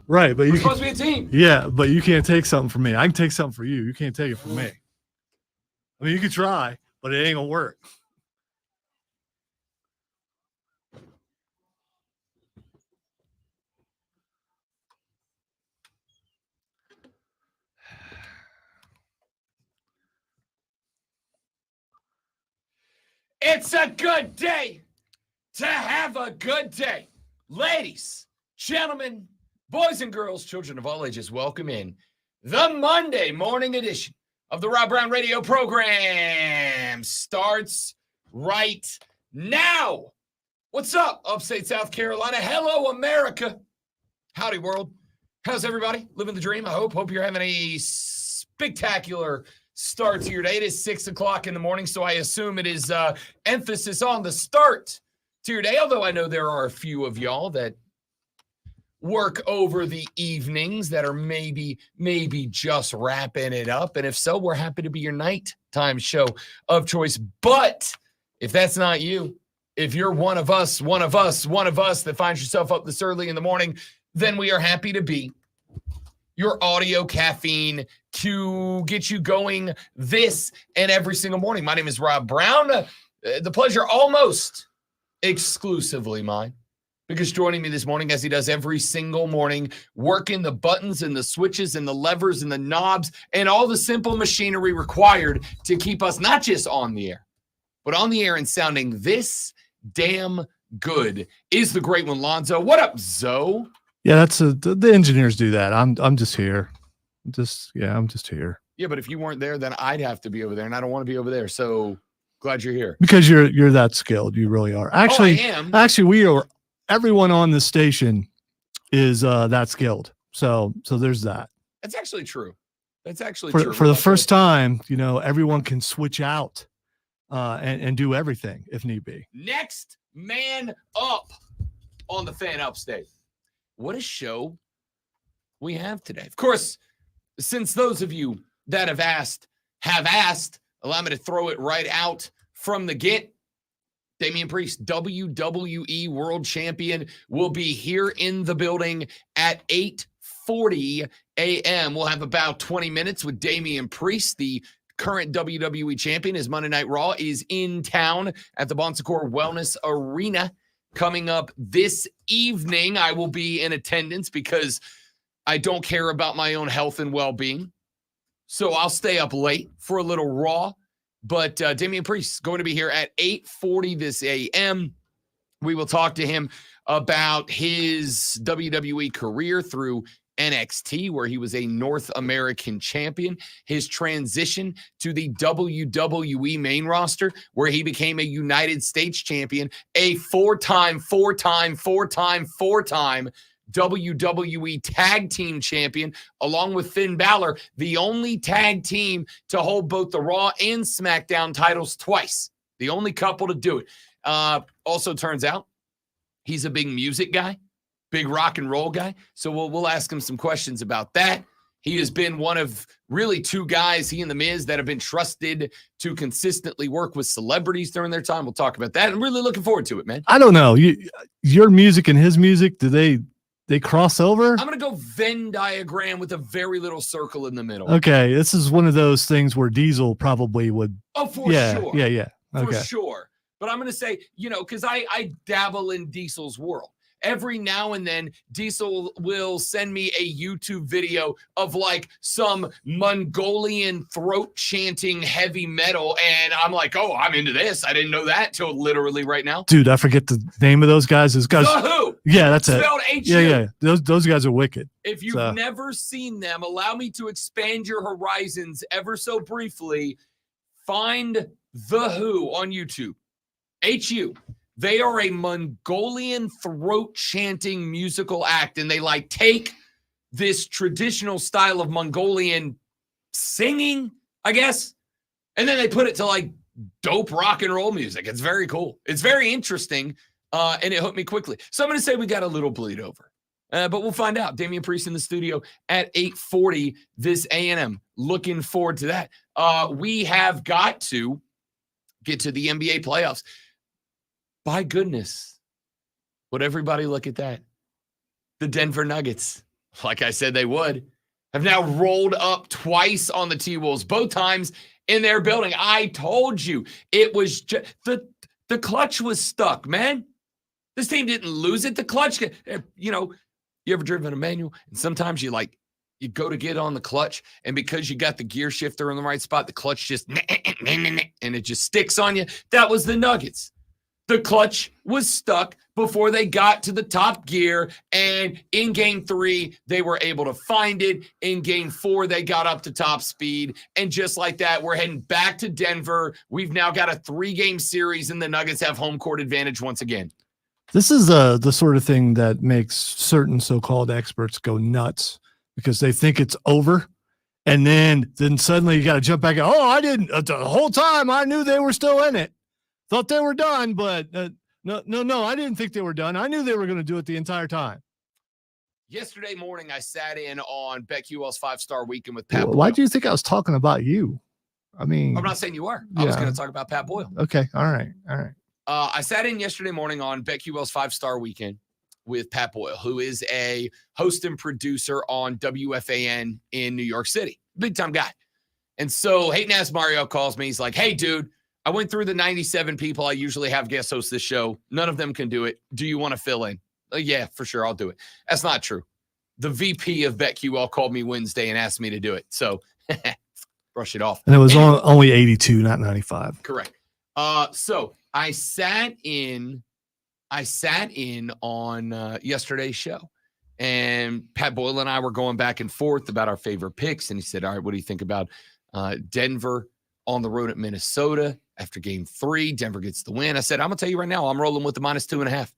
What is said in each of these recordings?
Right, but we're supposed to be a team. Yeah, but you can't take something from me. I can take something for you. You can't take it from me. I mean, you can try, but it ain't gonna work. It's a good day to have a good day. Ladies, gentlemen, boys and girls, children of all ages, welcome in the Monday morning edition of the Rob Brown Radio program. Starts right now. What's up, upstate South Carolina? Hello, America. Howdy, world. How's everybody? Living the dream, I hope. Hope you're having a spectacular start to your day. It is 6 o'clock in the morning, so I assume it is emphasis on the start to your day, although I know there are a few of y'all that work over the evenings that are maybe just wrapping it up. And if so, we're happy to be your nighttime show of choice. But if that's not you, if you're one of us that finds yourself up this early in the morning, then we are happy to be your audio caffeine to get you going this and every single morning. My name is Rob Brown. The pleasure almost exclusively mine, because joining me this morning, as he does every single morning, working the buttons and the switches and the levers and the knobs and all the simple machinery required to keep us not just on the air, but on the air and sounding this damn good, is the great one, Lonzo. What up, Zoe? Yeah, that's the engineers do that. I'm just here. I'm just here. Yeah, but if you weren't there, then I'd have to be over there, and I don't want to be over there. So glad you're here. Because you're that skilled. You really are. Actually, I am. Actually, we are. Everyone on this station is that skilled. So there's that. That's actually true. That's actually true. For the first time, everyone can switch out and do everything if need be. Next man up on the fan upstate. What a show we have today. Of course, since those of you that have asked, allow me to throw it right out from the get. Damian Priest, WWE World Champion, will be here in the building at 8:40 a.m. We'll have about 20 minutes with Damian Priest, the current WWE Champion. His Monday Night Raw is in town at the Bon Secours Wellness Arena. Coming up this evening, I will be in attendance because I don't care about my own health and well-being. So I'll stay up late for a little Raw. But Damian Priest is going to be here at 8:40 this a.m. We will talk to him about his WWE career through NXT, where he was a North American champion, his transition to the WWE main roster, where he became a United States champion, a four-time WWE tag team champion, along with Finn Balor, the only tag team to hold both the Raw and SmackDown titles twice. The only couple to do it. Also turns out he's a big music guy. Big rock and roll guy. So we'll ask him some questions about that. He has been one of really two guys, he and The Miz, that have been trusted to consistently work with celebrities during their time. We'll talk about that. I'm really looking forward to it, man. I don't know. Your music and his music, do they cross over? I'm going to go Venn diagram with a very little circle in the middle. Okay. This is one of those things where Diesel probably would. Oh, for sure. Yeah. Okay. For sure. But I'm going to say, because I dabble in Diesel's world. Every now and then, Diesel will send me a YouTube video of like some Mongolian throat chanting heavy metal. And I'm like, oh, I'm into this. I didn't know that till literally right now. Dude, I forget the name of those guys. Those guys. The Who. Yeah, that's it. Spelled H-U. Yeah. Those guys are wicked. If you've never seen them, allow me to expand your horizons ever so briefly. Find The Who on YouTube. H-U. They are a Mongolian throat chanting musical act, and they like take this traditional style of Mongolian singing, I guess, and then they put it to like dope rock and roll music. It's very cool. It's very interesting, and it hooked me quickly. So I'm going to say we got a little bleed over, but we'll find out. Damian Priest in the studio at 8:40 this A&M. Looking forward to that. We have got to get to the NBA playoffs. By goodness, would everybody look at that? The Denver Nuggets like I said they would, have now rolled up twice on the T-Wolves, both times in their building. I told you it was just the clutch was stuck, man. This team didn't lose it. The clutch, you ever driven a manual? And sometimes you go to get on the clutch, and because you got the gear shifter in the right spot, the clutch just and it just sticks on you. That was the Nuggets. The clutch was stuck before they got to the top gear, and in game 3, they were able to find it. In game 4, they got up to top speed, and just like that, we're heading back to Denver. We've now got a 3-game series, and the Nuggets have home court advantage once again. This is the sort of thing that makes certain so-called experts go nuts because they think it's over. And then suddenly you got to jump back. Oh, I didn't. The whole time I knew they were still in it. Thought they were done, but no, I didn't think they were done. I knew they were going to do it the entire time. Yesterday morning, I sat in on BetQL's 5-Star Weekend with Pat Boyle. Why do you think I was talking about you? I mean, I'm not saying you are. I was going to talk about Pat Boyle. Okay. All right. I sat in yesterday morning on BetQL's 5-Star Weekend with Pat Boyle, who is a host and producer on WFAN in New York City. Big time guy. And so Hayden Ass Mario calls me. He's like, hey, dude, I went through the 97 people I usually have guest host this show. None of them can do it. Do you want to fill in? Yeah, for sure. I'll do it. That's not true. The VP of BetQL called me Wednesday and asked me to do it. So brush it off. And it was only 82, not 95. Correct. So I sat in on yesterday's show, and Pat Boyle and I were going back and forth about our favorite picks. And he said, all right, what do you think about Denver on the road at Minnesota after game 3? Denver gets the win. I said, I'm going to tell you right now, I'm rolling with the -2.5.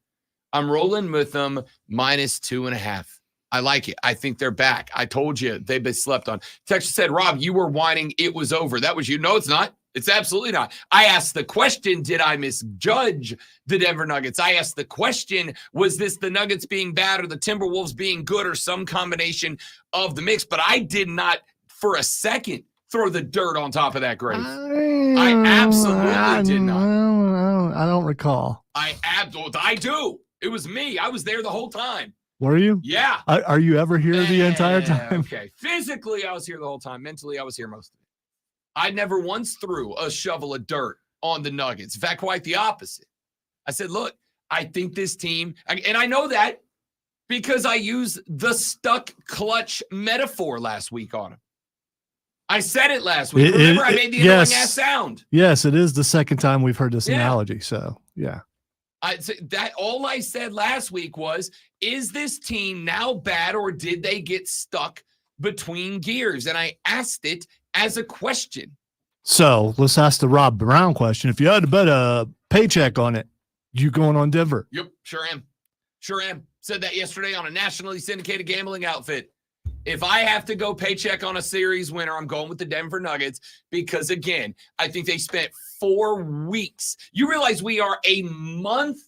I'm rolling with them -2.5. I like it. I think they're back. I told you they've been slept on. Texas said, Rob, you were whining it was over. That was you. No, it's not. It's absolutely not. I asked the question, did I misjudge the Denver Nuggets? I asked the question, was this the Nuggets being bad or the Timberwolves being good or some combination of the mix? But I did not for a second throw the dirt on top of that grave. I absolutely did not. I don't recall. I do. It was me. I was there the whole time. Were you? Yeah. Are you ever here the entire time? Okay. Physically, I was here the whole time. Mentally, I was here most of it. I never once threw a shovel of dirt on the Nuggets. In fact, quite the opposite. I said, look, I think this team, and I know that because I used the stuck clutch metaphor last week on him. I said it last week. Remember, I made the annoying ass sound. Yes, it is the second time we've heard this analogy. So, yeah. All I said last week was, is this team now bad or did they get stuck between gears? And I asked it as a question. So let's ask the Rob Brown question. If you had to bet a paycheck on it, you going on Denver? Yep, sure am. Said that yesterday on a nationally syndicated gambling outfit. If I have to go paycheck on a series winner, I'm going with the Denver Nuggets because, again, I think they spent 4 weeks. You realize we are a month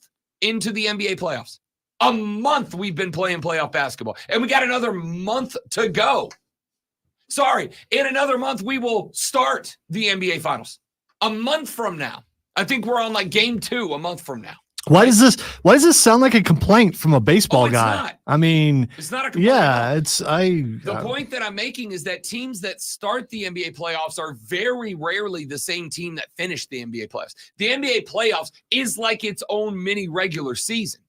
into the NBA playoffs. A month we've been playing playoff basketball, and we got another month to go. Sorry, in another month, we will start the NBA Finals. A month from now. I think we're on game 2 a month from now. Why does this sound like a complaint from a baseball guy? Not. I mean, it's not a complaint. Yeah, the point that I'm making is that teams that start the NBA playoffs are very rarely the same team that finish the NBA playoffs. The NBA playoffs is like its own mini regular season.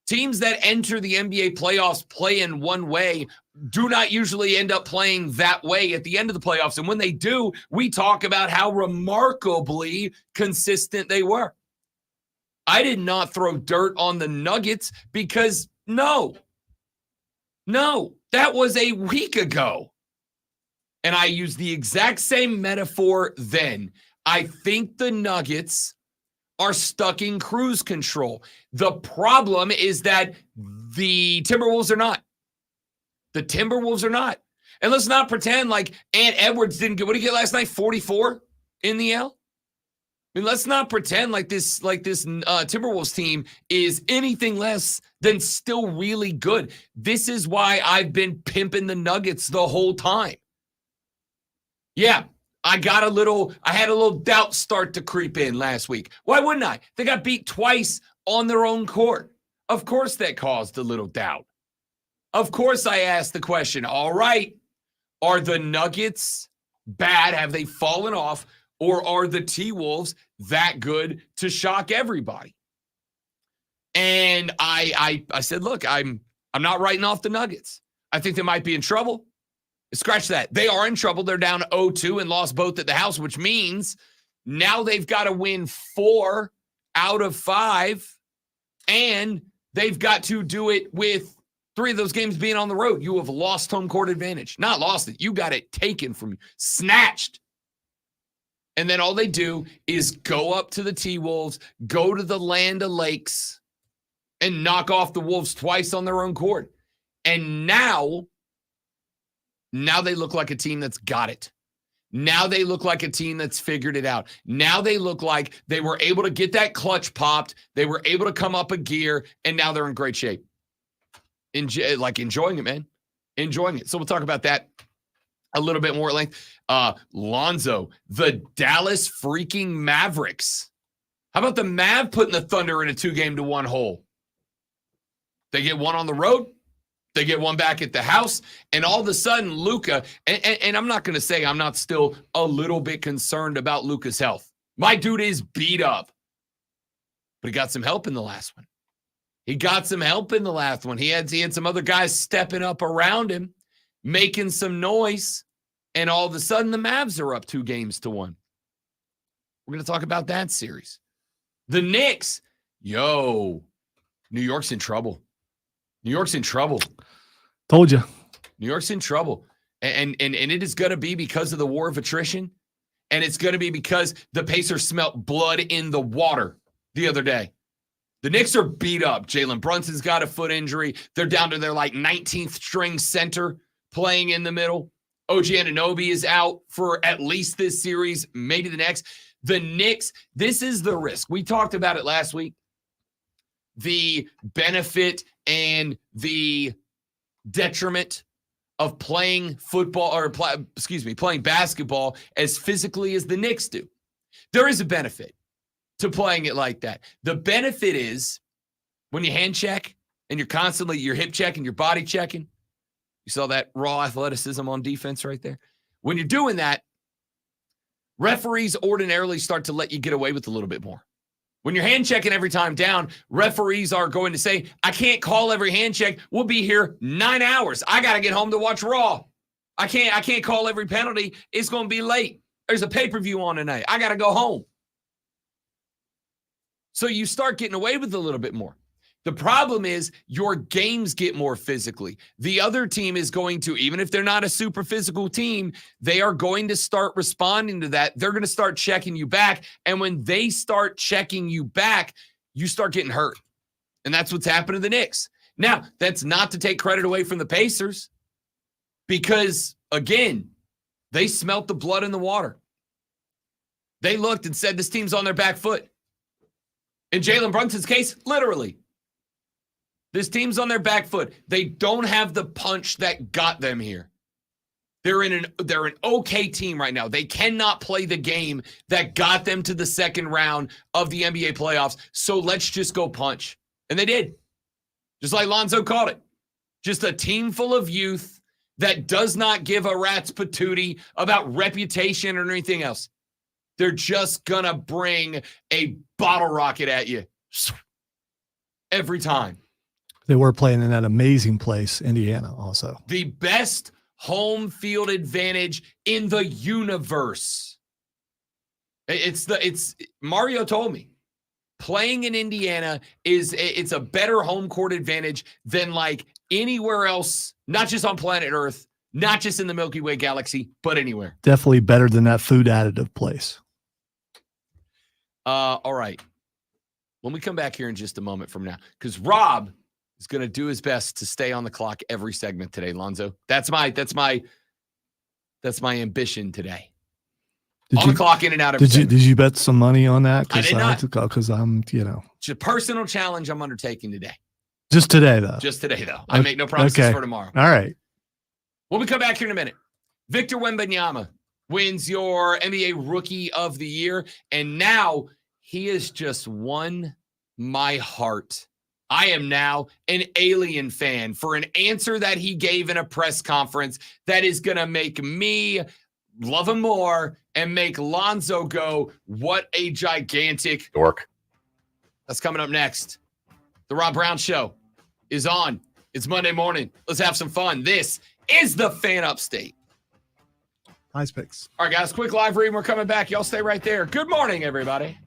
Teams that enter the NBA playoffs play in one way, do not usually end up playing that way at the end of the playoffs. And when they do, we talk about how remarkably consistent they were. I did not throw dirt on the Nuggets because no, that was a week ago. And I used the exact same metaphor then. I think the Nuggets are stuck in cruise control. The problem is that the Timberwolves are not. The Timberwolves are not. And let's not pretend like Ant Edwards didn't get, what did he get last night? 44 in the L? I mean, let's not pretend like this Timberwolves team is anything less than still really good. This is why I've been pimping the Nuggets the whole time. Yeah, I had a little doubt start to creep in last week. Why wouldn't I? They got beat twice on their own court. Of course that caused a little doubt. Of course, I asked the question, all right, are the Nuggets bad? Have they fallen off? Or are the T-Wolves that good to shock everybody? And I said, look, I'm not writing off the Nuggets. I think they might be in trouble. Scratch that. They are in trouble. They're down 0-2 and lost both at the house, which means now they've got to win 4 out of 5, and they've got to do it with 3 of those games being on the road. You have lost home court advantage. Not lost it. You got it taken from you, snatched. And then all they do is go up to the T-Wolves, go to the Land O'Lakes, and knock off the Wolves twice on their own court. And now they look like a team that's got it. Now they look like a team that's figured it out. Now they look like they were able to get that clutch popped. They were able to come up a gear, and now they're in great shape. Enjoying it, man. Enjoying it. So we'll talk about that a little bit more at length. Lonzo, the Dallas freaking Mavericks. How about the Mav putting the Thunder in a 2-game-1 hole? They get one on the road. They get one back at the house. And all of a sudden, Luka, and I'm not going to say I'm not still a little bit concerned about Luka's health. My dude is beat up. But he got some help in the last one. He had some other guys stepping up around him, making some noise. And all of a sudden, the Mavs are up 2-1. We're going to talk about that series. The Knicks, New York's in trouble. Told you. New York's in trouble. And it is going to be because of the war of attrition. And it's going to be because the Pacers smelt blood in the water the other day. The Knicks are beat up. Jalen Brunson's got a foot injury. They're down to their 19th string center playing in the middle. OG Anunoby is out for at least this series, maybe the next. The Knicks, this is the risk. We talked about it last week. The benefit and the detriment of playing playing basketball as physically as the Knicks do. There is a benefit to playing it like that. The benefit is when you hand check and you're hip checking, your body checking. You saw that raw athleticism on defense right there. When you're doing that, referees ordinarily start to let you get away with a little bit more. When you're hand checking every time down, referees are going to say, I can't call every hand check. We'll be here 9 hours. I got to get home to watch Raw. I can't call every penalty. It's going to be late. There's a pay-per-view on tonight. I got to go home. So you start getting away with a little bit more. The problem is your games get more physically. The other team is going to, even if they're not a super physical team, they are going to start responding to that. They're going to start checking you back. And when they start checking you back, you start getting hurt. And that's what's happened to the Knicks. Now, that's not to take credit away from the Pacers because, again, they smelt the blood in the water. They looked and said, this team's on their back foot. In Jalen Brunson's case, literally. This team's on their back foot. They don't have the punch that got them here. They're an okay team right now. They cannot play the game that got them to the second round of the NBA playoffs. So let's just go punch. And they did. Just like Lonzo called it. Just a team full of youth that does not give a rat's patootie about reputation or anything else. They're just going to bring a bottle rocket at you every time. They were playing in that amazing place, Indiana, also. The best home field advantage in the universe. It's Mario told me. Playing in Indiana it's a better home court advantage than anywhere else, not just on planet Earth, not just in the Milky Way galaxy, but anywhere. Definitely better than that food additive place. All right. When we come back here in just a moment from now, because Rob is going to do his best to stay on the clock every segment today, Lonzo. That's my ambition today. On the clock, in and out. Did you bet some money on that? I did not. Because I'm, It's a personal challenge I'm undertaking today. Just today, though. I make no promises for tomorrow. All right. When we come back here in a minute, Victor Wembanyama wins your NBA Rookie of the Year, and now he has just won my heart. I am now an Alien fan for an answer that he gave in a press conference that is going to make me love him more and make Lonzo go, what a gigantic dork. That's coming up next. The Rob Brown Show is on. It's Monday morning. Let's have some fun. This is the Fan Upstate. Nice picks. All right, guys, quick live read. We're coming back. Y'all stay right there. Good morning, everybody.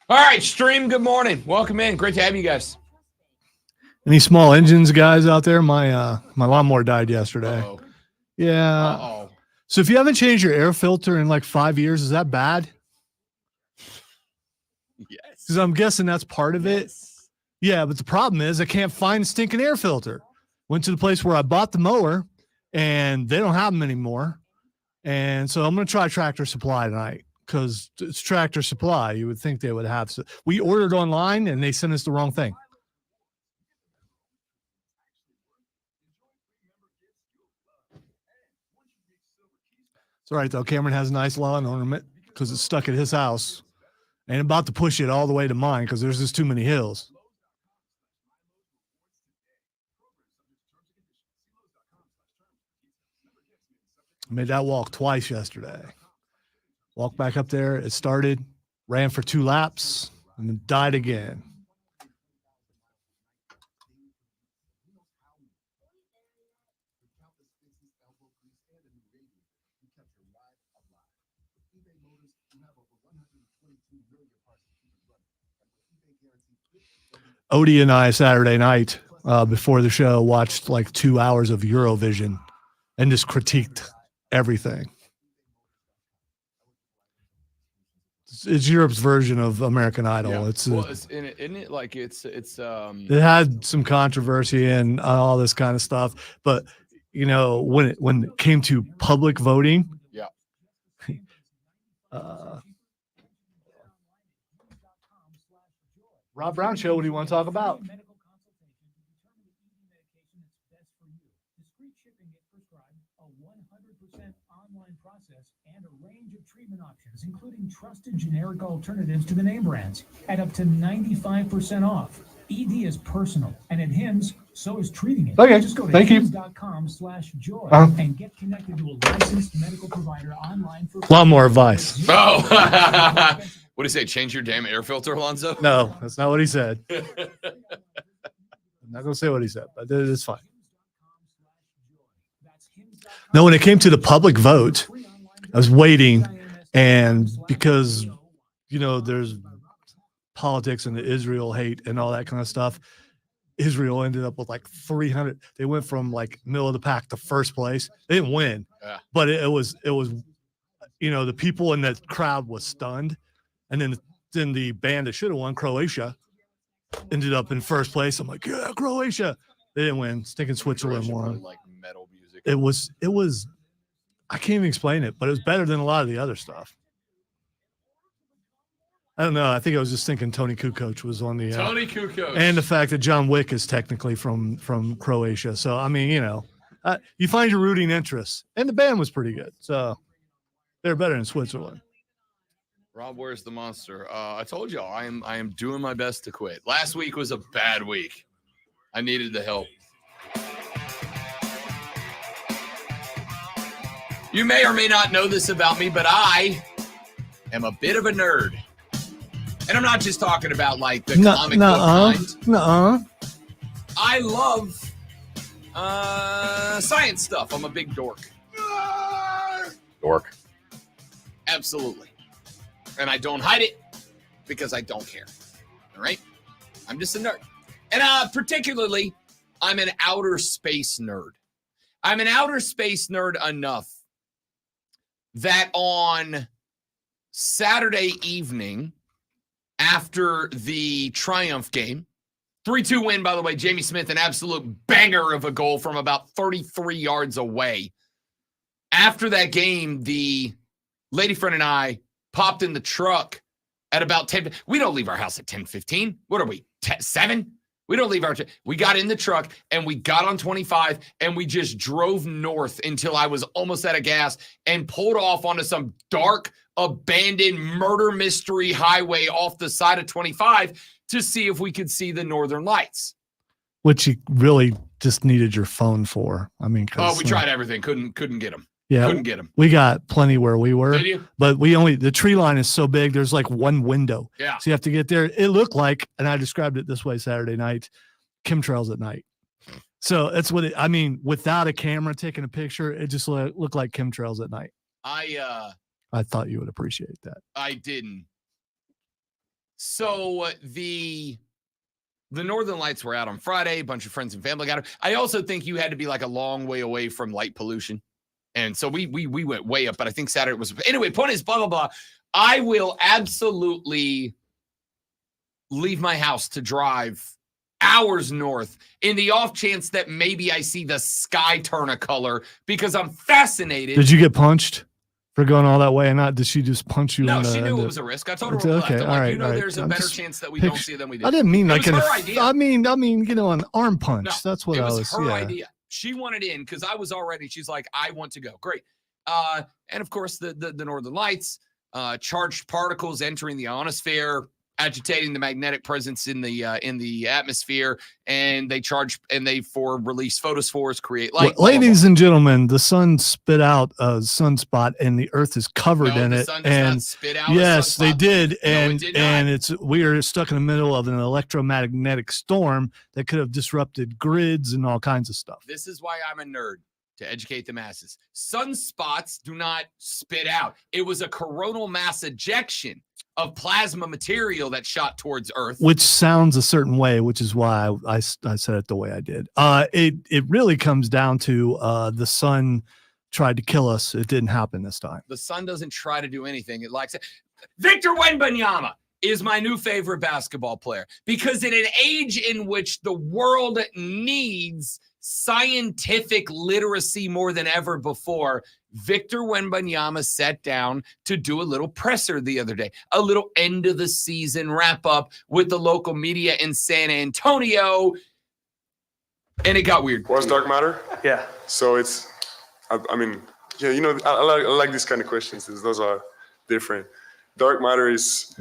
All right, stream, good morning. Welcome in. Great to have you guys. Any small engines guys out there? My lawnmower died yesterday. Uh-oh. Yeah. Uh-oh. So if you haven't changed your air filter in like 5 years, is that bad? Yes. Because I'm guessing that's part of it. Yes. Yeah, but the problem is I can't find a stinking air filter. Went to the place where I bought the mower, and they don't have them anymore. And so I'm going to try Tractor Supply tonight because it's Tractor Supply. You would think they would have. So we ordered online, and they sent us the wrong thing. It's all right, though. Cameron has a nice lawn ornament because it's stuck at his house. And about to push it all the way to mine because there's just too many hills. I made that walk twice yesterday. Walked back up there. It started. ran for 2 laps, and then died again. Odie and I Saturday night before the show watched like 2 hours of Eurovision and just critiqued everything. It's Europe's version of American Idol. Yeah. It's isn't it like it's it had some controversy and all this kind of stuff, but you know, when it came to public voting, yeah. Rob Brown Show, what do you want to talk about? And a range of treatment options, including trusted generic alternatives to the name brands, at up to 95% off. ED is personal, and at Hims, so is treating it. Okay, just go to thank you. hims.com/joy and get connected to a licensed medical provider online for A lot more advice. Oh, what do you say? Change your damn air filter, Alonzo? No, that's not what he said. I'm not going to say what he said, but it's fine. No, when it came to the public vote, I was waiting, and because, you know, there's politics and the Israel hate and all that kind of stuff, Israel ended up with like 300. They went from like middle of the pack to first place. They didn't win, but it was, you know, the people in that crowd was stunned. And then the band that should have won, Croatia, ended up in first place. I'm like, yeah, Croatia. They didn't win. Stinking Switzerland won. Like metal music. It was, I can't even explain it, but it was better than a lot of the other stuff. I don't know. I think I was just thinking Tony Kukoc was on the Tony Kukoc, and the fact that John Wick is technically from Croatia. So I mean, you know, you find your rooting interests, and the band was pretty good. So they're better in Switzerland. Rob, where's the monster? I told y'all I am doing my best to quit. Last week was a bad week. I needed the help. You may or may not know this about me, but I am a bit of a nerd. And I'm not just talking about like the comic book kind. I love science stuff. I'm a big dork. Dork. Absolutely. And I don't hide it because I don't care. All right? I'm just a nerd. And particularly, I'm an outer space nerd. I'm an outer space nerd enough that on Saturday evening, after the Triumph game, 3-2 win, by the way, Jamie Smith, an absolute banger of a goal from about 33 yards away. After that game, the lady friend and I popped in the truck at about 10. We don't leave our house at 10:15. What are we, 7? We don't leave our. We got in the truck and we got on 25 and we just drove north until I was almost out of gas and pulled off onto some dark, abandoned murder mystery highway off the side of 25 to see if we could see the Northern Lights. Which you really just needed your phone for. I mean, we tried everything. Couldn't get them. Yeah, couldn't get them. We got plenty where we were. Did you? But the tree line is so big, there's like one window. Yeah. So you have to get there. It looked like, and I described it this way Saturday night, chemtrails at night. So that's what I mean, without a camera taking a picture, it just looked like chemtrails at night. I thought you would appreciate that. I didn't. So the Northern Lights were out on Friday. A bunch of friends and family got them. I also think you had to be like a long way away from light pollution. And so we went way up, but I think Saturday was, anyway, point is blah, blah, blah. I will absolutely leave my house to drive hours north in the off chance that maybe I see the sky turn a color because I'm fascinated. Did you get punched for going all that way and not? Did she just punch you? No, she knew it was a risk. I told her, okay, all right, you know, all right. there's a better chance that we don't see it than we did. I didn't mean like her idea. I mean, you know, an arm punch. No, that's what it I was was. her yeah. idea. She wanted in because I was already. She's like, I want to go. Great. And of course, the Northern Lights, charged particles entering the ionosphere. agitating the magnetic presence in the atmosphere, and they release photospores, create light. Well, ladies and gentlemen, the sun spit out a sunspot, and the Earth is covered in the it. sun does And not spit out yes, a they sunspot. did, No, and it did not. we are stuck in the middle of an electromagnetic storm that could have disrupted grids and all kinds of stuff. This is why I'm a nerd, to educate the masses. Sunspots do not spit out. It was a coronal mass ejection of plasma material that shot towards Earth. Which sounds a certain way, which is why I said it the way I did. It really comes down to the sun tried to kill us. It didn't happen this time. The sun doesn't try to do anything. It likes it. Victor Wembanyama is my new favorite basketball player, because in an age in which the world needs scientific literacy more than ever before, Victor Wembanyama sat down to do a little presser the other day, a little end of the season wrap up with the local media in San Antonio. And it got weird. What's dark matter? Yeah. So it's, I mean, yeah, you know, I like these kind of questions. Those are different. Dark matter is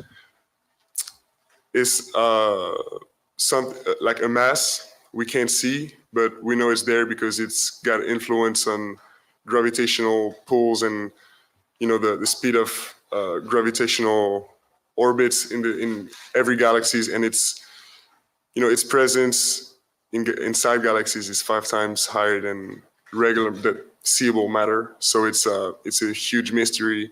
some like a mass we can't see, but we know it's there because it's got influence on gravitational pulls and, you know, the speed of gravitational orbits in every galaxies, and its, you know, its presence inside galaxies is 5 times higher than the seeable matter. So it's a huge mystery,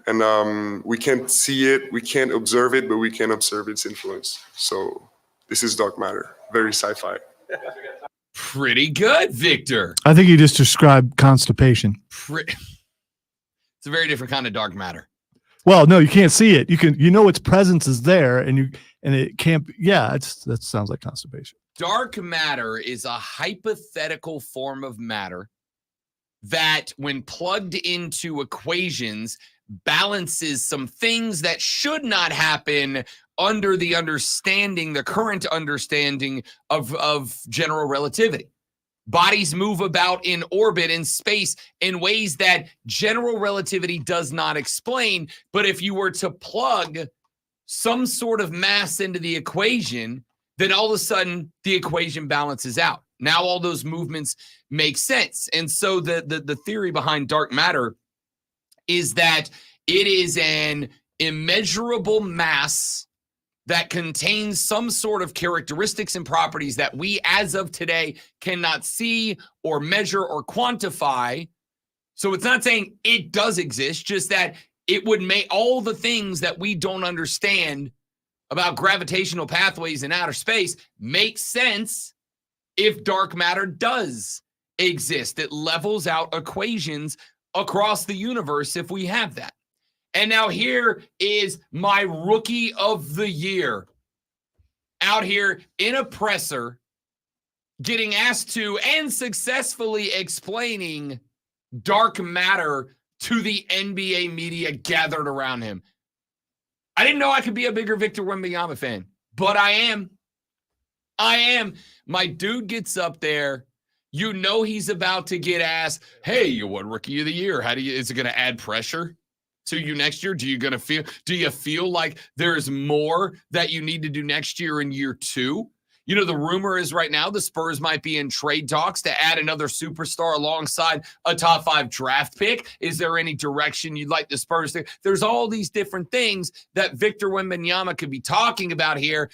and we can't see it, we can't observe it, but we can observe its influence. So this is dark matter, very sci-fi. Pretty good, Victor. I think you just described constipation. It's a very different kind of dark matter. Well, no, you can't see it. You know its presence is there, and it can't. Yeah, that sounds like constipation. Dark matter is a hypothetical form of matter that, when plugged into equations, balances some things that should not happen under the current understanding of general relativity. Bodies move about in orbit in space in ways that general relativity does not explain. But if you were to plug some sort of mass into the equation, then all of a sudden the equation balances out. Now all those movements make sense. And so the theory behind dark matter is that it is an immeasurable mass that contains some sort of characteristics and properties that we, as of today, cannot see or measure or quantify. So it's not saying it does exist, just that it would make all the things that we don't understand about gravitational pathways in outer space make sense if dark matter does exist. It levels out equations across the universe if we have that. And now here is my rookie of the year, out here in a presser, getting asked to and successfully explaining dark matter to the NBA media gathered around him. I didn't know I could be a bigger Victor Wembanyama fan, but I am. My dude gets up there. You know he's about to get asked, hey, you won rookie of the year. Is it going to add pressure to you next year? Do you feel like there's more that you need to do next year in year 2? You know, the rumor is right now the Spurs might be in trade talks to add another superstar alongside a top 5 draft pick. Is there any direction you'd like the Spurs to? There's all these different things that Victor Wembanyama could be talking about here.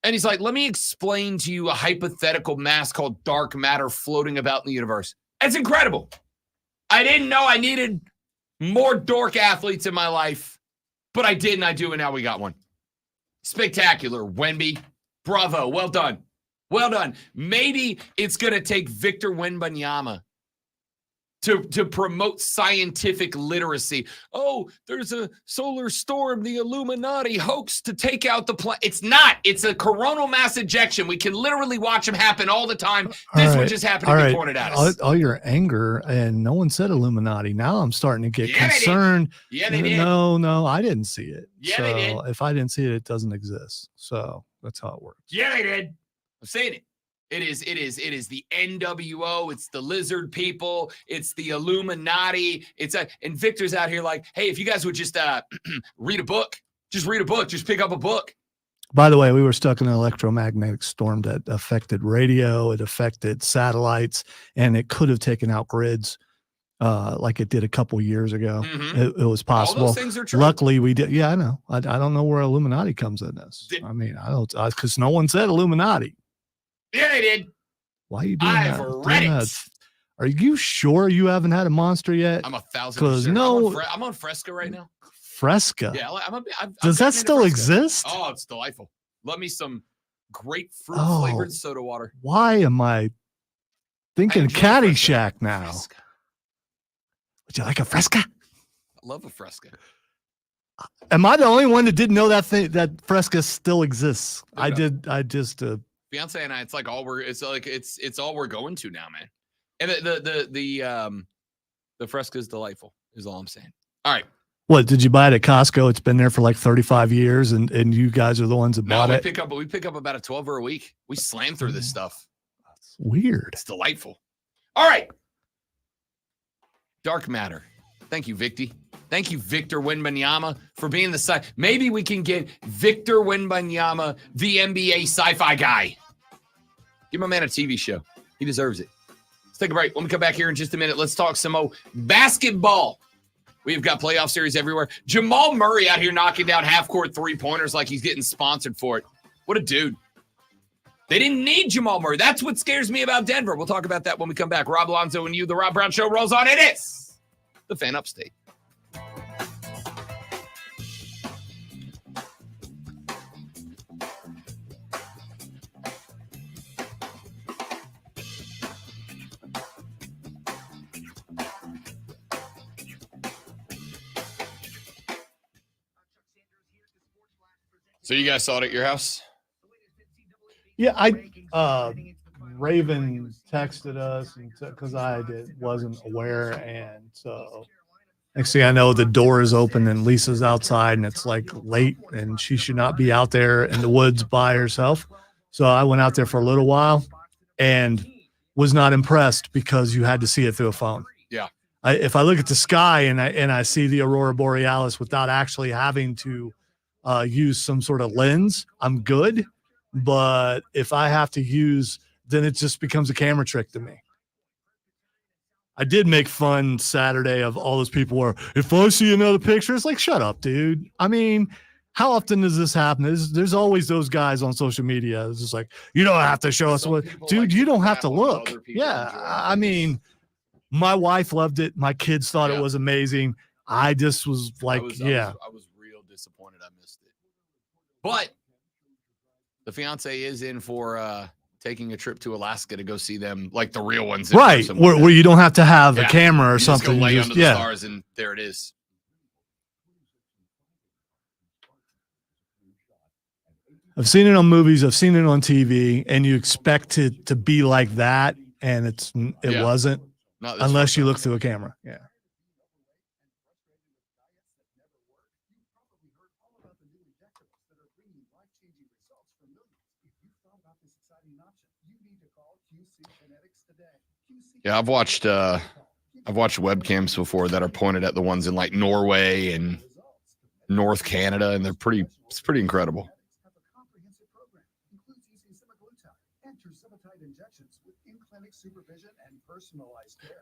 And he's like, let me explain to you a hypothetical mass called dark matter floating about in the universe. It's incredible. I didn't know I needed more dork athletes in my life, but I did, and I do, and now we got one. Spectacular, Wemby. Bravo. Well done. Well done. Maybe it's going to take Victor Wembanyama to promote scientific literacy. Oh, there's a solar storm, the Illuminati hoax to take out the planet. It's not. It's a coronal mass ejection. We can literally watch them happen all the time. This one just happened to be pointed at us. All your anger, and no one said Illuminati. Now I'm starting to get concerned. They did. No, I didn't see it. Yeah, they did. If I didn't see it, it doesn't exist. So that's how it works. Yeah, they did. I'm saying it. It is the NWO. It's the lizard people. It's the Illuminati. And Victor's out here like, hey, if you guys would just read a book, Just read a book. Just pick up a book. By the way, we were stuck in an electromagnetic storm that affected radio, it affected satellites, and it could have taken out grids like it did a couple years ago. Mhm. It was All possible. those things are true. Luckily, we did. Yeah, I know. I don't know where Illuminati comes in this. I mean, I don't, because no one said Illuminati. Yeah, they did. Why are you doing I've that? read Doing it. that? Are you sure you haven't had a monster yet? I'm 1,000%. 'Cause no- I'm on Fresca right now. Fresca. Yeah, I've Does that gotten into still Fresca. exist? Oh, it's delightful. Love me some grapefruit Oh. flavored soda water. Why am I thinking enjoy Caddyshack now? Fresca. Would you like a Fresca? I love a Fresca. Am I the only one that didn't know that Fresca still exists? No, I no. did. I just Fiance and I, it's like all we're it's all we're going to now, man. And the Fresca is delightful, is all I'm saying. All right. what did you buy it at Costco? It's been there for like 35 years, and you guys are the ones that No, bought we it. pick up about a 12 a week. We slam through this stuff. That's weird. It's delightful. All right. Dark matter. Thank you, Victy. Thank you, Victor Wembanyama, for being the sci. Maybe we can get Victor Wembanyama, the NBA sci-fi guy. Give my man a TV show. He deserves it. Let's take a break. When we come back here in just a minute, let's talk some more basketball. We've got playoff series everywhere. Jamal Murray out here knocking down half-court three-pointers like he's getting sponsored for it. What a dude. They didn't need Jamal Murray. That's what scares me about Denver. We'll talk about that when we come back. Rob Alonzo and you, the Rob Brown Show rolls on. It is the Fan Upstate. So you guys saw it at your house? Yeah, Raven texted us because I wasn't aware, and so next thing I know, the door is open and Lisa's outside, and it's like late, and she should not be out there in the woods by herself. So I went out there for a little while, and was not impressed because you had to see it through a phone. Yeah. If I look at the sky and I see the aurora borealis without actually having to use some sort of lens, I'm good. But if I have to use, then it just becomes a camera trick to me. I did make fun Saturday of all those people where if I see another picture, it's like, shut up, dude. I mean, how often does this happen? There's always those guys on social media. It's just like, you don't have to show us Some what, people dude, like you to don't have to crap on what look. other people Yeah. enjoy. I mean, my wife loved it. My kids thought Yeah. it was amazing. I just was like, I was real disappointed I missed it. But the fiance is in for taking a trip to Alaska to go see them, like the real ones. in right. person with them. Where you don't have to have Yeah. a camera or You just go something. lay You under just, the yeah. stars, and there it is. I've seen it on movies. I've seen it on TV, and you expect it to be like that, and it Yeah. wasn't Not this unless first you time. look through a camera. Yeah. Yeah, I've watched webcams before that are pointed at the ones in like Norway and North Canada, and it's pretty incredible.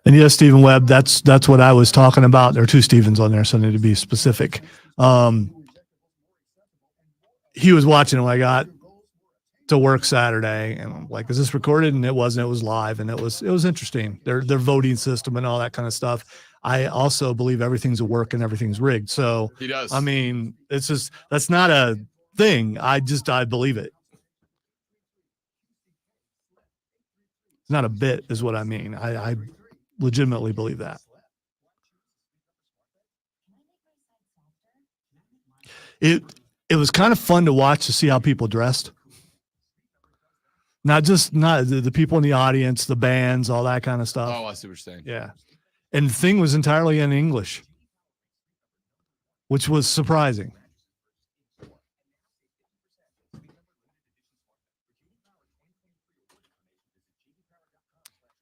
And yes, Stephen Webb, that's what I was talking about. There are two Stevens on there, so I need to be specific. He was watching when I got to work Saturday, and I'm like, is this recorded? And it wasn't. It was live, and it was interesting. Their voting system and all that kind of stuff. I also believe everything's a work and everything's rigged. So He does. I mean, it's just, that's not a thing. I believe it. It's not a bit is what I mean. I legitimately believe that. It was kind of fun to watch, to see how people dressed. Not the people in the audience, the bands, all that kind of stuff. Oh, I see what you're saying. Yeah. And the thing was entirely in English, which was surprising.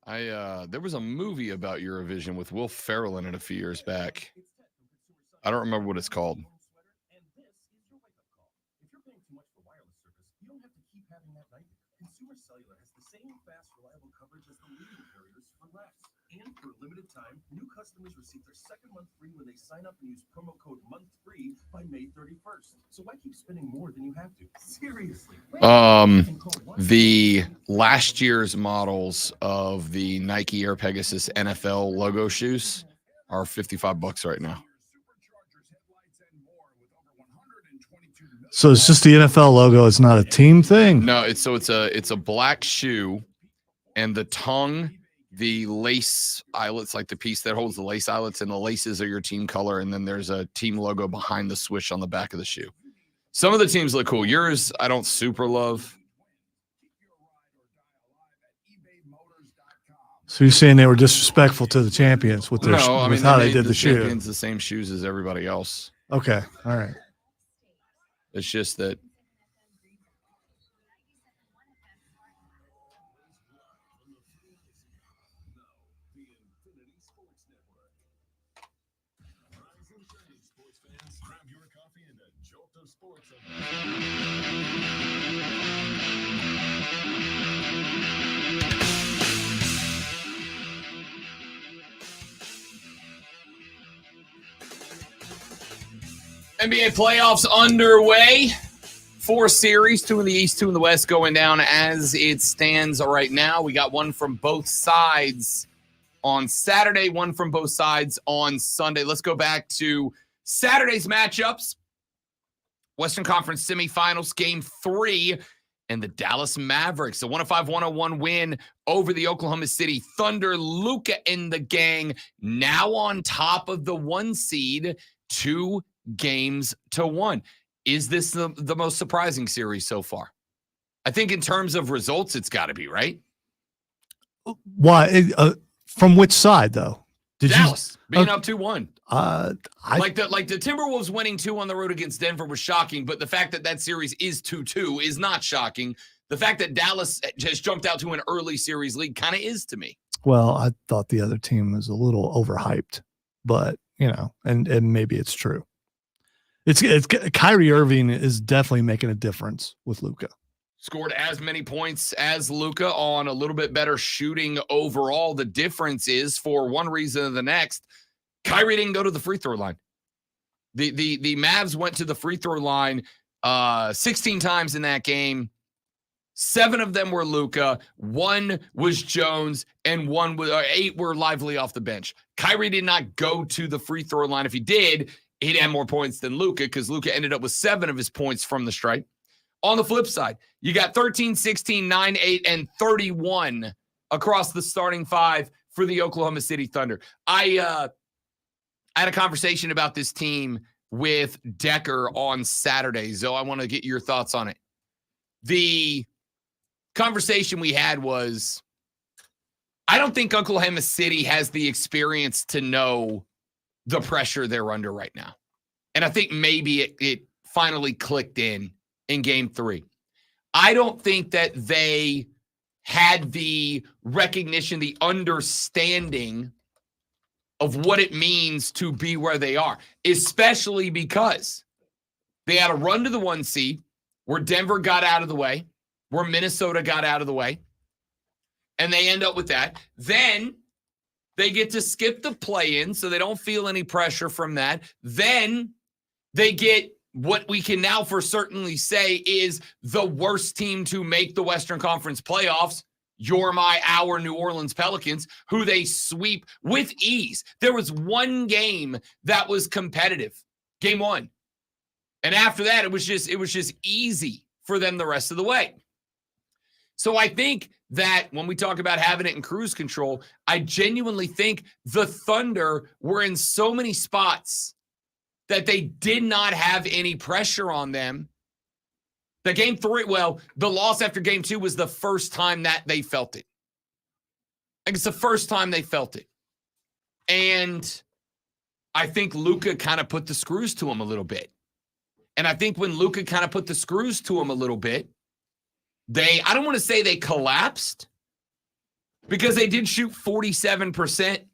There was a movie about Eurovision with Will Ferrell in it a few years back. I don't remember what it's called. Cellular has the same fast, reliable coverage as the leading carriers for less. And for a limited time, new customers receive their second month free when they sign up and use promo code MONTHFREE by May 31st. So why keep spending more than you have to? Seriously. The last year's models of the Nike Air Pegasus NFL logo shoes are $55 right now. So it's just the NFL logo. It's not a team thing. No, it's a black shoe, and the tongue, the lace eyelets, like the piece that holds the lace eyelets, and the laces are your team color, and then there's a team logo behind the swoosh on the back of the shoe. Some of the teams look cool. Yours, I don't super love. So you're saying they were disrespectful to the champions with their with how they did the shoe? Champions the same shoes as everybody else. Okay, all right. It's just that. NBA playoffs underway. 4 series, 2 in the East, 2 in the West, going down as it stands right now. We got one from both sides on Saturday, one from both sides on Sunday. Let's go back to Saturday's matchups. Western Conference semifinals, Game 3, and the Dallas Mavericks. A 105-101 win over the Oklahoma City Thunder. Luka and the gang now on top of the 1 seed, 2 games to 1. Is this the most surprising series so far? I think in terms of results, it's got to be, right? Why? From which side, though? Dallas being up 2-1. Like the Timberwolves winning 2 on the road against Denver was shocking, but the fact that series is 2-2 is not shocking. The fact that Dallas has jumped out to an early series lead kind of is to me. Well, I thought the other team was a little overhyped, but and maybe it's true. It's Kyrie Irving is definitely making a difference with Luka. Scored as many points as Luka on a little bit better shooting overall. The difference is, for one reason or the next, Kyrie didn't go to the free throw line. The Mavs went to the free throw line 16 times in that game. 7 of them were Luka, 1 was Jones, and 8 were Lively off the bench. Kyrie did not go to the free throw line. If he did, he'd have more points than Luka, because Luka ended up with 7 of his points from the stripe. On the flip side, you got 13, 16, 9, 8, and 31 across the starting 5 for the Oklahoma City Thunder. I had a conversation about this team with Decker on Saturday, so I want to get your thoughts on it. The conversation we had was, I don't think Oklahoma City has the experience to know the pressure they're under right now. And I think maybe it finally clicked in Game 3. I don't think that they had the recognition, the understanding of what it means to be where they are, especially because they had a run to the 1 seed where Denver got out of the way, where Minnesota got out of the way, and they end up with that. Then they get to skip the play-in, so they don't feel any pressure from that. Then they get what we can now for certainly say is the worst team to make the Western Conference playoffs, our New Orleans Pelicans, who they sweep with ease. There was 1 game that was competitive, Game 1. And after that, it was just easy for them the rest of the way. So I think that when we talk about having it in cruise control, I genuinely think the Thunder were in so many spots that they did not have any pressure on them. The Game 3, the loss after Game 2 was the first time that they felt it. Like, it's the first time they felt it. And I think Luka kind of put the screws to him a little bit. And I think when Luka kind of put the screws to him a little bit, I don't want to say they collapsed, because they did shoot 47%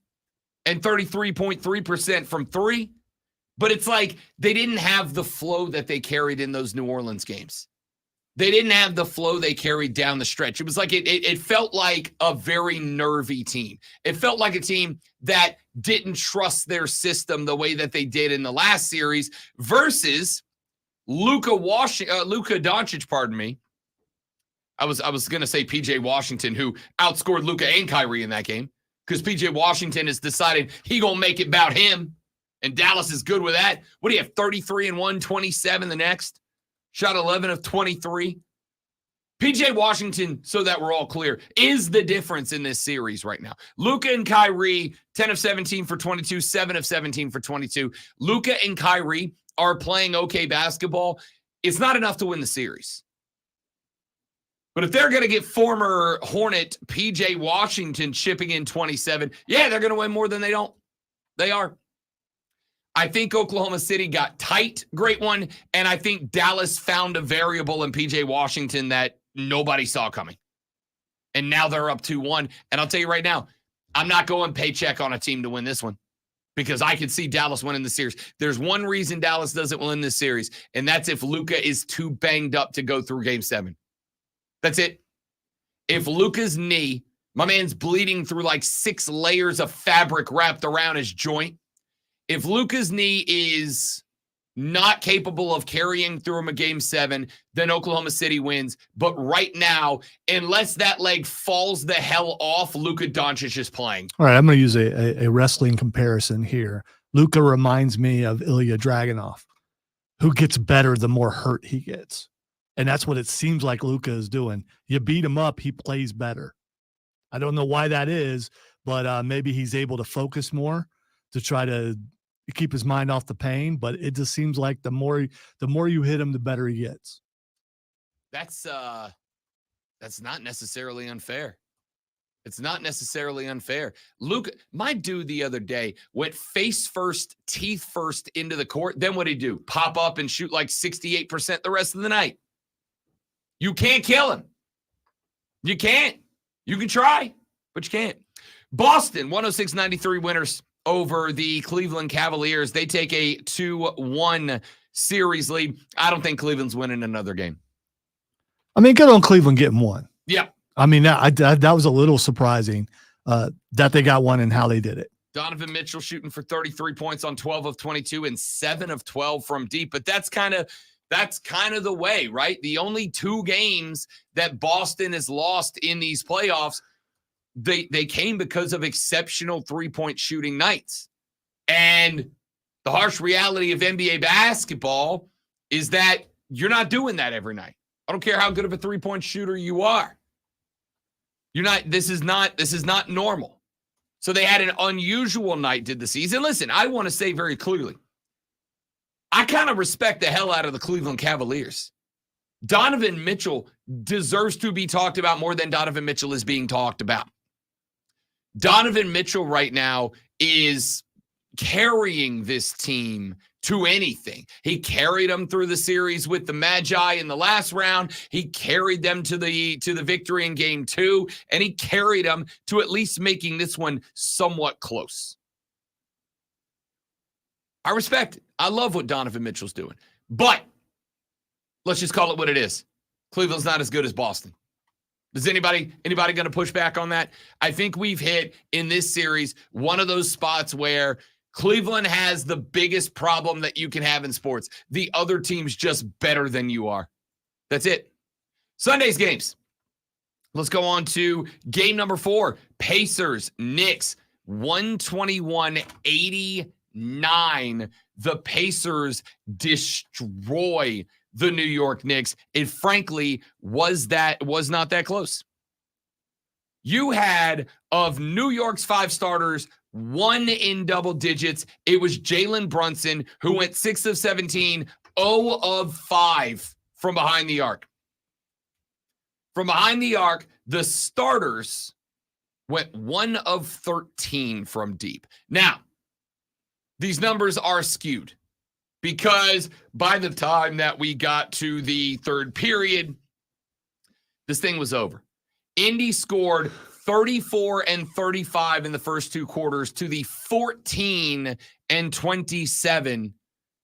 and 33.3% from 3. But it's like they didn't have the flow that they carried in those New Orleans games. They didn't have the flow they carried down the stretch. It was like it felt like a very nervy team. It felt like a team that didn't trust their system the way that they did in the last series versus Luka Doncic, pardon me. I was going to say PJ Washington, who outscored Luka and Kyrie in that game, because PJ Washington has decided he going to make it about him, and Dallas is good with that. What do you have, 33 and 1, 27 the next? Shot 11 of 23. PJ Washington, so that we're all clear, is the difference in this series right now. Luka and Kyrie, 10 of 17 for 22, 7 of 17 for 22. Luka and Kyrie are playing okay basketball. It's not enough to win the series. But if they're going to get former Hornet PJ Washington chipping in 27, yeah, they're going to win more than they don't. They are. I think Oklahoma City got tight, great one, and I think Dallas found a variable in PJ Washington that nobody saw coming. And now they're up 2-1. And I'll tell you right now, I'm not going paycheck on a team to win this one, because I could see Dallas winning the series. There's one reason Dallas doesn't win this series, and that's if Luka is too banged up to go through Game 7. That's it. If Luka's knee, my man's bleeding through like 6 layers of fabric wrapped around his joint. If Luka's knee is not capable of carrying through him a Game 7, then Oklahoma City wins. But right now, unless that leg falls the hell off, Luka Doncic is playing. All right, I'm going to use a wrestling comparison here. Luka reminds me of Ilya Dragunov, who gets better the more hurt he gets. And that's what it seems like Luka is doing. You beat him up, he plays better. I don't know why that is, but maybe he's able to focus more to try to keep his mind off the pain. But it just seems like the more you hit him, the better he gets. That's not necessarily unfair. It's not necessarily unfair. Luka, my dude the other day went face first, teeth first into the court. Then what did he do? Pop up and shoot like 68% the rest of the night. You can't kill him. You can't. You can try, but you can't. Boston, 106-93 winners over the Cleveland Cavaliers. They take a 2-1 series lead. I don't think Cleveland's winning another game. I mean, good on Cleveland getting one. Yeah. I mean, that was a little surprising that they got one and how they did it. Donovan Mitchell shooting for 33 points on 12 of 22 and 7 of 12 from deep. But that's kind of the way, right? The only 2 games that Boston has lost in these playoffs, they came because of exceptional 3-point shooting nights. And the harsh reality of NBA basketball is that you're not doing that every night. I don't care how good of a 3-point shooter you are. You're not. This is not normal. So they had an unusual night did the season. Listen, I want to say very clearly, I kind of respect the hell out of the Cleveland Cavaliers. Donovan Mitchell deserves to be talked about more than Donovan Mitchell is being talked about. Donovan Mitchell right now is carrying this team to anything. He carried them through the series with the Magi in the last round. He carried them to the victory in Game 2, and he carried them to at least making this one somewhat close. I respect it. I love what Donovan Mitchell's doing. But let's just call it what it is. Cleveland's not as good as Boston. Is anybody going to push back on that? I think we've hit in this series one of those spots where Cleveland has the biggest problem that you can have in sports. The other team's just better than you are. That's it. Sunday's games. Let's go on to game number 4. Pacers, Knicks, 121-89. The Pacers destroy the New York Knicks. It frankly was not that close. You had, of New York's 5 starters, 1 in double digits. It was Jalen Brunson, who went 6 of 17, 0 of 5 from behind the arc. From behind the arc, the starters went 1 of 13 from deep. Now, these numbers are skewed because by the time that we got to the third period, this thing was over. Indy scored 34 and 35 in the first 2 quarters to the 14 and 27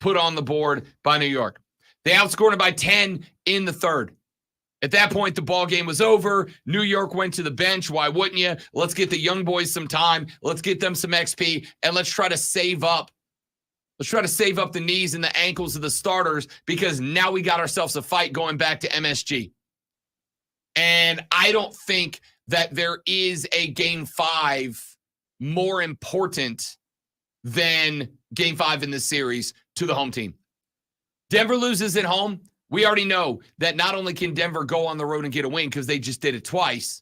put on the board by New York. They outscored it by 10 in the third. At that point, the ball game was over. New York went to the bench. Why wouldn't you? Let's get the young boys some time. Let's get them some XP, and let's try to save up. Let's try to save up the knees and the ankles of the starters because now we got ourselves a fight going back to MSG. And I don't think that there is a Game 5 more important than Game 5 in this series to the home team. Denver loses at home. We already know that not only can Denver go on the road and get a win because they just did it twice,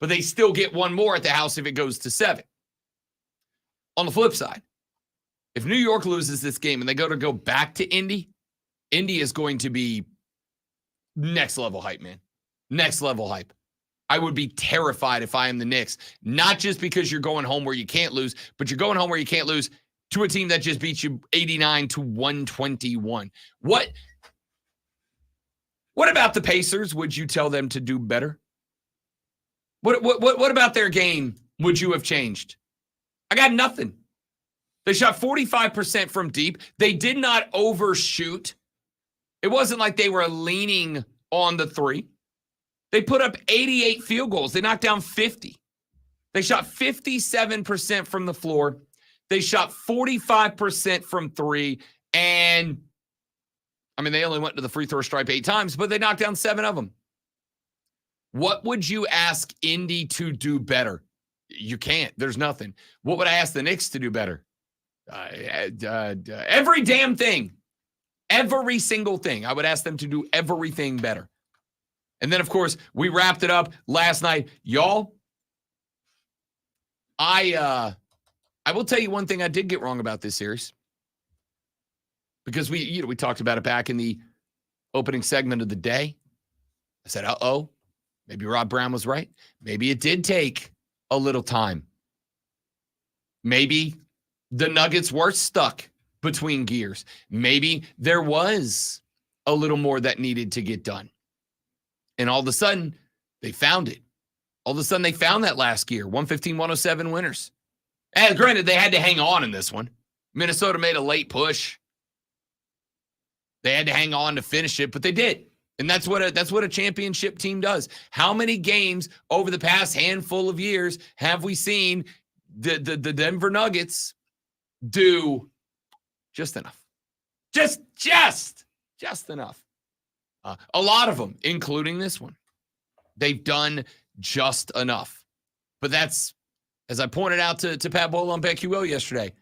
but they still get one more at the house if it goes to 7. On the flip side, if New York loses this game and they go back to Indy, Indy is going to be next level hype, man. Next level hype. I would be terrified if I am the Knicks, not just because you're going home where you can't lose, but you're going home where you can't lose to a team that just beat you 89-121. What about the Pacers? Would you tell them to do better? What about their game would you have changed? I got nothing. They shot 45% from deep. They did not overshoot. It wasn't like they were leaning on the 3. They put up 88 field goals. They knocked down 50. They shot 57% from the floor. They shot 45% from 3. And I mean, they only went to the free throw stripe 8 times, but they knocked down 7 of them. What would you ask Indy to do better? You can't. There's nothing. What would I ask the Knicks to do better? Every damn thing. Every single thing. I would ask them to do everything better. And then, of course, we wrapped it up last night. Y'all, I will tell you one thing I did get wrong about this series. Because we talked about it back in the opening segment of the day. I said, maybe Rob Brown was right. Maybe it did take a little time. Maybe the Nuggets were stuck between gears. Maybe there was a little more that needed to get done. And all of a sudden, they found it. All of a sudden, they found that last gear, 115-107 winners. And granted, they had to hang on in this one. Minnesota made a late push. They had to hang on to finish it, but they did. And that's what a championship team does. How many games over the past handful of years have we seen the Denver Nuggets do just enough? Just enough. A lot of them, including this one. They've done just enough. But that's, as I pointed out to Pat Bowl on BetQL yesterday,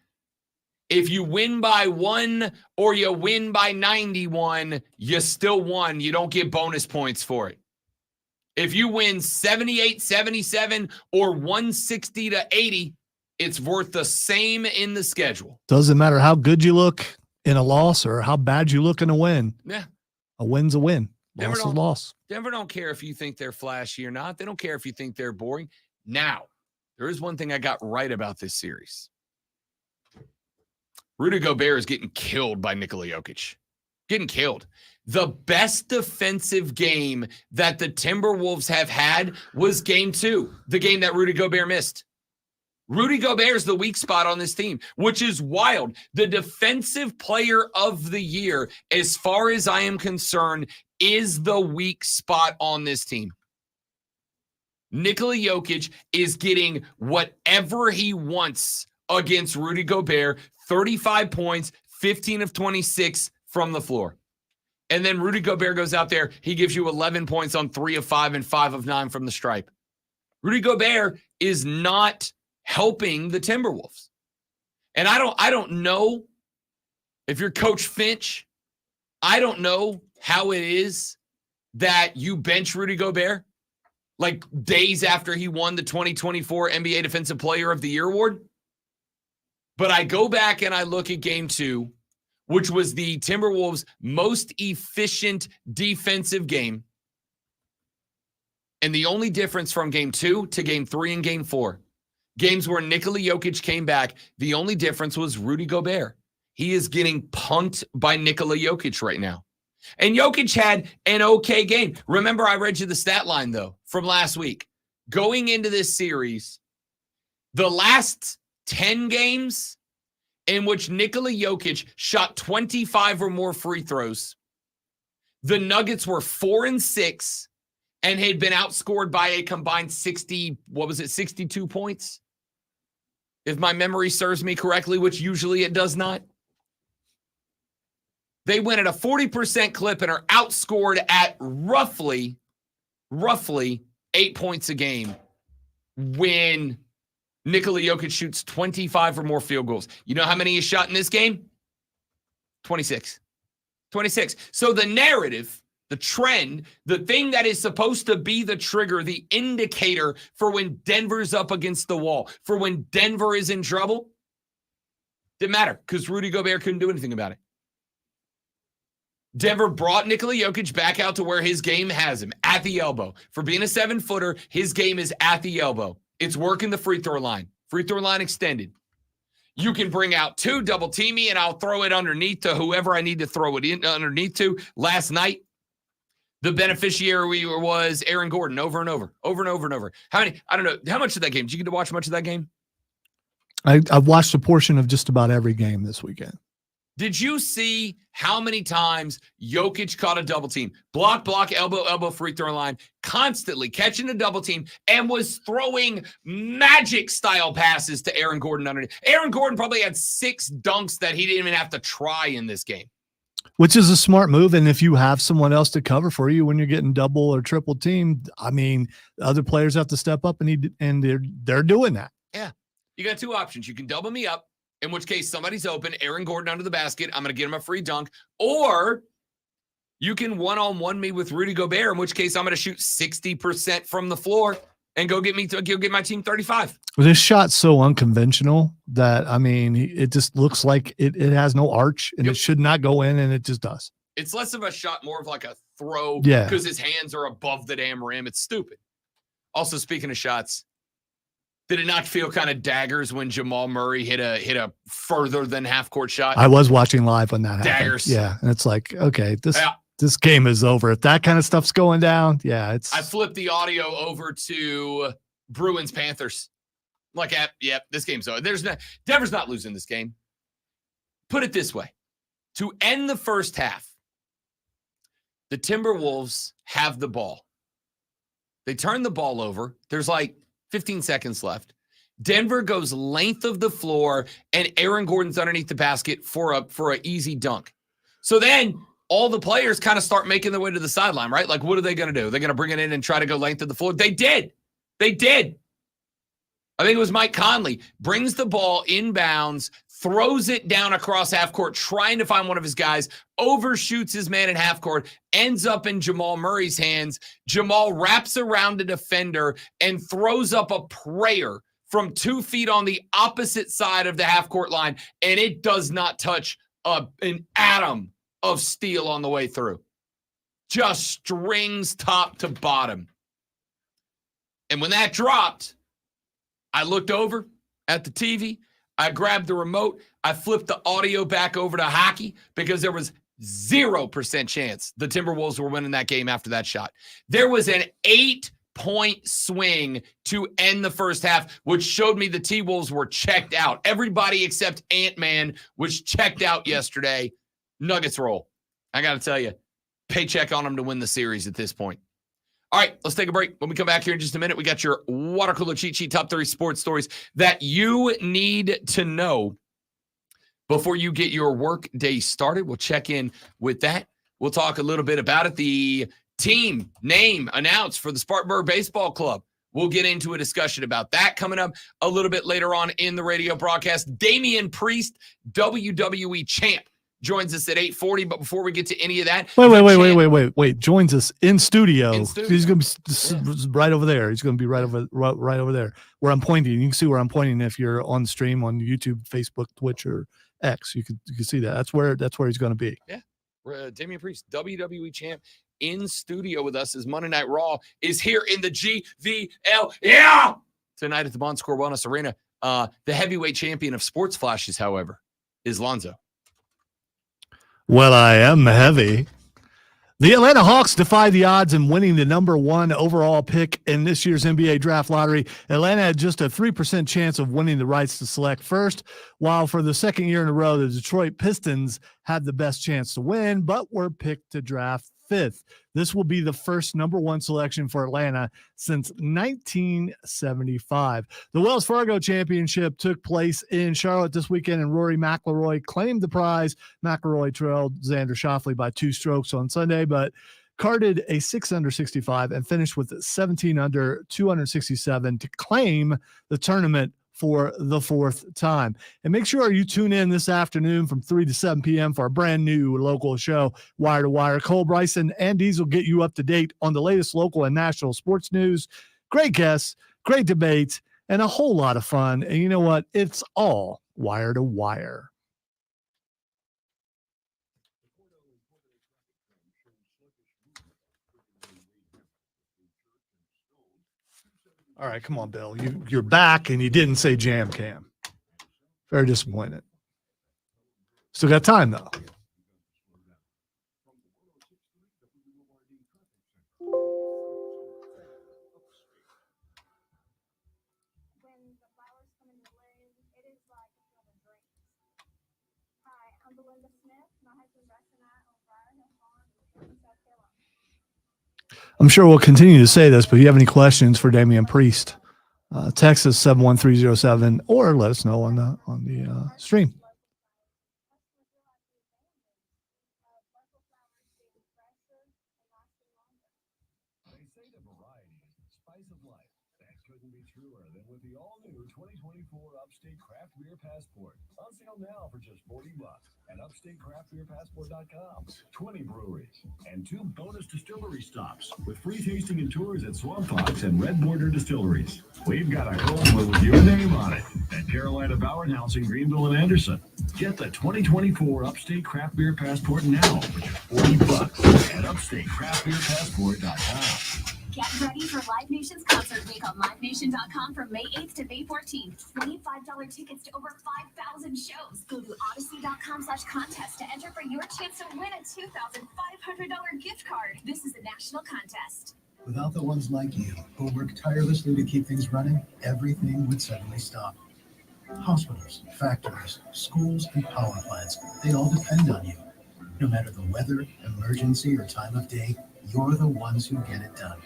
if you win by 1 or you win by 91, you still won. You don't get bonus points for it. If you win 78-77 or 160-80, it's worth the same in the schedule. Doesn't matter how good you look in a loss or how bad you look in a win. Yeah. A win's a win. Loss is a loss. Denver don't care if you think they're flashy or not. They don't care if you think they're boring. Now, there is one thing I got right about this series. Rudy Gobert is getting killed by Nikola Jokic. Getting killed. The best defensive game that the Timberwolves have had was Game 2, the game that Rudy Gobert missed. Rudy Gobert is the weak spot on this team, which is wild. The defensive player of the year, as far as I am concerned, is the weak spot on this team. Nikola Jokic is getting whatever he wants against Rudy Gobert. 35 points, 15 of 26 from the floor. And then Rudy Gobert goes out there. He gives you 11 points on 3 of 5 and 5 of 9 from the stripe. Rudy Gobert is not helping the Timberwolves. And I don't know if you're Coach Finch, I don't know how it is that you bench Rudy Gobert like days after he won the 2024 NBA Defensive Player of the Year award. But I go back and I look at Game 2, which was the Timberwolves' most efficient defensive game. And the only difference from Game 2 to Game 3 and Game 4, games where Nikola Jokic came back, the only difference was Rudy Gobert. He is getting punked by Nikola Jokic right now. And Jokic had an okay game. Remember, I read you the stat line, though, from last week. Going into this series, the last 10 games in which Nikola Jokic shot 25 or more free throws, the Nuggets were 4-6 and had been outscored by a combined 62 points? If my memory serves me correctly, which usually it does not. They went at a 40% clip and are outscored at roughly 8 points a game when Nikola Jokic shoots 25 or more field goals. You know how many he shot in this game? 26. So the narrative, the trend, the thing that is supposed to be the trigger, the indicator for when Denver's up against the wall, for when Denver is in trouble, didn't matter because Rudy Gobert couldn't do anything about it. Denver brought Nikola Jokic back out to where his game has him, at the elbow. For being a 7-footer, his game is at the elbow. It's working the free throw line. Free throw line extended. You can bring out 2, double team me, and I'll throw it underneath to whoever I need to throw it in underneath to. Last night, the beneficiary was Aaron Gordon over and over. How many? I don't know. How much of that game? Did you get to watch much of that game? I've watched a portion of just about every game this weekend. Did you see how many times Jokic caught a double team? Block, elbow, free throw line, constantly catching a double team and was throwing magic style passes to Aaron Gordon underneath. Aaron Gordon probably had 6 dunks that he didn't even have to try in this game. Which is a smart move. And if you have someone else to cover for you when you're getting double or triple teamed, I mean, other players have to step up and they're doing that. Yeah. You got 2 options. You can double me up, in which case somebody's open, Aaron Gordon under the basket. I'm going to get him a free dunk. Or you can one-on-one me with Rudy Gobert, in which case I'm going to shoot 60% from the floor and go get my team 35. This shot's so unconventional that, I mean, it just looks like it has no arch and It should not go in, and it just does. It's less of a shot, more of like a throw Yeah, because his hands are above the damn rim. It's stupid. Also, speaking of shots, did it not feel kind of daggers when Jamal Murray hit a further than half-court shot? I was watching live when that happened. Daggers. Yeah, and it's like, okay, this game is over. If that kind of stuff's going down, yeah, it's. I flipped the audio over to Bruins Panthers. Like, yep, this game's over. Denver's not losing this game. Put it this way. To end the first half, the Timberwolves have the ball. They turn the ball over. There's like 15 seconds left. Denver goes length of the floor, and Aaron Gordon's underneath the basket for a easy dunk. So then all the players kind of start making their way to the sideline, right? Like, what are they going to do? They're going to bring it in and try to go length of the floor. They did. I think it was Mike Conley, brings the ball inbounds, throws it down across half court, trying to find one of his guys, overshoots his man in half court, ends up in Jamal Murray's hands. Jamal wraps around a defender and throws up a prayer from 2 feet on the opposite side of the half court line, and it does not touch an atom of steel on the way through. Just strings top to bottom. And when that dropped, I looked over at the TV. I grabbed the remote. I flipped the audio back over to hockey because there was 0% chance the Timberwolves were winning that game after that shot. There was an 8-point swing to end the first half, which showed me the T-Wolves were checked out. Everybody except Ant-Man was checked out yesterday. Nuggets roll. I got to tell you, paycheck on them to win the series at this point. All right, let's take a break. When we come back here in just a minute, we got your water cooler cheat sheet, top 30 sports stories that you need to know before you get your work day started. We'll check in with that. We'll talk a little bit about it. The team name announced for the Spartanburg Baseball Club. We'll get into a discussion about that coming up a little bit later on in the radio broadcast. Damian Priest, WWE champ, joins us at 8:40. But before we get to any of that, wait. Joins us in studio. He's going to be right over there. He's going to be right over there where I'm pointing. You can see where I'm pointing if you're on stream on YouTube, Facebook, Twitch, or X. You can see that. That's where he's going to be. Yeah. Damian Priest, WWE champ, in studio with us as Monday Night Raw is here in the GVL. Yeah. Tonight at the Bon Score Wellness Arena. The heavyweight champion of sports flashes, however, is Lonzo. Well, I am heavy. The Atlanta Hawks defy the odds in winning the number 1 overall pick in this year's NBA draft lottery. Atlanta had just a 3% chance of winning the rights to select first, while for the second year in a row, the Detroit Pistons had the best chance to win, but were picked to draft 5th. This will be the first number 1 selection for Atlanta since 1975. The Wells Fargo Championship took place in Charlotte this weekend, and Rory McIlroy claimed the prize. McIlroy trailed Xander Schauffele by 2 strokes on Sunday, but carded a 6 under 65 and finished with 17 under 267 to claim the tournament for the 4th time. And make sure you tune in this afternoon from 3 to 7 p.m. for a brand new local show, Wire to Wire. Cole Bryson and Diesel get you up to date on the latest local and national sports news. Great guests, great debate, and a whole lot of fun. And you know what? It's all Wire to Wire. All right, come on, Bill. You're back, and you didn't say jam cam. Very disappointed. Still got time, though. When the flowers come into bloom, it is like a field of dreams. Hi, I'm Belinda Smith. My husband Russ and I own Briar Hill Farm in South Carolina. I'm sure we'll continue to say this, but if you have any questions for Damian Priest, text us 71307 or let us know on the stream. They say the variety is the spice of life. That couldn't be truer than with the all-new 2024 Upstate Craft Beer Passport. On sale now for just $40 at upstatecraftbeerpassport.com. 20 breweries and 2 bonus distillery stops with free tasting and tours at Swamp Fox and Red Border Distilleries. We've got a cold one with your name on it at Carolina Bauer House in Greenville and Anderson. Get the 2024 Upstate Craft Beer Passport now for just $40 at upstatecraftbeerpassport.com. Get ready for Live Nation's concert week on livenation.com from May 8th to May 14th. $25 tickets to over 5,000 shows. Go to odyssey.com/contest to enter for your chance to win a $2,500 gift card. This is a national contest. Without the ones like you who work tirelessly to keep things running, everything would suddenly stop. Hospitals, factories, schools, and power plants, they all depend on you. No matter the weather, emergency, or time of day, you're the ones who get it done.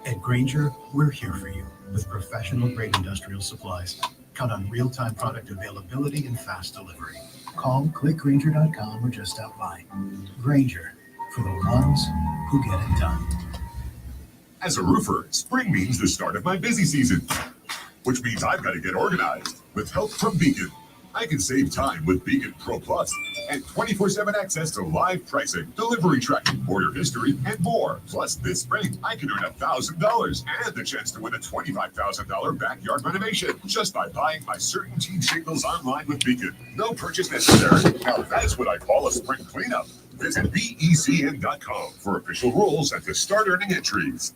At Grainger, we're here for you with professional-grade industrial supplies. Count on real-time product availability and fast delivery. Call, click Grainger.com, or just stop by. Grainger, for the ones who get it done. As a roofer, spring means the start of my busy season, which means I've got to get organized with help from Beacon. I can save time with Beacon Pro Plus and 24/7 access to live pricing, delivery tracking, order history, and more. Plus, this spring, I can earn $1,000 and the chance to win a $25,000 backyard renovation just by buying my CertainTeed shingles online with Beacon. No purchase necessary. Now that's what I call a spring cleanup. Visit BECN.com for official rules and to start earning entries.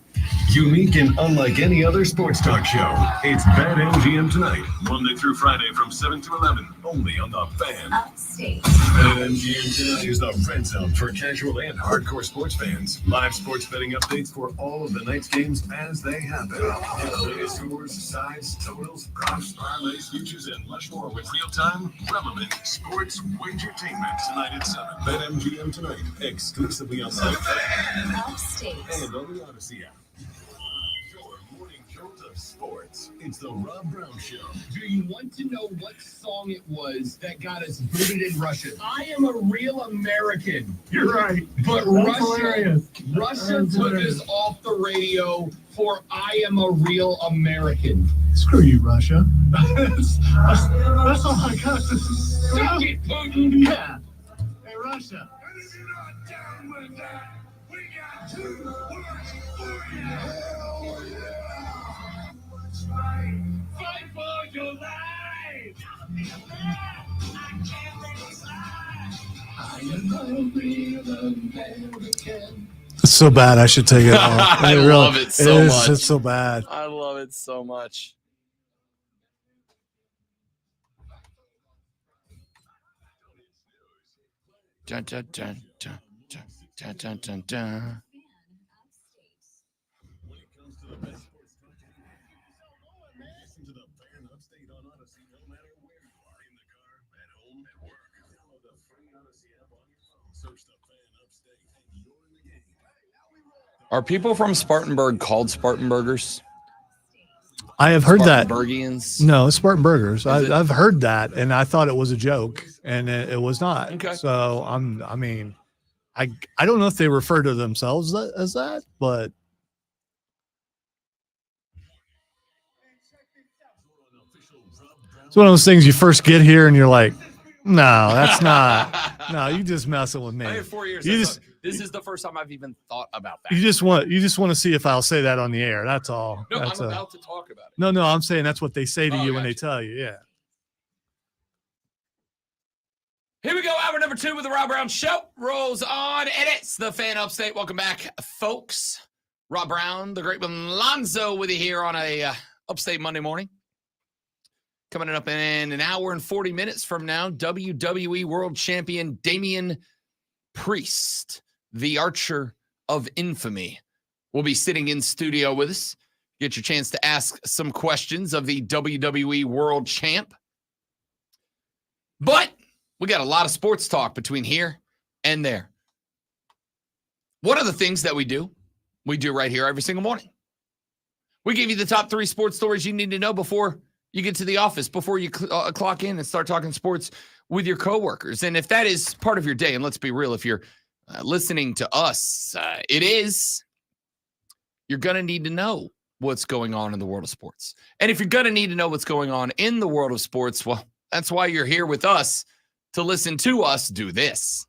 Unique and unlike any other sports talk show, it's BetMGM Tonight, Monday through Friday from 7 to 11, only on the Fan. Upstate. BetMGM Tonight is the red zone for casual and hardcore sports fans. Live sports betting updates for all of the night's games as they happen. Get the latest scores, sides, totals, props, parlays, futures, and much more with real-time, relevant sports wagertainment tonight at 7. BetMGM Tonight, exclusively on the Fan. Upstate. And on the Odyssey app. Your morning jolt of sports. It's the Rob Brown Show. Do you want to know what song it was that got us booted in Russia? I am a real American. You're right. But Russia took us off the radio for I am a real American. Screw you, Russia. That's all I got to say. Suck it, Putin. Yeah. Hey, Russia. And if you're not down with that, we got 2 words for you. Hell yeah! Fight for your life. I am a real American. It's so bad. I should take it off. I love it so much. It's so bad. I love it so much. Dun, dun, dun, dun, dun, dun, dun, dun, dun. When it comes to the best sports talk, listen to the Fan Upstate on Odyssey, no matter where you are, in the car, at home, at work. Download the free Odyssey app on your phone. Search the Fan Upstate, and you're in the game. Are people from Spartanburg called Spartanburgers? I have heard that. Spartanburgians? No, Spartan Burgers. Is it? I've heard that, and I thought it was a joke, and it was not. Okay. So I don't know if they refer to themselves as that, but it's one of those things you first get here and you're like, no, that's not. No, you just messing with me. I had 4 years. You This is the first time I've even thought about that. You just want to see if I'll say that on the air. That's all. No, That's I'm about to talk about it. No, I'm saying that's what they say to you when they gotcha. tell you. Yeah. Here we go. Hour number 2 with the Rob Brown Show rolls on, and it's the Fan Upstate. Welcome back, folks. Rob Brown, the great one, Lonzo, with you here on a Upstate Monday morning. Coming up in an hour and 40 minutes from now, WWE World Champion Damian Priest, the Archer of Infamy, will be sitting in studio with us. Get your chance to ask some questions of the WWE World Champ. But we got a lot of sports talk between here and there. What are the things that we do right here every single morning? We give you the top 3 sports stories you need to know before you get to the office, before you clock in and start talking sports with your coworkers. And if that is part of your day, and let's be real, if you're listening to us, you're going to need to know what's going on in the world of sports. And if you're going to need to know what's going on in the world of sports, well, that's why you're here with us, to listen to us do this.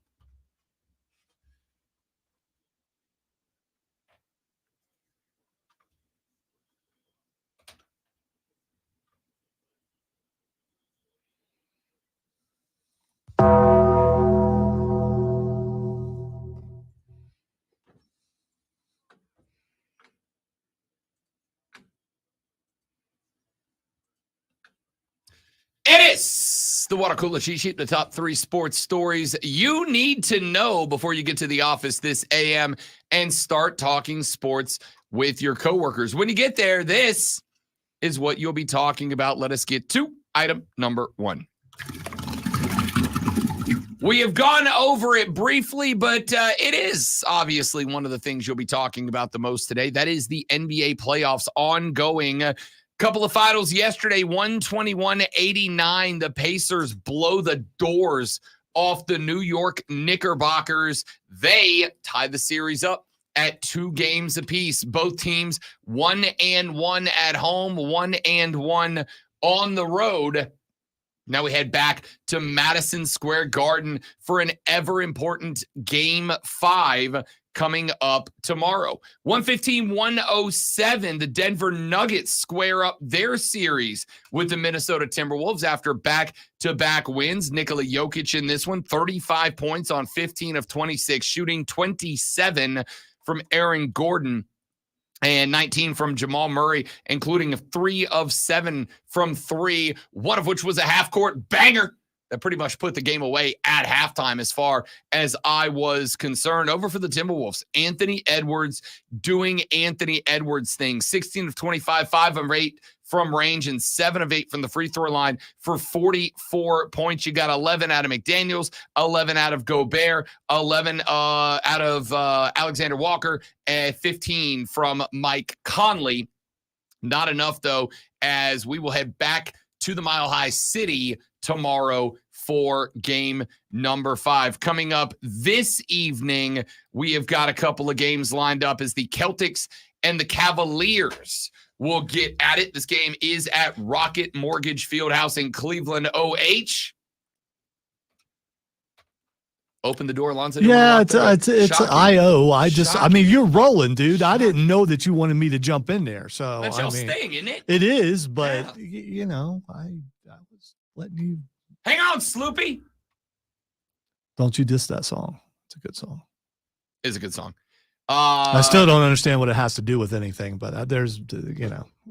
It is the water cooler cheat sheet, the top 3 sports stories you need to know before you get to the office this AM and start talking sports with your coworkers. When you get there, this is what you'll be talking about. Let us get to item number 1. We have gone over it briefly, but it is obviously one of the things you'll be talking about the most today. That is the NBA playoffs ongoing. Couple of finals yesterday, 121-89. The Pacers blow the doors off the New York Knickerbockers. They tied the series up at 2 games apiece. Both teams 1-1 at home, 1-1 on the road. Now we head back to Madison Square Garden for an ever-important Game 5 coming up tomorrow. 115-107, the Denver Nuggets square up their series with the Minnesota Timberwolves after back-to-back wins. Nikola Jokic in this one, 35 points on 15 of 26, shooting 27 from Aaron Gordon and 19 from Jamal Murray, including 3 of 7 from 3, one of which was a half-court banger that pretty much put the game away at halftime as far as I was concerned. Over for the Timberwolves, Anthony Edwards doing Anthony Edwards things. 16 of 25, 5 of 8 from range, and 7 of 8 from the free throw line for 44 points. You got 11 out of McDaniels, 11 out of Gobert, 11 out of Alexander Walker, and 15 from Mike Conley. Not enough, though, as we will head back to the Mile High City tomorrow for game number 5. Coming up this evening, we have got a couple of games lined up as the Celtics and the Cavaliers will get at it. This game is at Rocket Mortgage Fieldhouse in Cleveland, OH. Open the door, Lonzo. Yeah, it's IO. I mean, you're rolling, dude. I didn't know that you wanted me to jump in there. So that's y'all's thing, isn't it? It is, but you know, I was letting you. Hang on, Sloopy. Don't you diss that song? It's a good song. It's a good song. I still don't understand what it has to do with anything, but there's,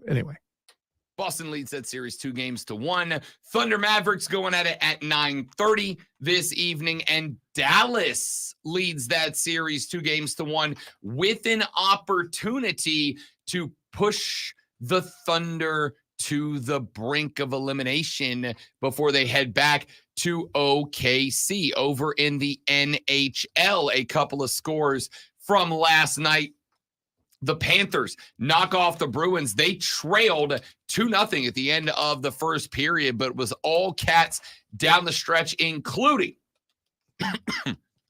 anyway. Boston leads that series 2-1. Thunder Mavericks going at it at 9:30 this evening, and Dallas leads that series 2-1 with an opportunity to push the Thunder to the brink of elimination before they head back to OKC over in the NHL. A couple of scores from last night. The Panthers knock off the Bruins. They trailed 2-0 at the end of the first period, but it was all Cats down the stretch, including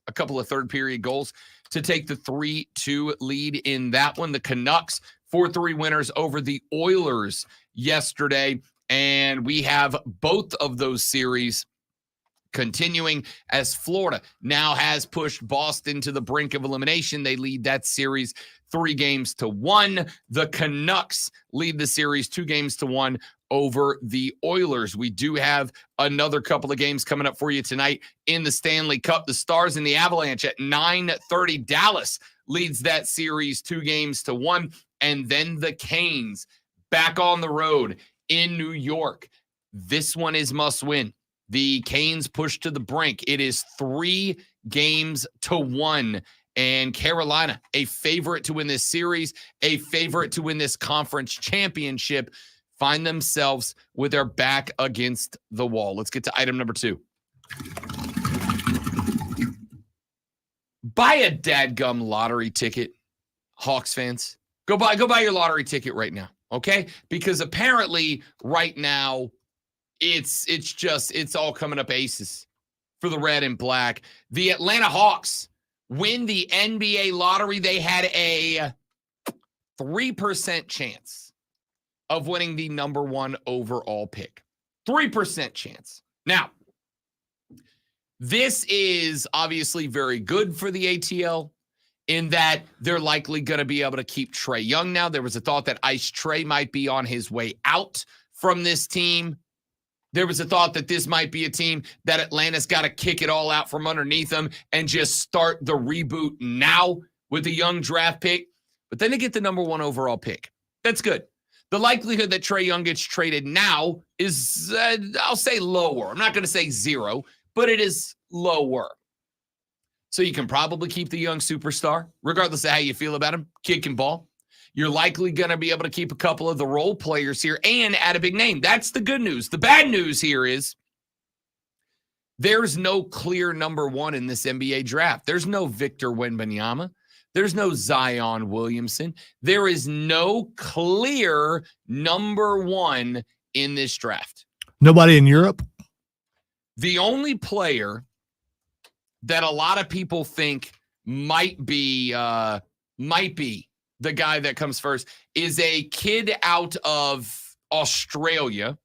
a couple of third period goals to take the 3-2 lead in that one. The Canucks 4-3 winners over the Oilers yesterday, and we have both of those series continuing as Florida now has pushed Boston to the brink of elimination. They lead that series 3-1. The Canucks lead the series 2-1 over the Oilers. We do have another couple of games coming up for you tonight in the Stanley Cup. The Stars and the Avalanche at 9:30. Dallas leads that series 2-1. And then the Canes back on the road in New York. This one is must win. The Canes push to the brink. It is 3-1. And Carolina, a favorite to win this series, a favorite to win this conference championship, find themselves with their back against the wall. Let's get to item number 2. Buy a dadgum lottery ticket, Hawks fans. Go buy your lottery ticket right now, okay? Because apparently right now it's all coming up aces for the red and black. The Atlanta Hawks win the NBA lottery. They had a 3% chance of winning the number 1 overall pick. 3% chance. Now, this is obviously very good for the ATL in that they're likely going to be able to keep Trae Young now. There was a thought that Ice Trae might be on his way out from this team. There was a thought that this might be a team that Atlanta's got to kick it all out from underneath them and just start the reboot now with a young draft pick. But then they get the number 1 overall pick. That's good. The likelihood that Trae Young gets traded now is, I'll say lower. I'm not going to say 0, but it is lower. So you can probably keep the young superstar, regardless of how you feel about him, kicking ball. You're likely going to be able to keep a couple of the role players here and add a big name. That's the good news. The bad news here is there's no clear number 1 in this NBA draft. There's no Victor Wembanyama. There's no Zion Williamson. There is no clear number 1 in this draft. Nobody in Europe? The only player that a lot of people think might be the guy that comes first is a kid out of Australia,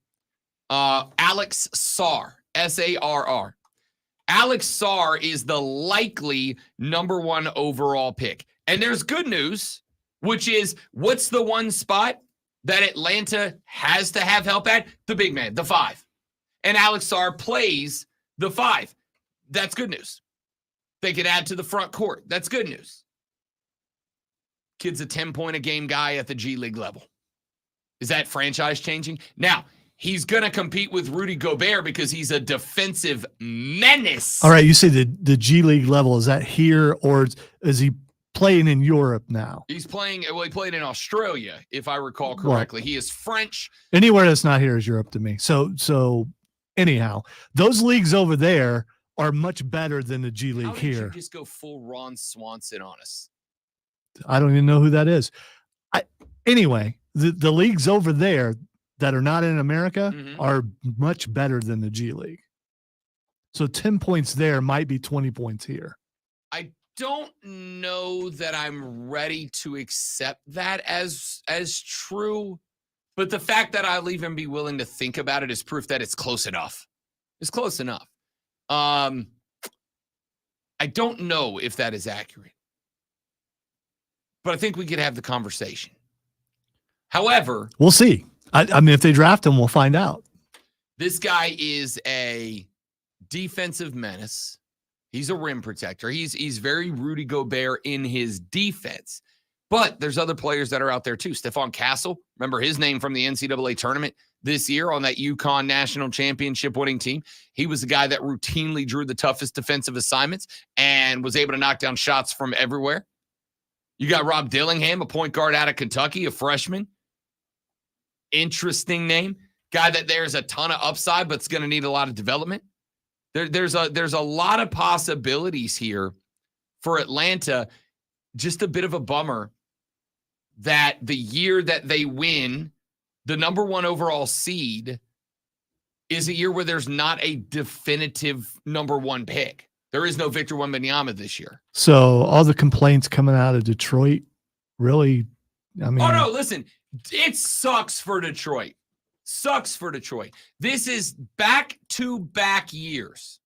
Alex Sarr, S-A-R-R. Alex Sarr is the likely number 1 overall pick. And there's good news, which is what's the one spot that Atlanta has to have help at? The big man, the 5. And Alex Sarr plays the 5. That's good news. They could add to the front court. That's good news. Kid's a 10-point-a-game guy at the G League level. Is that franchise changing? Now, he's going to compete with Rudy Gobert because he's a defensive menace. All right, you say the G League level. Is that here or is he playing in Europe now? He's playing, well, he played in Australia, if I recall correctly. Well, he is French. Anywhere that's not here is Europe to me. So anyhow, those leagues over there are much better than the G League here. How did you just go full Ron Swanson on us? I don't even know who that is. Anyway, the leagues over there that are not in America are much better than the G League. So 10 points there might be 20 points here. I don't know that I'm ready to accept that as true, but the fact that I'll even be willing to think about it is proof that it's close enough. It's close enough. I don't know if that is accurate, but I think we could have the conversation. However, we'll see. I mean, if they draft him, we'll find out. This guy is a defensive menace. He's a rim protector. He's very Rudy Gobert in his defense. But there's other players that are out there too. Stephon Castle, remember his name from the NCAA tournament this year on that UConn national championship winning team. He was the guy that routinely drew the toughest defensive assignments and was able to knock down shots from everywhere. You got Rob Dillingham, a point guard out of Kentucky, a freshman. Interesting name. Guy that there's a ton of upside, but it's going to need a lot of development. There's a lot of possibilities here for Atlanta. Just a bit of a bummer that the year that they win the number 1 overall seed is a year where there's not a definitive number 1 pick. There is no Victor Wembanyama this year. So all the complaints coming out of Detroit, really, I mean. Oh, no, listen, it sucks for Detroit. Sucks for Detroit. This is back-to-back years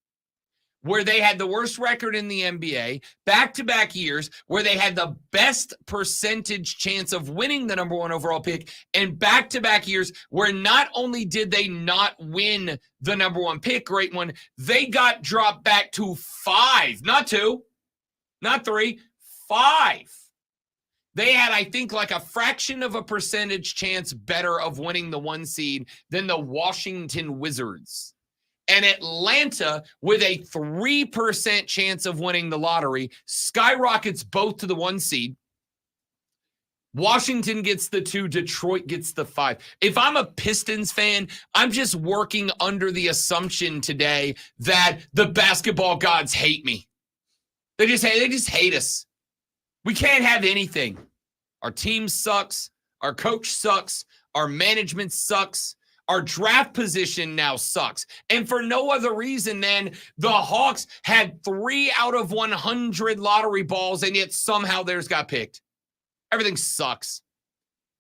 where they had the worst record in the NBA, back-to-back years where they had the best percentage chance of winning the number 1 overall pick, and back-to-back years where not only did they not win the number 1 pick, great one, they got dropped back to 5, not 2, not 3, 5. They had, I think, like a fraction of a percentage chance better of winning the 1 seed than the Washington Wizards. And Atlanta, with a 3% chance of winning the lottery, skyrockets both to the 1 seed. Washington gets the 2, Detroit gets the 5. If I'm a Pistons fan, I'm just working under the assumption today that the basketball gods hate me. They just hate us. We can't have anything. Our team sucks. Our coach sucks. Our management sucks. Our draft position now sucks. And for no other reason than the Hawks had 3 out of 100 lottery balls, and yet somehow theirs got picked. Everything sucks.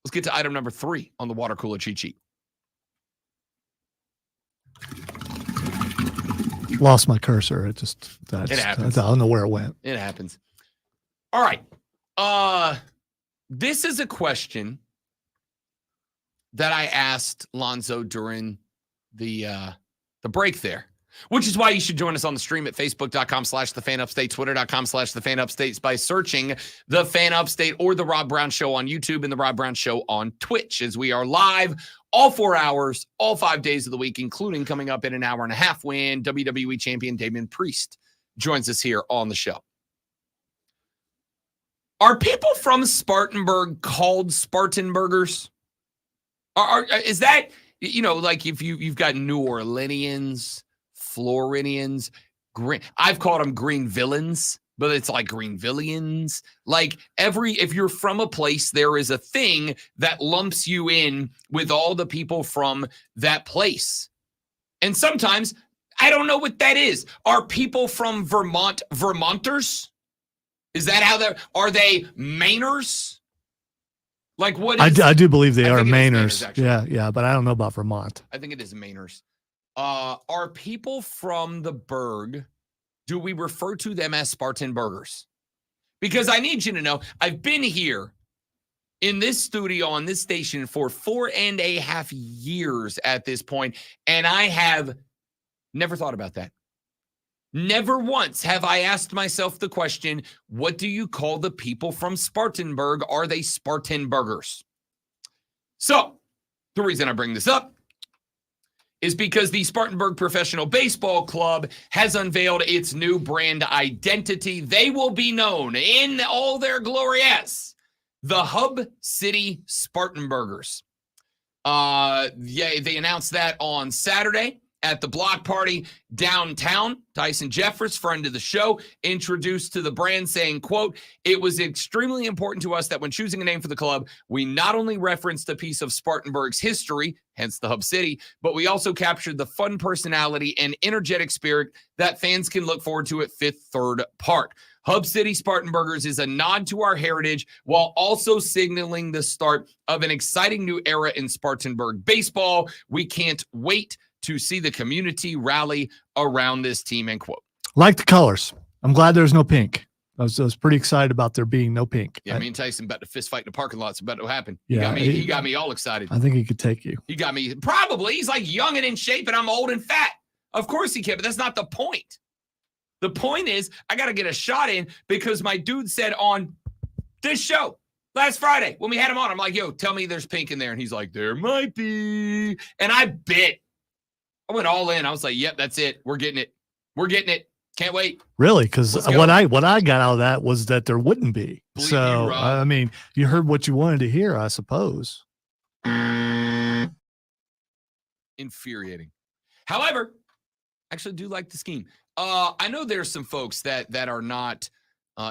Let's get to item number 3 on the water cooler cheat sheet. Lost my cursor. It happens. I don't know where it went. It happens. All right. This is a question that I asked Lonzo during the break there, which is why you should join us on the stream at facebook.com/thefanupstate, twitter.com/thefanupstate by searching The Fan Upstate or The Rob Brown Show on YouTube and The Rob Brown Show on Twitch, as we are live all 4 hours, all 5 days of the week, including coming up in an hour and a half when WWE champion Damian Priest joins us here on the show. Are people from Spartanburg called Spartanburgers? Is that, like if you've got New Orleanians, Floridians, I've called them Green Villains, but it's like Green Villians. Like if you're from a place, there is a thing that lumps you in with all the people from that place. And sometimes I don't know what that is. Are people from Vermont Vermonters? Is that how are they Mainers? Like what is, I do believe they are Mainers. Yeah, but I don't know about Vermont. I think it is Mainers. Are people from the Berg, do we refer to them as Spartanburgers? Because I need you to know, I've been here in this studio on this station for 4.5 years at this point, and I have never thought about that. Never once have I asked myself the question, what do you call the people from Spartanburg? Are they Spartanburgers? So, the reason I bring this up is because the Spartanburg Professional Baseball Club has unveiled its new brand identity. They will be known in all their glory as the Hub City Spartanburgers. They announced that on Saturday at the block party downtown. Tyson Jeffers, friend of the show, introduced to the brand saying, quote, "It was extremely important to us that when choosing a name for the club, we not only referenced a piece of Spartanburg's history, hence the Hub City, but we also captured the fun personality and energetic spirit that fans can look forward to at Fifth Third Park. Hub City Spartanburgers is a nod to our heritage while also signaling the start of an exciting new era in Spartanburg baseball. We can't wait to see the community rally around this team," end quote. Like the colors. I'm glad there's no pink. I was pretty excited about there being no pink. Yeah, me and Tyson about to fist fight in the parking lot. It's about to happen. Yeah, he got me all excited. I think he could take you. He got me. Probably. He's like young and in shape, and I'm old and fat. Of course he can, but that's not the point. The point is, I got to get a shot in because my dude said on this show last Friday when we had him on, I'm like, yo, tell me there's pink in there. And he's like, there might be. And I bit. I went all in. I was like, yep, that's it. We're getting it. We're getting it. Can't wait. Really? Because what I got out of that was that there wouldn't be. Believe so, you, Rob. I mean, you heard what you wanted to hear, I suppose. Infuriating. However, I actually do like the scheme. I know there's some folks that are not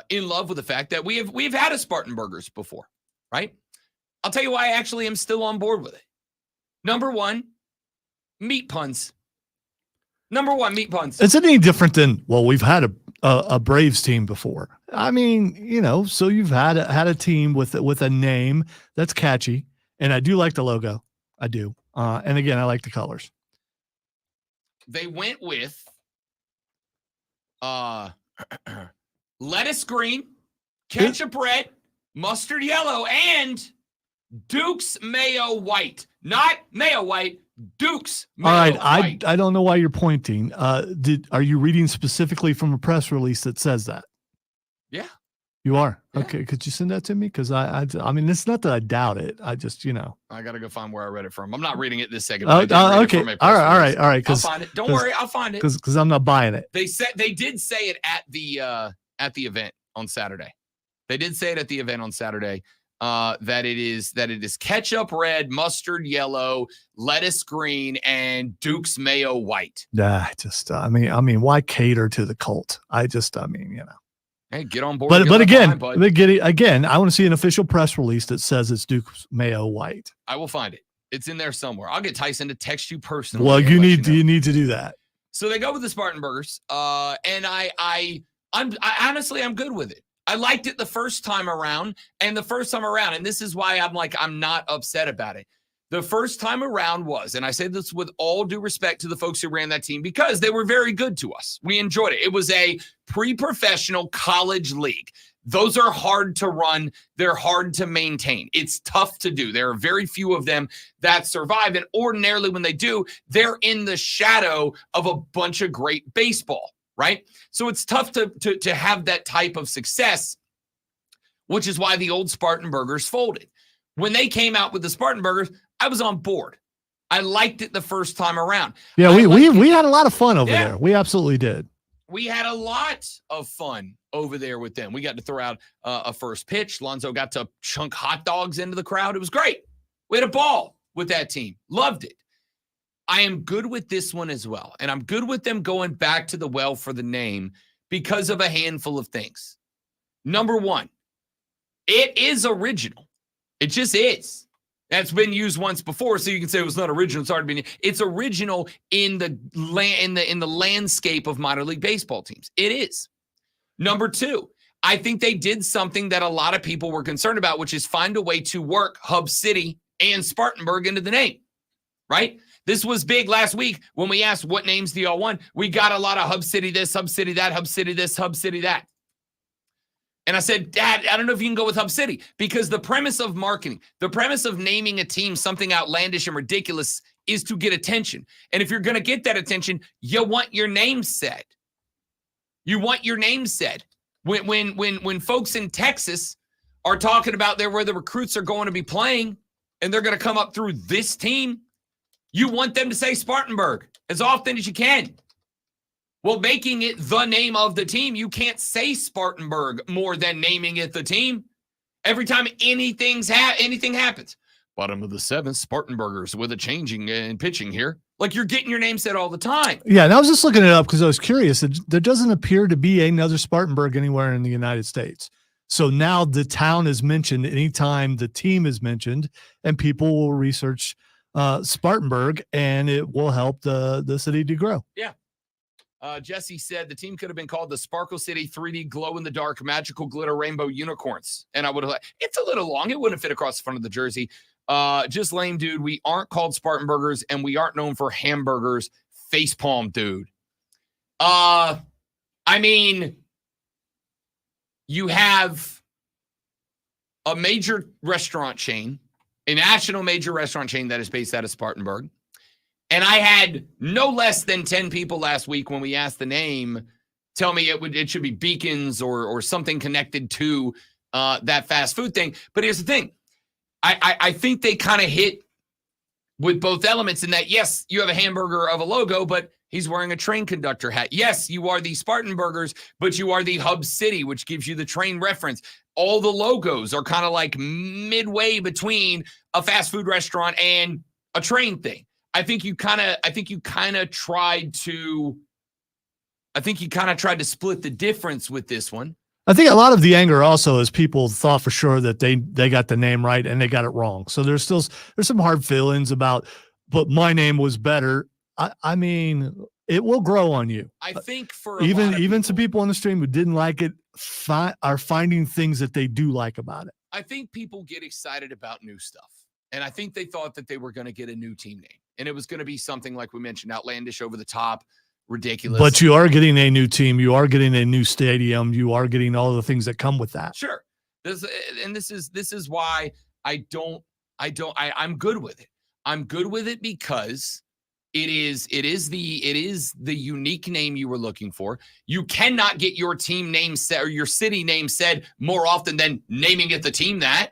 in love with the fact that we've had a Spartanburgers before, right? I'll tell you why I actually am still on board with it. Number one, meat puns. Number one, meat puns. Is it any different than, well, we've had a Braves team before? I mean, so you've had a team with a name that's catchy, and I do like the logo. I do. And again, I like the colors. They went with lettuce green, ketchup red, mustard yellow, and Duke's mayo white. Not mayo white, Duke's mayo All right, white. I don't know why you're pointing. Are you reading specifically from a press release that says that? Yeah. You are? Yeah. Okay, could you send that to me? Because I mean, it's not that I doubt it. I just, I got to go find where I read it from. I'm not reading it this second. Okay. All All right. I'll find it. Don't worry, I'll find it. Because I'm not buying it. They did say it at the event on Saturday. They did say it at the event on Saturday. That it is ketchup red, mustard yellow, lettuce green, and Duke's mayo white. Yeah, I mean, why cater to the cult? Hey, get on board. But again, I want to see an official press release that says it's Duke's mayo white. I will find it. It's in there somewhere. I'll get Tyson to text you personally. Well, you need to do that. So they go with the Spartan burgers, and I honestly I'm good with it. I liked it the first time around, and this is why I'm not upset about it. The first time around was, and I say this with all due respect to the folks who ran that team, because they were very good to us. We enjoyed it. It was a pre-professional college league. Those are hard to run. They're hard to maintain. It's tough to do. There are very few of them that survive, and ordinarily when they do, they're in the shadow of a bunch of great baseball, right? So it's tough to have that type of success, which is why the old Spartan burgers folded. When they came out with the Spartan burgers, I was on board. I liked it the first time around. Yeah, we had a lot of fun over there. We absolutely did. We had a lot of fun over there with them. We got to throw out a first pitch. Lonzo got to chunk hot dogs into the crowd. It was great. We had a ball with that team. Loved it. I am good with this one as well. And I'm good with them going back to the well for the name because of a handful of things. Number one, it is original. It just is. That's been used once before, so you can say it was not original. It's already been. It's original in the landscape of minor league baseball teams. It is. Number two, I think they did something that a lot of people were concerned about, which is find a way to work Hub City and Spartanburg into the name, right? This was big last week when we asked what names do y'all want. We got a lot of Hub City this, Hub City that, Hub City this, Hub City that. And I said, Dad, I don't know if you can go with Hub City, because the premise of marketing, the premise of naming a team something outlandish and ridiculous is to get attention. And if you're going to get that attention, you want your name said. You want your name said. When folks in Texas are talking about where the recruits are going to be playing and they're going to come up through this team, you want them to say Spartanburg as often as you can. Well, making it the name of the team, you can't say Spartanburg more than naming it the team. Every time anything happens, bottom of the seventh, Spartanburgers with a changing and pitching here. Like, you're getting your name said all the time. Yeah, and I was just looking it up because I was curious. There doesn't appear to be another Spartanburg anywhere in the United States. So now the town is mentioned anytime the team is mentioned, and people will research Spartanburg, and it will help the city to grow. Yeah. Jesse said the team could have been called the Sparkle City 3D Glow-in-the-Dark Magical Glitter Rainbow Unicorns. And I would have, it's a little long. It wouldn't fit across the front of the jersey. Just lame, dude. We aren't called Spartan Burgers, and we aren't known for hamburgers. Facepalm, dude. I mean, you have a major restaurant chain, a national major restaurant chain that is based out of Spartanburg. And I had no less than 10 people last week when we asked the name tell me it should be Beacons or something connected to that fast food thing. But here's the thing. I think they kind of hit with both elements in that, yes, you have a hamburger of a logo, but he's wearing a train conductor hat. Yes, you are the Spartan Burgers, but you are the Hub City, which gives you the train reference. All the logos are kind of like midway between a fast food restaurant and a train thing. I think you kind of tried to split the difference with this one. I think a lot of the anger also is people thought for sure that they got the name right and they got it wrong. So there's some hard feelings about, but my name was better. I mean, it will grow on you. I think for even to people on the stream who didn't like it, are finding things that they do like about it. I think people get excited about new stuff. And I think they thought that they were going to get a new team name. And it was going to be something like we mentioned, outlandish, over the top, ridiculous. But you are getting a new team. You are getting a new stadium. You are getting all the things that come with that. Sure. This is why I'm good with it. I'm good with it because it is the unique name you were looking for. You cannot get your team name said or your city name said more often than naming it the team that.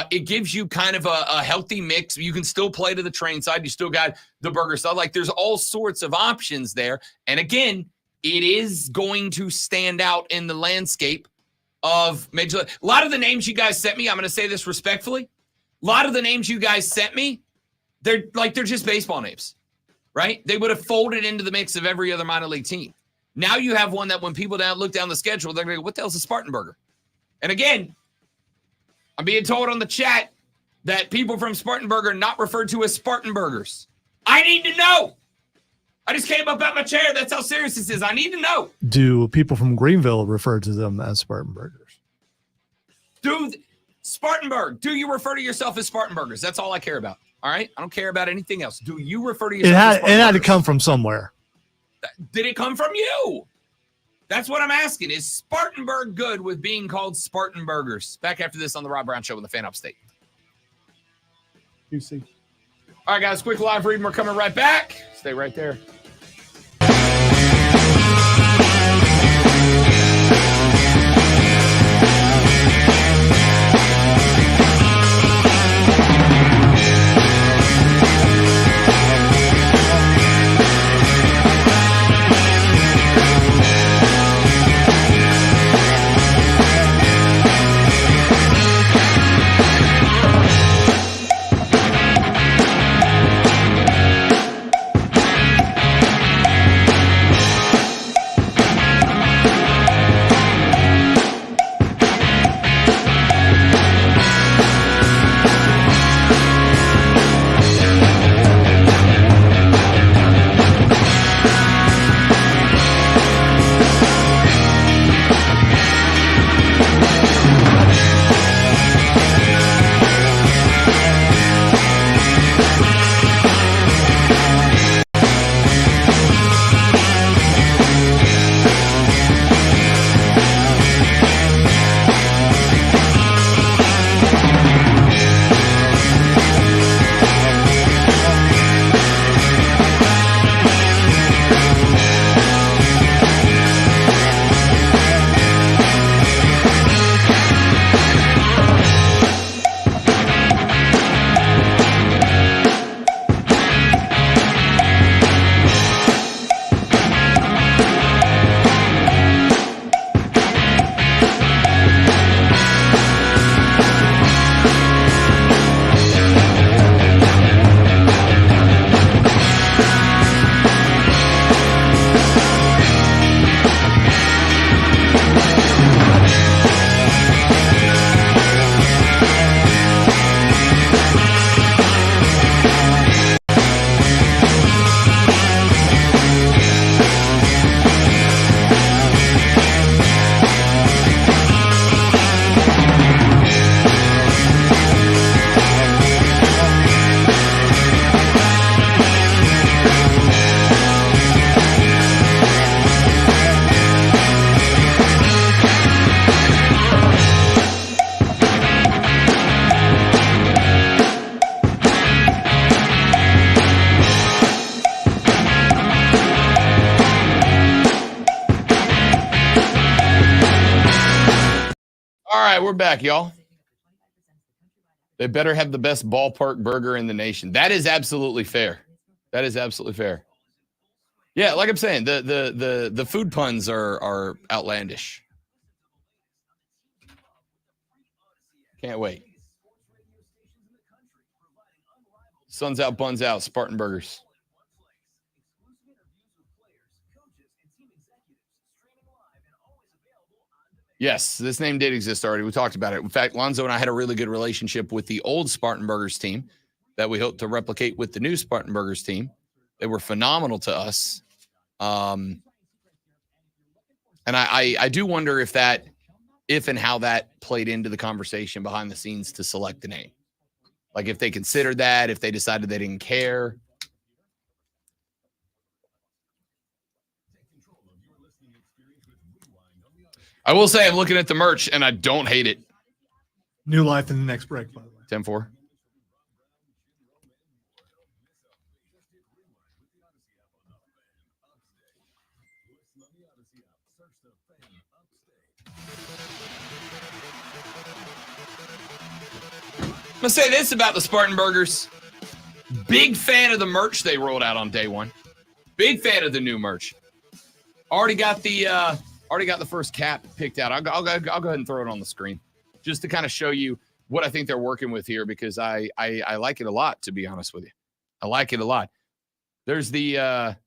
It gives you kind of a healthy mix. You can still play to the train side. You still got the burger side. Like, there's all sorts of options there. And again, it is going to stand out in the landscape of Major League. A lot of the names you guys sent me, I'm going to say this respectfully. A lot of the names you guys sent me, they're just baseball names, right? They would have folded into the mix of every other minor league team. Now you have one that when people look down the schedule, they're going to go, what the hell's a Spartanburger? And again, I'm being told on the chat that people from Spartanburger are not referred to as Spartanburgers. I need to know. I just came up out my chair. That's how serious this is. I need to know. Do people from Greenville refer to them as Spartanburgers? Spartanburg, do you refer to yourself as Spartanburgers? That's all I care about. All right? I don't care about anything else. Do you refer to yourself as Spartanburgers? It had to come from somewhere. Did it come from you? That's what I'm asking. Is Spartanburg good with being called Spartanburgers? Back after this on the Rob Brown Show in the Fan Upstate. QC. All right, guys, quick live read. We're coming right back. Stay right there. We're back, y'all. They better have the best ballpark burger in the nation. That is absolutely fair. That is absolutely fair. Yeah, like I'm saying, the food puns are outlandish. Can't wait. Sun's out, buns out, Spartan Burgers. Yes, this name did exist already. We talked about it. In fact, Lonzo and I had a really good relationship with the old Spartanburgers team that we hope to replicate with the new Spartanburgers team. They were phenomenal to us. And I do wonder if and how that played into the conversation behind the scenes to select the name. Like if they considered that, if they decided they didn't care. I will say I'm looking at the merch and I don't hate it. New life in the next break, by the way. 10-4. I'm going to say this about the Spartanburgers. Big fan of the merch they rolled out on day one. Big fan of the new merch. Already got the first cap picked out. I'll go ahead and throw it on the screen just to kind of show you what I think they're working with here because I like it a lot, to be honest with you. I like it a lot. There's the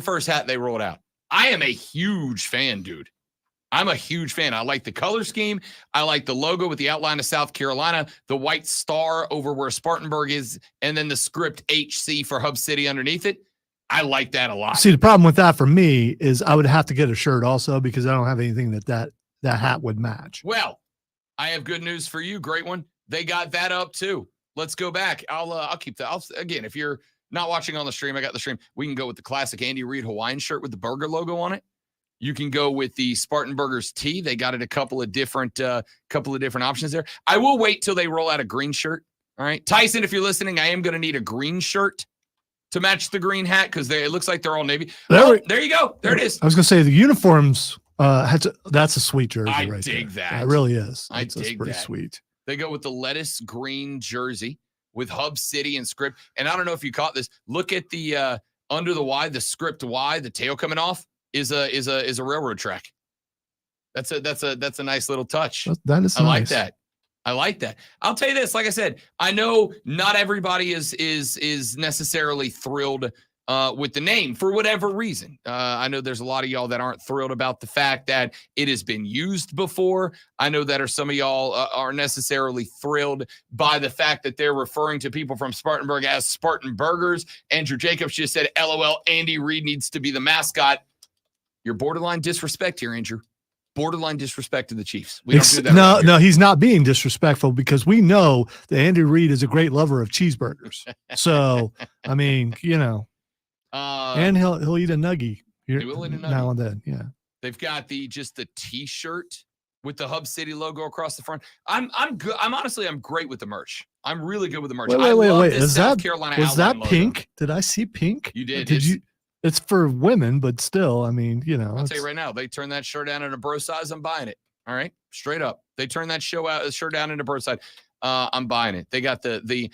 first hat they rolled out. I am a huge fan, dude. I'm a huge fan. I like the color scheme. I like the logo with the outline of South Carolina, the white star over where Spartanburg is, and then the script HC for Hub City underneath it. I like that a lot. See, the problem with that for me is I would have to get a shirt also because I don't have anything that hat would match. Well, I have good news for you. Great one. They got that up too. Let's go back. I'll keep that. Again, if you're not watching on the stream, I got the stream. We can go with the classic Andy Reid Hawaiian shirt with the burger logo on it. You can go with the Spartanburgers tee. They got it a couple of different options there. I will wait till they roll out a green shirt. All right, Tyson, if you're listening, I am going to need a green shirt to match the green hat because it looks like they're all navy. There you go. There it is. I was going to say the uniforms. That's a sweet jersey. I right dig there. that. It really is. That's pretty sweet. They go with the lettuce green jersey with Hub City and script. And I don't know if you caught this. Look at the under the Y, the script Y, the tail coming off is a railroad track. That's a nice little touch. That is. I like that. I like that. I'll tell you this. Like I said, I know not everybody is necessarily thrilled with the name for whatever reason. I know there's a lot of y'all that aren't thrilled about the fact that it has been used before. I know that some of y'all are necessarily thrilled by the fact that they're referring to people from Spartanburg as Spartanburgers. Andrew Jacobs just said, LOL, Andy Reid needs to be the mascot. You're borderline disrespect here, Andrew. Borderline disrespect to the Chiefs. We don't do that. No, he's not being disrespectful because we know that Andy Reid is a great lover of cheeseburgers. So, I mean, and he'll eat a nuggie here now and then. Yeah. They've got the T-shirt with the Hub City logo across the front. I'm good. I'm great with the merch. I'm really good with the merch. Wait. This South Carolina was that logo. pink? Did I see pink? You did. Did you? It's for women, but still, I mean, I'll tell you right now, they turn that shirt down into bro size. I'm buying it. All right, straight up. They turn that shirt down into bro size. I'm buying it. They got the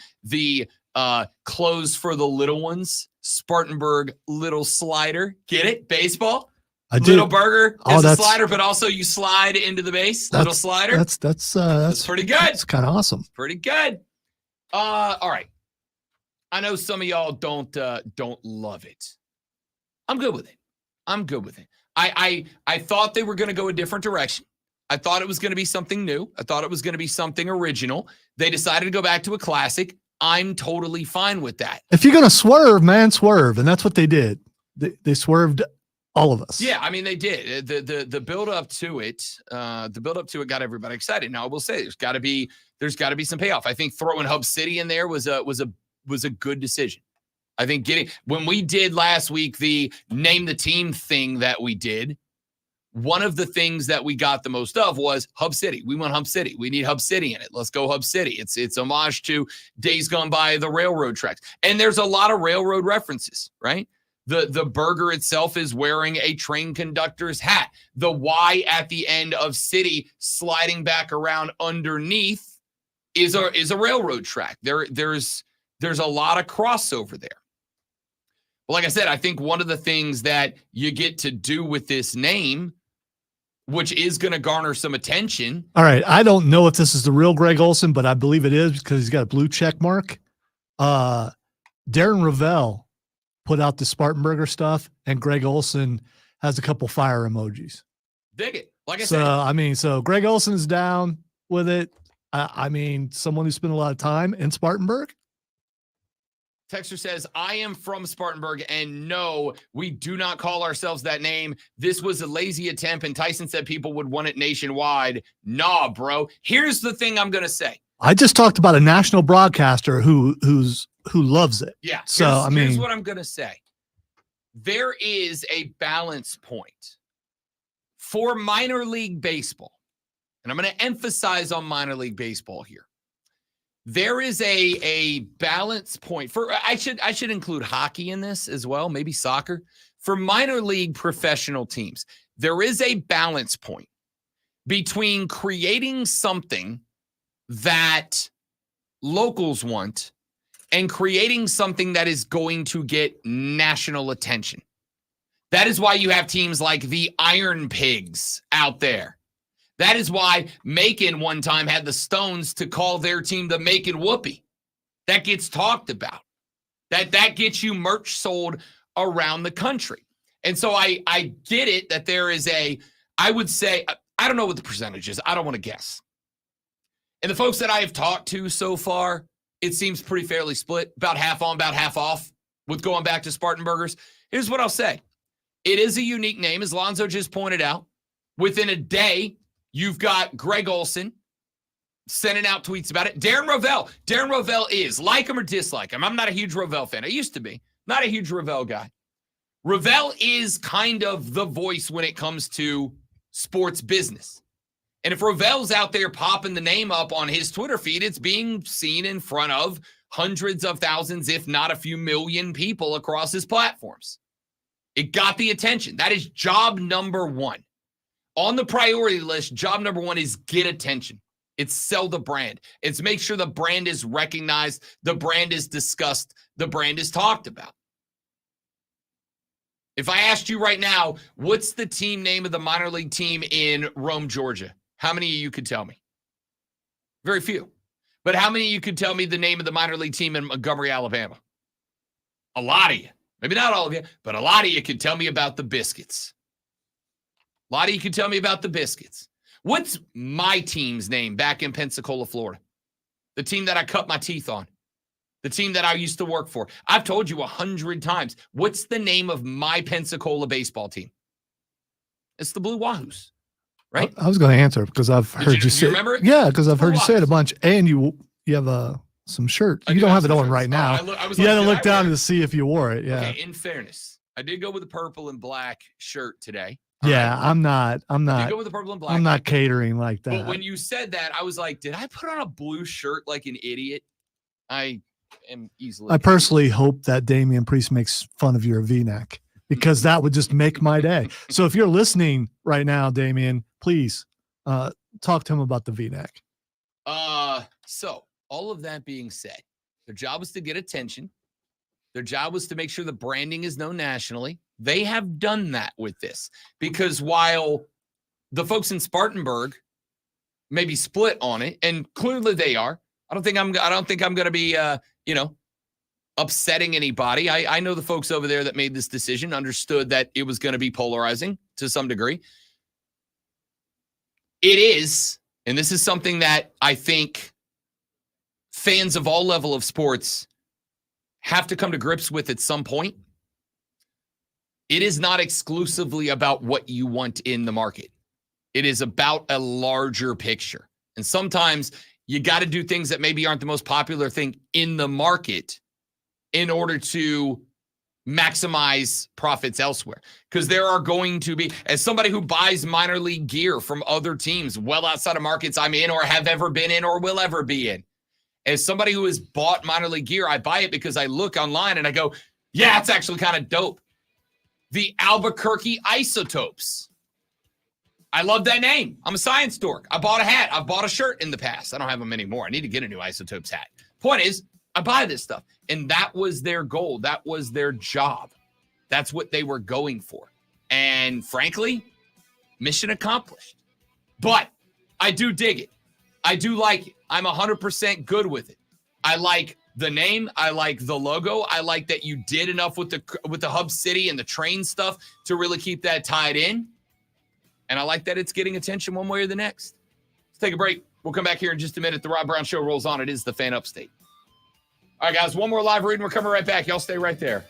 clothes for the little ones. Spartanburg little slider. Get it? Baseball. Little burger is a slider, but also you slide into the base. Little slider. That's pretty good. It's kind of awesome. Pretty good. All right. I know some of y'all don't love it. I'm good with it. I thought they were going to go a different direction. I thought it was going to be something new. I thought it was going to be something original. They decided to go back to a classic. I'm totally fine with that. If you're going to swerve, man, swerve. And that's what they did. They swerved all of us. Yeah, I mean, they did. The build up to it, got everybody excited. Now, I will say there's got to be some payoff. I think throwing Hub City in there was a good decision. I think when we did last week the name the team thing that we did, one of the things that we got the most of was Hub City. We want Hub City. We need Hub City in it. Let's go Hub City. It's homage to days gone by, the railroad tracks. And there's a lot of railroad references, right? The burger itself is wearing a train conductor's hat. The Y at the end of City sliding back around underneath is a railroad track. There's a lot of crossover there. Well, like I said, I think one of the things that you get to do with this name, which is going to garner some attention. All right. I don't know if this is the real Greg Olson, but I believe it is because he's got a blue check mark. Darren Ravel put out the Spartanburger stuff, and Greg Olson has a couple fire emojis. Dig it. Like I So, said, I mean, so Greg Olson's down with it. I mean, someone who spent a lot of time in Spartanburg. Texter says, I am from Spartanburg, and no, we do not call ourselves that name. This was a lazy attempt, and Tyson said people would want it nationwide. Nah, bro. Here's the thing I'm going to say. I just talked about a national broadcaster who loves it. Yeah. So, here's what I'm going to say. There is a balance point for minor league baseball, and I'm going to emphasize on minor league baseball here. There is a balance point for I should include hockey in this as well, maybe soccer. For minor league professional teams, there is a balance point between creating something that locals want and creating something that is going to get national attention. That is why you have teams like the Iron Pigs out there. That is why Macon one time had the Stones to call their team the Macon Whoopee. That gets talked about. That gets you merch sold around the country. And so I get it that there is I would say, I don't know what the percentage is. I don't want to guess. And the folks that I have talked to so far, it seems pretty fairly split, about half on, about half off with going back to Spartanburgers. Here's what I'll say. It is a unique name, as Lonzo just pointed out. Within a day, you've got Greg Olson sending out tweets about it. Darren Rovell is, like him or dislike him. I'm not a huge Rovell fan. I used to be. Not a huge Rovell guy. Rovell is kind of the voice when it comes to sports business. And if Rovell's out there popping the name up on his Twitter feed, it's being seen in front of hundreds of thousands, if not a few million people across his platforms. It got the attention. That is job number one. On the priority list, job number one is get attention. It's sell the brand. It's make sure the brand is recognized, the brand is discussed, the brand is talked about. If I asked you right now, what's the team name of the minor league team in Rome, Georgia? How many of you could tell me? Very few. But how many of you could tell me the name of the minor league team in Montgomery, Alabama? A lot of you. Maybe not all of you, but a lot of you could tell me about the Biscuits. A lot of you can tell me about the Biscuits. What's my team's name back in Pensacola, Florida? The team that I cut my teeth on. The team that I used to work for. I've told you 100 times. What's the name of my Pensacola baseball team? It's the Blue Wahoos, right? I was going to answer because I've heard you say. You remember it? Yeah, because I've heard you say it a Wahoos. bunch, and you have some shirt. You don't have it on right now. You had to look down to see if you wore it. Yeah. Okay, in fairness, I did go with the purple and black shirt today. Yeah, I'm not. I did go with the purple and black. I'm not catering like that. But when you said that, I was like, did I put on a blue shirt like an idiot? I am easily. I personally hope that Damian Priest makes fun of your V-neck because that would just make my day. So if you're listening right now, Damian, please talk to him about the V-neck. So all of that being said, their job was to get attention. Their job was to make sure the branding is known nationally. They have done that with this because while the folks in Spartanburg may be split on it, and clearly they are, I don't think I'm going to be, upsetting anybody. I know the folks over there that made this decision understood that it was going to be polarizing to some degree. It is, and this is something that I think fans of all level of sports have to come to grips with at some point. It is not exclusively about what you want in the market. It is about a larger picture. And sometimes you got to do things that maybe aren't the most popular thing in the market in order to maximize profits elsewhere. Because there are going to be, as somebody who buys minor league gear from other teams well outside of markets I'm in or have ever been in or will ever be in, as somebody who has bought minor league gear, I buy it because I look online and I go, yeah, it's actually kind of dope. The Albuquerque Isotopes. I love that name. I'm a science dork. I bought a hat. I've bought a shirt in the past. I don't have them anymore. I need to get a new Isotopes hat. Point is, I buy this stuff. And that was their goal. That was their job. That's what they were going for. And frankly, mission accomplished. But I do dig it. I do like it. I'm 100% good with it. I like the name. I like the logo. I like that you did enough with the Hub City and the train stuff to really keep that tied in. And I like that it's getting attention one way or the next. Let's take a break. We'll come back here in just a minute. The Rob Brown Show rolls on. It is the Fan Upstate. All right, guys, one more live read and we're coming right back. Y'all stay right there.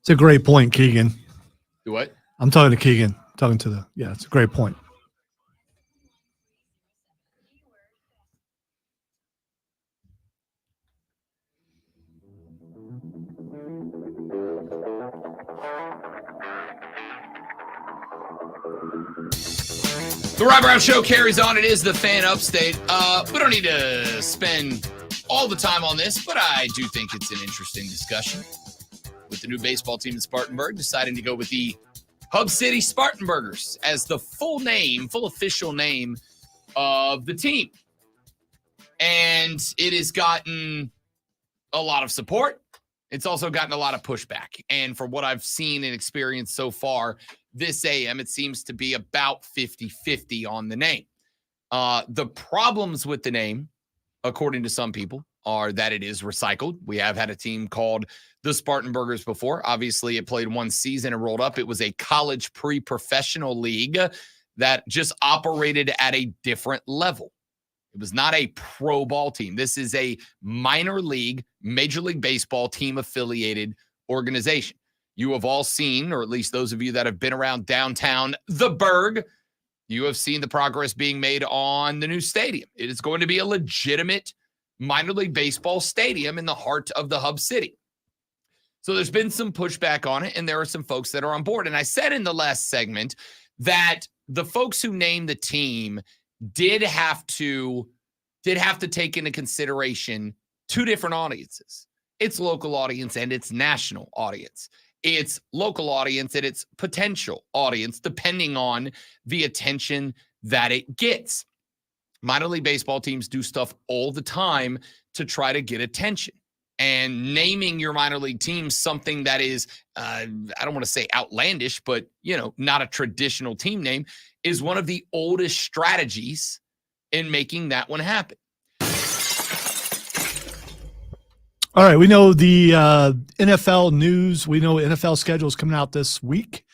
It's a great point, Keegan. Do what? I'm talking to Keegan. It's a great point. The Rob Brown Show carries on. It is the Fan Upstate. We don't need to spend all the time on this, but I do think it's an interesting discussion with the new baseball team in Spartanburg deciding to go with the Hub City Spartanburgers as the full official name of the team. And it has gotten a lot of support. It's also gotten a lot of pushback. And from what I've seen and experienced so far, this AM, it seems to be about 50-50 on the name. The problems with the name, according to some people, are that it is recycled. We have had a team called the Spartanburgers before. Obviously, it played one season and rolled up. It was a college pre-professional league that just operated at a different level. It was not a pro ball team. This is a minor league, Major League Baseball team-affiliated organization. You have all seen, or at least those of you that have been around downtown, the Berg, you have seen the progress being made on the new stadium. It is going to be a legitimate minor league baseball stadium in the heart of the Hub City. So there's been some pushback on it, and there are some folks that are on board. And I said in the last segment that the folks who named the team did have to take into consideration two different audiences. Its local audience and its national audience. Its local audience and its potential audience, depending on the attention that it gets. Minor league baseball teams do stuff all the time to try to get attention. And naming your minor league team something that is, I don't want to say outlandish, but, not a traditional team name is one of the oldest strategies in making that one happen. All right, we know the NFL news. We know NFL schedule is coming out this week.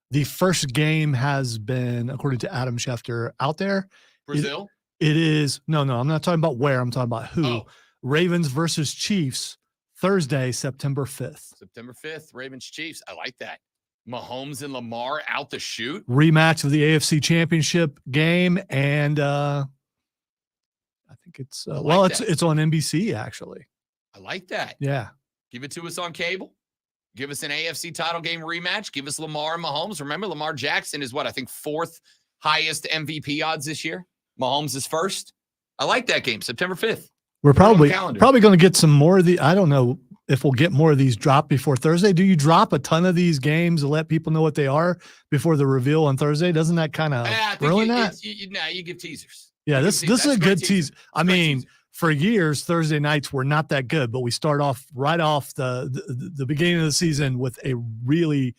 The first game has been, according to Adam Schefter, out there. Brazil? It is. No, I'm not talking about where. I'm talking about who. Oh. Ravens versus Chiefs, Thursday, September 5th. September 5th, Ravens-Chiefs. I like that. Mahomes and Lamar out the chute. Rematch of the AFC Championship game, and I think it's it's on NBC actually. I like that. Yeah. Give it to us on cable. Give us an AFC title game rematch. Give us Lamar and Mahomes. Remember, Lamar Jackson is I think fourth highest MVP odds this year. Mahomes is first. I like that game, September 5th. We're probably going to get some more of the. I don't know if we'll get more of these dropped before Thursday. Do you drop a ton of these games to let people know what they are before the reveal on Thursday? Doesn't that kind of ruin that? You give teasers. Yeah, this is a good teaser. I mean, for years, Thursday nights were not that good, but we start off right off the beginning of the season with a really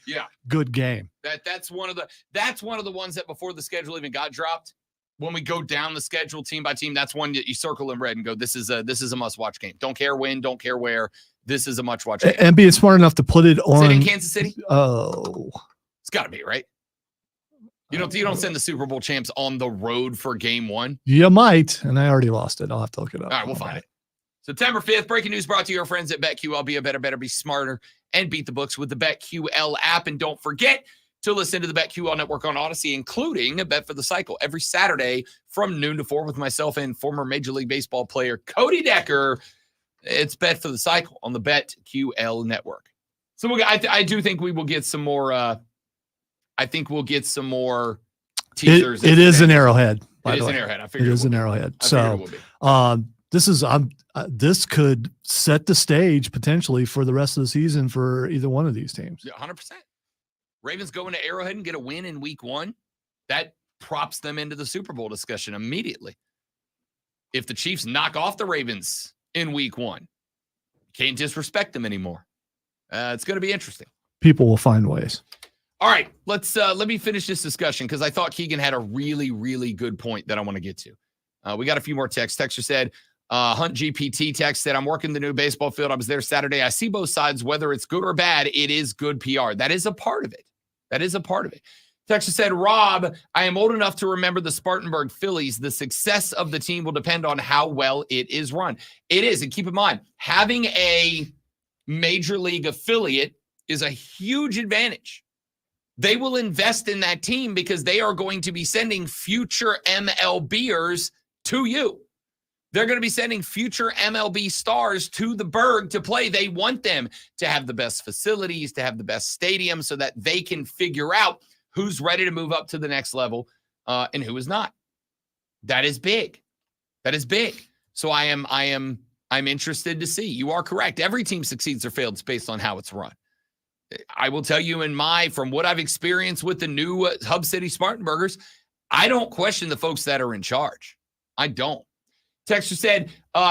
good game. That's one of the ones that before the schedule even got dropped. When we go down the schedule team by team, that's one that you circle in red and go, this is a must-watch game. Don't care when, don't care where. This is a must-watch game. And being smart enough to put it on. Is it in Kansas City? Oh. It's got to be, right? You don't send the Super Bowl champs on the road for game one? You might, and I already lost it. I'll have to look it up. All right, we'll find it. September 5th, breaking news brought to your friends at BetQL. Be a better, be smarter, and beat the books with the BetQL app. And don't forget to listen to the BetQL network on Odyssey, including a Bet for the Cycle every Saturday from noon to 4 with myself and former Major League Baseball player Cody Decker. It's Bet for the Cycle on the BetQL network. So I do think we will get some more. I think we'll get some more teasers. It is an Arrowhead. It is an Arrowhead. I figured it is an Arrowhead. So this could set the stage potentially for the rest of the season for either one of these teams. Yeah, 100%. Ravens go into Arrowhead and get a win in week one. That props them into the Super Bowl discussion immediately. If the Chiefs knock off the Ravens in week one, can't disrespect them anymore. It's going to be interesting. People will find ways. All right, let me finish this discussion because I thought Keegan had a really, really good point that I want to get to. We got a few more texts. Texter said, Hunt GPT text said, I'm working the new baseball field. I was there Saturday. I see both sides, whether it's good or bad. It is good PR. That is a part of it. Texter said, Rob, I am old enough to remember the Spartanburg Phillies. The success of the team will depend on how well it is run. It is. And keep in mind, having a major league affiliate is a huge advantage. They will invest in that team because they are going to be sending future MLBers to you. They're going to be sending future MLB stars to the Berg to play. They want them to have the best facilities, to have the best stadium so that they can figure out who's ready to move up to the next level and who is not. That is big. That is big. So I'm interested to see. You are correct. Every team succeeds or fails based on how it's run. I will tell you from what I've experienced with the new Hub City Spartanburgers, I don't question the folks that are in charge. I don't. Texter said,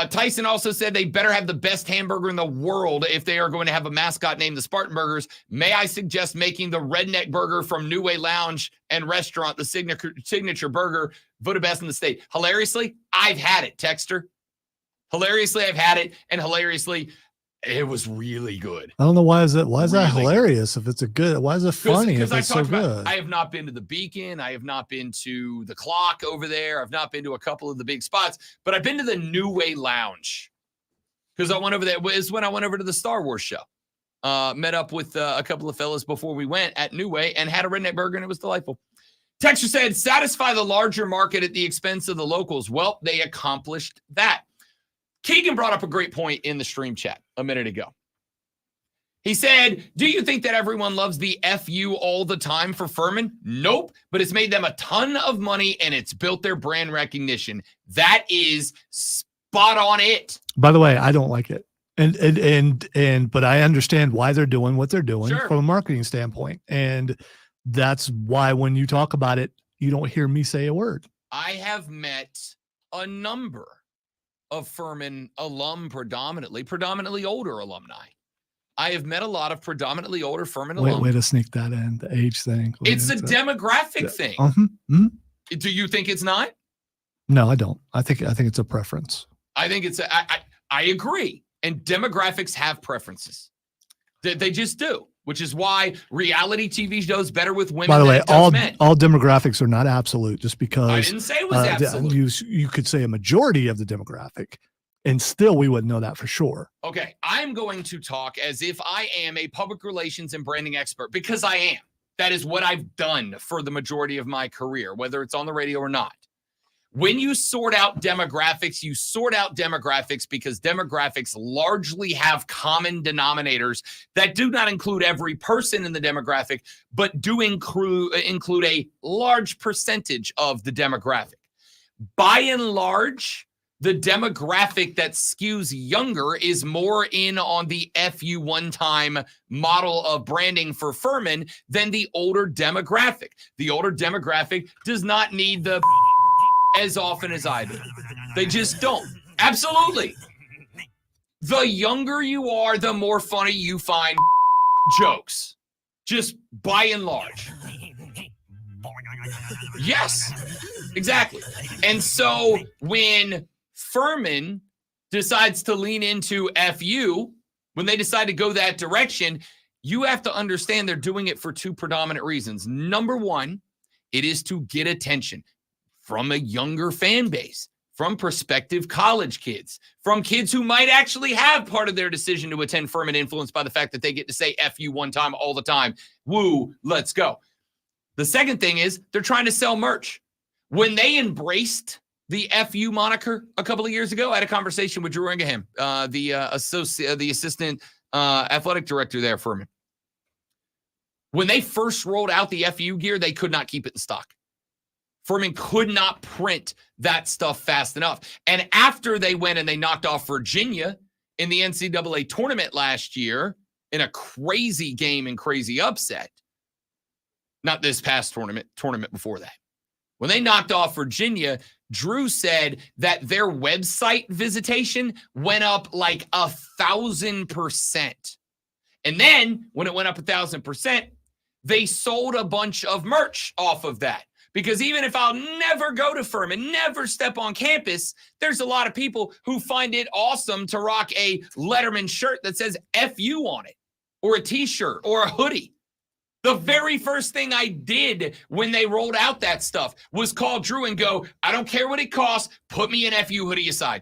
Tyson also said they better have the best hamburger in the world if they are going to have a mascot named the Spartanburgers. May I suggest making the Redneck Burger from New Way Lounge and Restaurant the signature burger, voted best in the state? Hilariously, I've had it, Texter. Hilariously, I've had it, and hilariously, it was really good. I don't know why is that hilarious if it's a good. Why is it funny if it's so good? I have not been to the Beacon. I have not been to the Clock over there. I've not been to a couple of the big spots, but I've been to the New Way Lounge because I went over there. It was when I went over to the Star Wars show. Met up with a couple of fellas before we went at New Way and had a redneck burger, and it was delightful. Texture said, satisfy the larger market at the expense of the locals. Well, they accomplished that. Keegan brought up a great point in the stream chat a minute ago. He said, do you think that everyone loves the FU all the time for Furman? Nope, but it's made them a ton of money and it's built their brand recognition. That is spot on it. By the way, I don't like it. But I understand why they're doing what they're doing from a marketing standpoint. And that's why when you talk about it, you don't hear me say a word. I have met a number of Furman predominantly older alumni. I have met a lot of predominantly older Furman alumni. Way to sneak that in, the age thing. It's a demographic thing. Do you think it's not? No, I don't. I think it's a preference. I think it's I agree. And demographics have preferences. They just do, which is why reality TV shows better with women. By the way, all men. demographics are not absolute. Just because I didn't say it was absolute. You could say a majority of the demographic, and still we wouldn't know that for sure. Okay, I'm going to talk as if I am a public relations and branding expert because I am. That is what I've done for the majority of my career, whether it's on the radio or not. When you sort out demographics, because demographics largely have common denominators that do not include every person in the demographic, but do include a large percentage of the demographic. By and large, the demographic that skews younger is more in on the FU one-time model of branding for Furman than the older demographic. The older demographic does not need the as often as I do. They just don't. Absolutely. The younger you are, the more funny you find jokes. Just by and large. Yes, exactly. And so when Furman decides to lean into FU, when they decide to go that direction, you have to understand they're doing it for two predominant reasons. Number one, it is to get attention from a younger fan base, from prospective college kids, from kids who might actually have part of their decision to attend Furman influenced by the fact that they get to say FU one time all the time. Woo, let's go. The second thing is they're trying to sell merch. When they embraced the FU moniker a couple of years ago, I had a conversation with Drew Ingham, the assistant athletic director there at Furman. When they first rolled out the FU gear, they could not keep it in stock. Furman could not print that stuff fast enough. And after they went and they knocked off Virginia in the NCAA tournament last year in a crazy game and crazy upset, not this past tournament before that. When they knocked off Virginia, Drew said that their website visitation went up like 1,000%. And then when it went up 1,000%, they sold a bunch of merch off of that. Because even if I'll never go to Furman, never step on campus, there's a lot of people who find it awesome to rock a Letterman shirt that says FU on it, or a t-shirt, or a hoodie. The very first thing I did when they rolled out that stuff was call Drew and go, I don't care what it costs, put me an FU hoodie aside.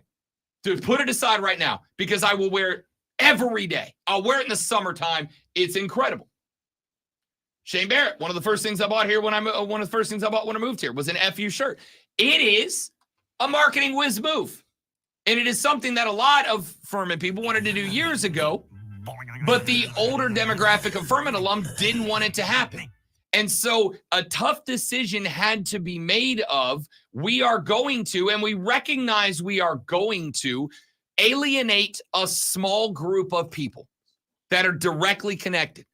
Dude, put it aside right now because I will wear it every day. I'll wear it in the summertime. It's incredible. Shane Barrett, one of the first things I bought here when I moved here was an FU shirt. It is a marketing whiz move. And it is something that a lot of Furman people wanted to do years ago, but the older demographic of Furman alum didn't want it to happen. And so a tough decision had to be made of, we are going to, and we recognize we are going to, alienate a small group of people that are directly connected.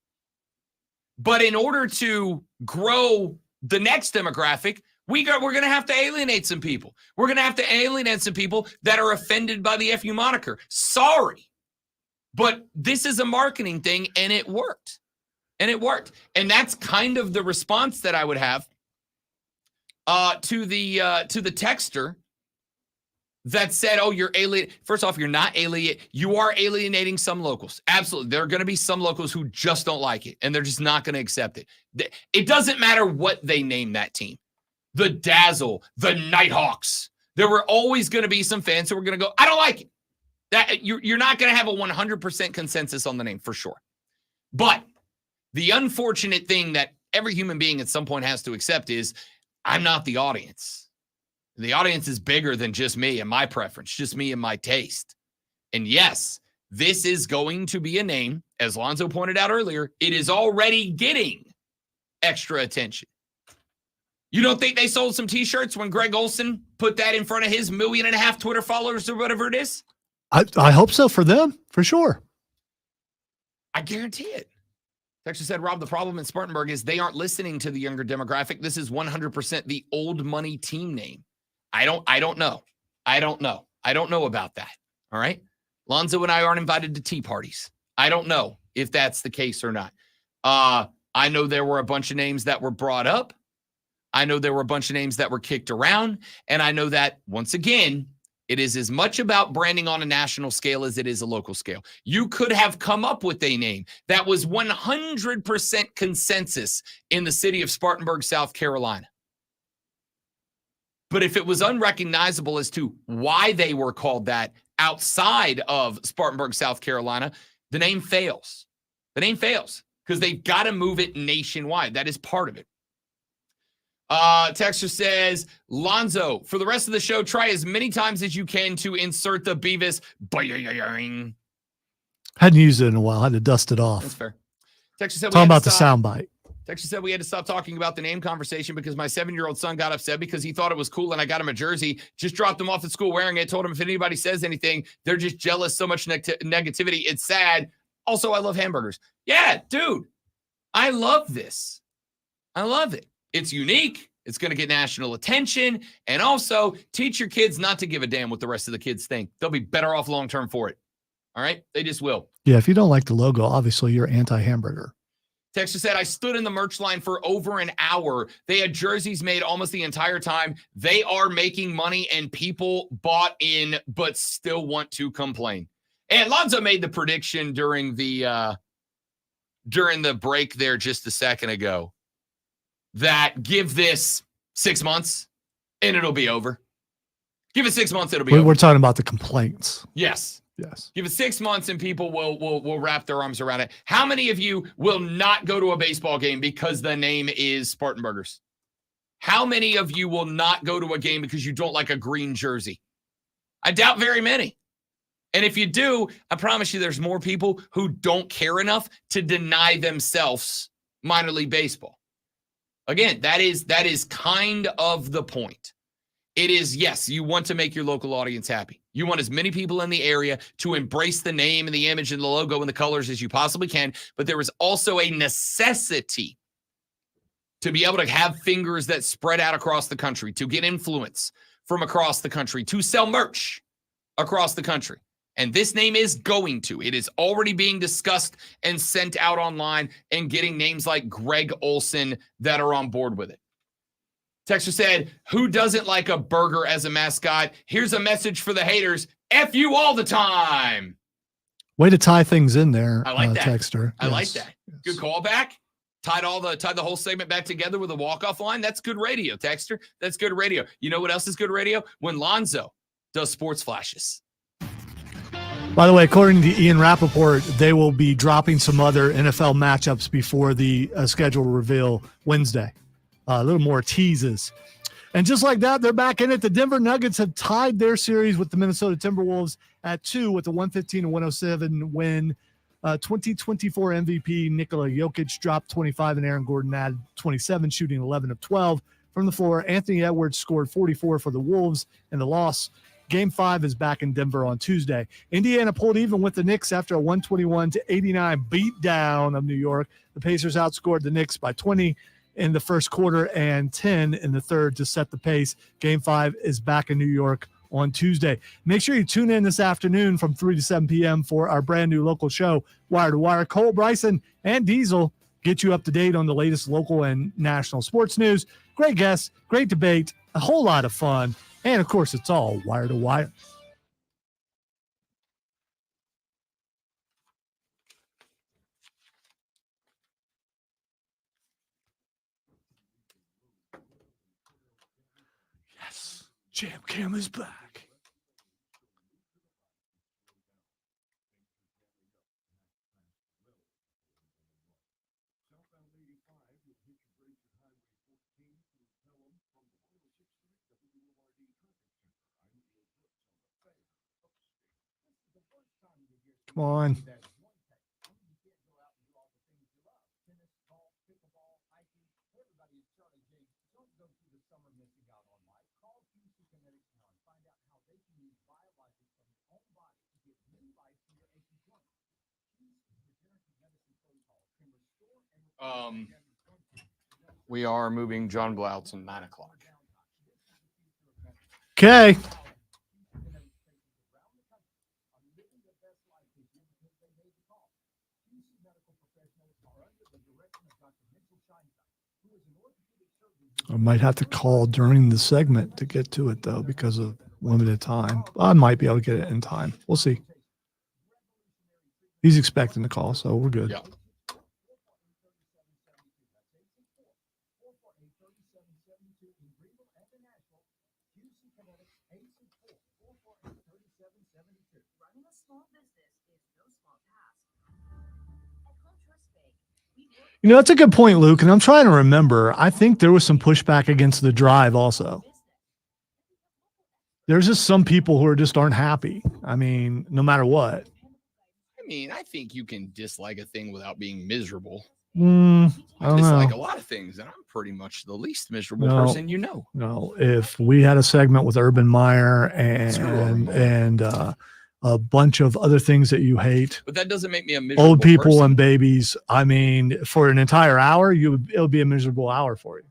But in order to grow the next demographic, we're going to have to alienate some people. We're going to have to alienate some people that are offended by the FU moniker. Sorry. But this is a marketing thing, and it worked. And that's kind of the response that I would have to the texter that said, oh, you're alien. First off, you're not alien. You are alienating some locals. Absolutely. There are going to be some locals who just don't like it, and they're just not going to accept it. It doesn't matter what they name that team. The Dazzle, the Nighthawks. There were always going to be some fans who were going to go, I don't like it. That you're not going to have a 100% consensus on the name for sure. But the unfortunate thing that every human being at some point has to accept is I'm not the audience. The audience is bigger than just me and my preference, just me and my taste. And yes, this is going to be a name, as Lonzo pointed out earlier, it is already getting extra attention. You don't think they sold some T-shirts when Greg Olson put that in front of his 1.5 million Twitter followers or whatever it is? I hope so for them, for sure. I guarantee it. Texas said, Rob, the problem in Spartanburg is they aren't listening to the younger demographic. This is 100% the old money team name. I don't know. I don't know about that. All right. Lonzo and I aren't invited to tea parties. I don't know if that's the case or not. I know there were a bunch of names that were brought up. I know there were a bunch of names that were kicked around. And I know that, once again, it is as much about branding on a national scale as it is a local scale. You could have come up with a name that was 100% consensus in the city of Spartanburg, South Carolina. But if it was unrecognizable as to why they were called that outside of Spartanburg, South Carolina, the name fails. The name fails because they've got to move it nationwide. That is part of it. Texter says, Lonzo, for the rest of the show, try as many times as you can to insert the Beavis. Boing. Hadn't used it in a while. Had to dust it off. That's fair. Texter said, talking about the soundbite. Texter said we had to stop talking about the name conversation because my 7-year-old son got upset because he thought it was cool and I got him a jersey. Just dropped him off at school wearing it. Told him if anybody says anything, they're just jealous. So much negativity. It's sad. Also, I love hamburgers. Yeah, dude. I love this. I love it. It's unique. It's going to get national attention. And also, teach your kids not to give a damn what the rest of the kids think. They'll be better off long-term for it. All right? They just will. Yeah, if you don't like the logo, obviously you're anti-hamburger. Texas said, I stood in the merch line for over an hour. They had jerseys made almost the entire time. They are making money, and people bought in but still want to complain. And Lonzo made the prediction during the break there just a second ago that give this 6 months and it'll be over. Give it 6 months, it'll be over. We're talking about the complaints. Yes. Yes. Give it 6 months and people will wrap their arms around it. How many of you will not go to a baseball game because the name is Spartanburgers? How many of you will not go to a game because you don't like a green jersey? I doubt very many. And if you do, I promise you there's more people who don't care enough to deny themselves minor league baseball. Again, that is kind of the point. It is, yes, you want to make your local audience happy. You want as many people in the area to embrace the name and the image and the logo and the colors as you possibly can. But there is also a necessity to be able to have fingers that spread out across the country, to get influence from across the country, to sell merch across the country. And this name is going to. It is already being discussed and sent out online and getting names like Greg Olson that are on board with it. Texter said, who doesn't like a burger as a mascot? Here's a message for the haters. F you all the time. Way to tie things in there, I like that. Texter. I like that. Yes. Good callback. Tied the whole segment back together with a walk-off line. That's good radio, Texter. That's good radio. You know what else is good radio? When Lonzo does sports flashes. By the way, according to Ian Rappaport, they will be dropping some other NFL matchups before the schedule reveal Wednesday. A little more teases. And just like that, they're back in it. The Denver Nuggets have tied their series with the Minnesota Timberwolves at 2 with a 115-107 win. 2024 MVP Nikola Jokic dropped 25 and Aaron Gordon added 27, shooting 11 of 12 from the floor. Anthony Edwards scored 44 for the Wolves in the loss. Game 5 is back in Denver on Tuesday. Indiana pulled even with the Knicks after a 121-89 beatdown of New York. The Pacers outscored the Knicks by 20 in the first quarter and 10 in the third to set the pace. Game 5 is back in New York on Tuesday. Make sure you tune in this afternoon from 3 to 7 p.m. for our brand new local show, Wire to Wire. Cole, Bryson, and Diesel get you up to date on the latest local and national sports news. Great guests, great debate, a whole lot of fun. And, of course, it's all Wire to Wire. Yes, Jam Cam is back. Come on. We are moving John Blount to 9 o'clock. Okay. I might have to call during the segment to get to it, though, because of limited time. I might be able to get it in time. We'll see. He's expecting the call, so we're good. Yeah. You know, that's a good point, Luke. And I'm trying to remember. I think there was some pushback against the drive also. There's just some people who just aren't happy. I mean, no matter what. I mean, I think you can dislike a thing without being miserable. I don't dislike know. a lot of things, and I'm pretty much the least miserable person you know. No, if we had a segment with Urban Meyer and a bunch of other things that you hate, But that doesn't make me a miserable old people person. and babies, I it for an entire hour, it would be a miserable hour for you.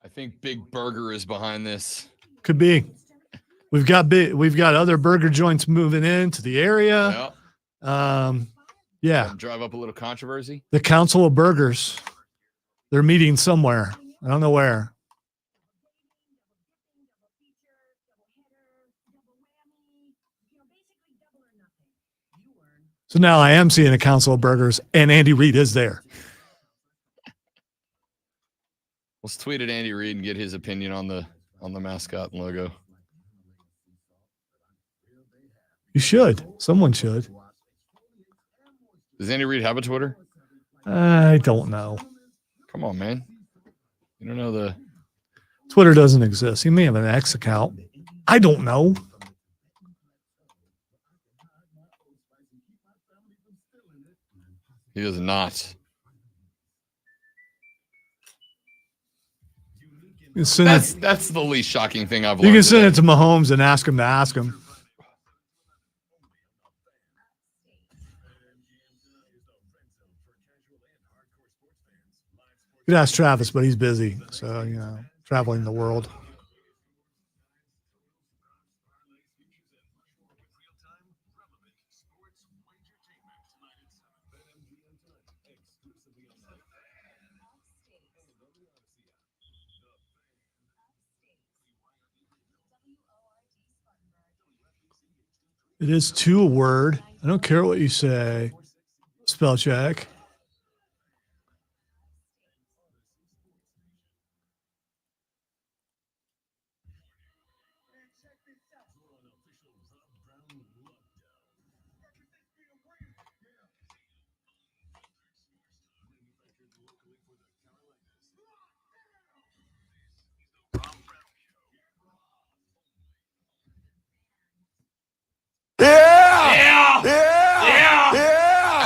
I think Big Burger is behind this. Could be. We've got other burger joints moving into the area. Yeah. Drive up a little controversy. The Council of Burgers. They're meeting somewhere. I don't know where. So now I am seeing a Council of Burgers, and Andy Reid is there. Let's tweet at Andy Reid and get his opinion on the mascot and logo. You should. Someone should. Does Andy Reid have a Twitter? I don't know. Come on, man. You don't know the Twitter doesn't exist. He may have an X account. I don't know. He does not. That's the least shocking thing I've learned. You can send it to Mahomes and ask him to ask him. You could ask Travis, but he's busy. So, traveling the world. It is 2 a word. I don't care what you say. Spell check.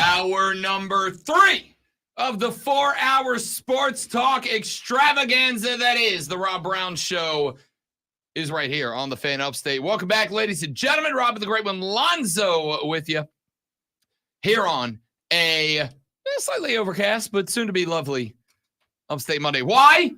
Hour number 3 of the 4-hour sports talk extravaganza that is the Rob Brown Show is right here on the Fan Upstate. Welcome back, ladies and gentlemen. Rob and the Great One Lonzo with you here on a slightly overcast, but soon to be lovely Upstate Monday. Why?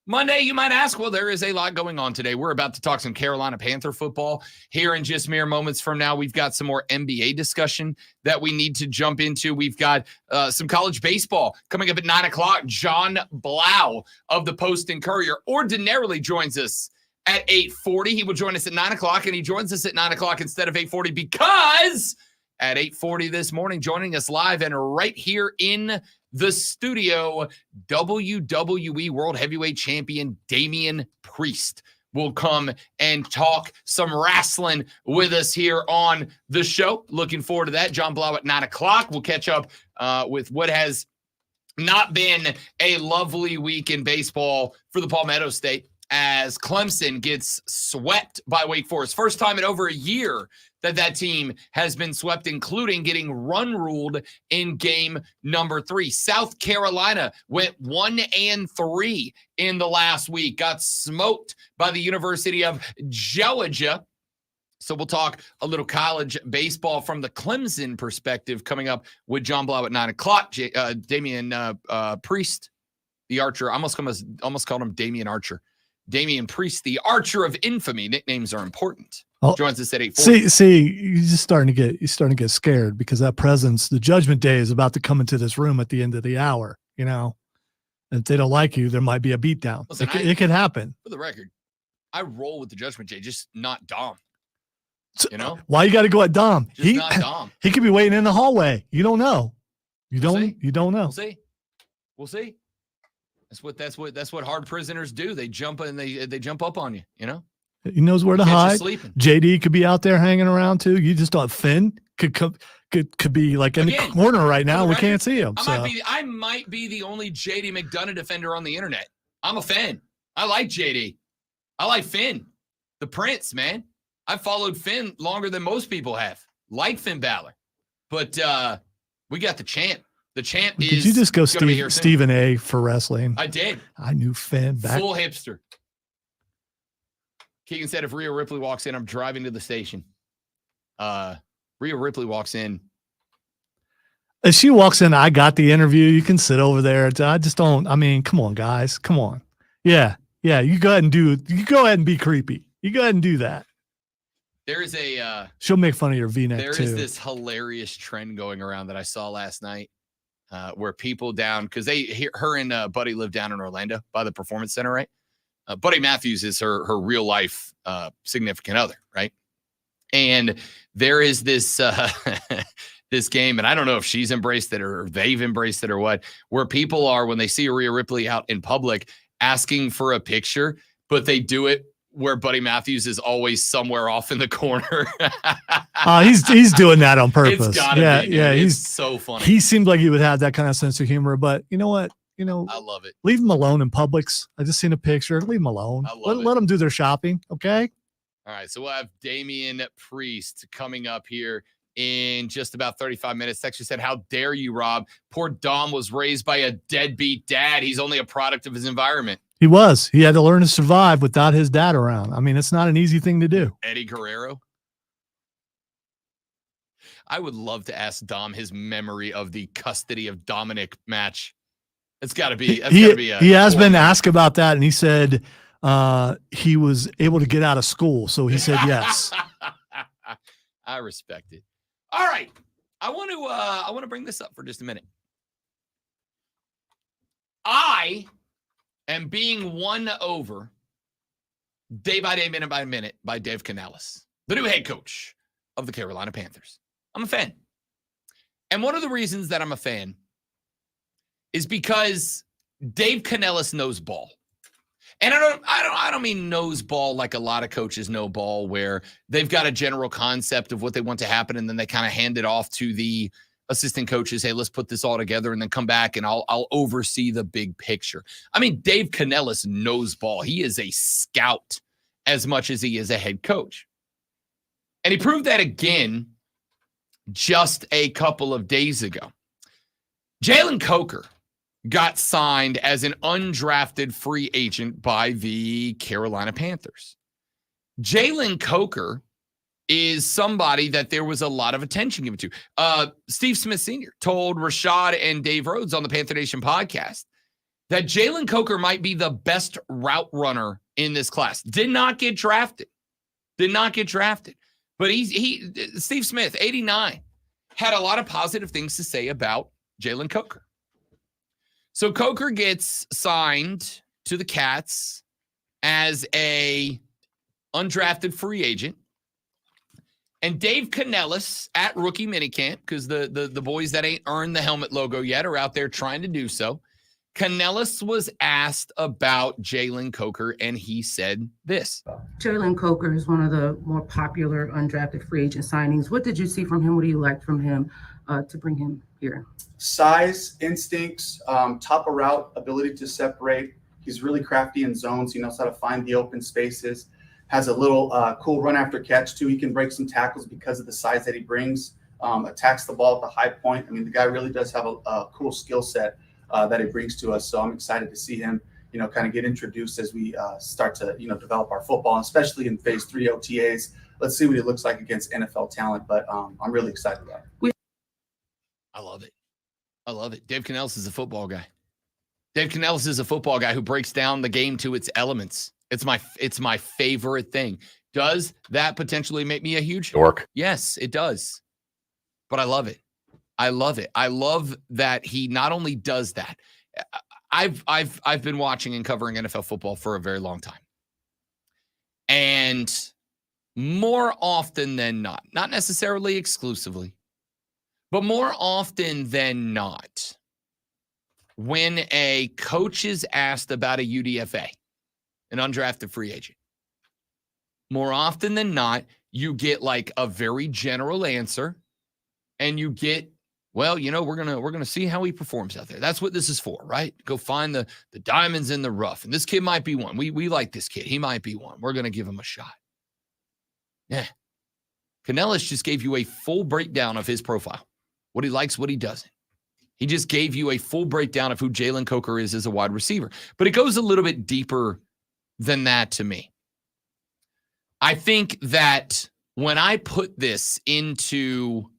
Monday, you might ask. Well, there is a lot going on today. We're about to talk some Carolina Panther football here in just mere moments from now. We've got some more NBA discussion that we need to jump into. We've got some college baseball coming up at 9 o'clock. John Blau of the Post and Courier ordinarily joins us at 8:40. He will join us at 9 o'clock, and he joins us at 9 o'clock instead of 8:40 because at 8:40 this morning, joining us live and right here in the studio, WWE World Heavyweight Champion Damian Priest will come and talk some wrestling with us here on the show. Looking forward to that. John Blau at 9 o'clock. We'll catch up with what has not been a lovely week in baseball for the Palmetto State as Clemson gets swept by Wake Forest. First time in over a year that team has been swept, including getting run-ruled in game number 3. South Carolina went 1-3 in the last week, got smoked by the University of Georgia. So we'll talk a little college baseball from the Clemson perspective coming up with John Blau at 9 o'clock. Damian Priest, the Archer. I almost called him Damian Archer. Damian Priest, the Archer of Infamy. Nicknames are important. Joins us at 8:40. See, you're just starting to get scared because that presence, the judgment day is about to come into this room at the end of the hour. You know, and if they don't like you, there might be a beatdown. Listen, it could happen. For the record, I roll with the judgment day, just not Dom. You know why you got to go at Dom? Just not Dom. He could be waiting in the hallway. You don't know. You don't know. We'll see. That's what hard prisoners do. They jump and they jump up on you. You know. He knows where to hide. JD could be out there hanging around too. You just don't. Finn could be like in the corner right now. We can't see him. I might be the only JD McDonough defender on the internet. I'm a fan. I like JD. I like Finn, the Prince, man. I've followed Finn longer than most people have. Like Finn Balor, but we got the champ. The champ is. Did you just go Stephen A for wrestling? I did. I knew Finn back. Full hipster. Keegan said, if Rhea Ripley walks in, I'm driving to the station. Rhea Ripley walks in. If she walks in, I got the interview. You can sit over there. I just don't. I mean, come on, guys. Come on. Yeah. You go ahead and do it. You go ahead and be creepy. You go ahead and do that. There is a. She'll make fun of your V-neck too. There is this hilarious trend going around that I saw last night, where people down because her and Buddy live down in Orlando by the Performance Center, right? Buddy Matthews is her real life significant other, right? And there is this this game, and I don't know if she's embraced it or they've embraced it or what, where people are when they see Rhea Ripley out in public asking for a picture, but they do it where Buddy Matthews is always somewhere off in the corner. He's doing that on purpose. It's gotta be, dude. He's so funny. He seemed like he would have that kind of sense of humor, but you know what? I love it. Leave them alone in Publix. I just seen a picture. Leave them alone. Let them do their shopping. Okay. All right. So we'll have Damian Priest coming up here in just about 35 minutes. Texture said, how dare you, Rob? Poor Dom was raised by a deadbeat dad. He's only a product of his environment. He was. He had to learn to survive without his dad around. I mean, it's not an easy thing to do. Eddie Guerrero. I would love to ask Dom his memory of the custody of Dominic match. It's got to be. He has been asked about that, and he said he was able to get out of school, so he said yes. I respect it. All right, I want to bring this up for just a minute. I am being won over day by day, minute by minute by Dave Canales, the new head coach of the Carolina Panthers. I'm a fan. And one of the reasons that I'm a fan is because Dave Canellis knows ball. And I don't mean knows ball like a lot of coaches know ball, where they've got a general concept of what they want to happen, and then they kind of hand it off to the assistant coaches. Hey, let's put this all together, and then come back and I'll oversee the big picture. I mean, Dave Canellis knows ball. He is a scout as much as he is a head coach. And he proved that again just a couple of days ago. Jalen Coker got signed as an undrafted free agent by the Carolina Panthers. Jalen Coker is somebody that there was a lot of attention given to. Steve Smith Sr. told Rashad and Dave Rhodes on the Panther Nation podcast that Jalen Coker might be the best route runner in this class. Did not get drafted. But Steve Smith, 89, had a lot of positive things to say about Jalen Coker. So Coker gets signed to the Cats as a undrafted free agent. And Dave Canellis at rookie minicamp, because the boys that ain't earned the helmet logo yet are out there trying to do so. Canellis was asked about Jalen Coker, and he said this. Jalen Coker is one of the more popular undrafted free agent signings. What did you see from him? What do you like from him to bring him here? Size, instincts, top of route, ability to separate. He's really crafty in zones. He knows how to find the open spaces. Has a little cool run after catch, too. He can break some tackles because of the size that he brings. Attacks the ball at the high point. I mean, the guy really does have a cool skill set that he brings to us. So I'm excited to see him, kind of get introduced as we start to, develop our football, and especially in phase 3 OTAs. Let's see what he looks like against NFL talent. But I'm really excited about it. I love it. Dave Canellis is a football guy. Dave Canellis is a football guy who breaks down the game to its elements. It's my favorite thing. Does that potentially make me a huge dork? Yes, it does. But I love it. I love that he not only does that. I've been watching and covering NFL football for a very long time. And more often than not necessarily exclusively, but more often than not, when a coach is asked about a UDFA, an undrafted free agent, more often than not, you get like a very general answer, and you get, well, we're gonna see how he performs out there. That's what this is for, right? Go find the diamonds in the rough, and this kid might be one. We like this kid. He might be one. We're gonna give him a shot. Yeah, Canellis just gave you a full breakdown of his profile. What he likes, what he doesn't. He just gave you a full breakdown of who Jalen Coker is as a wide receiver. But it goes a little bit deeper than that to me. I think that when I put this into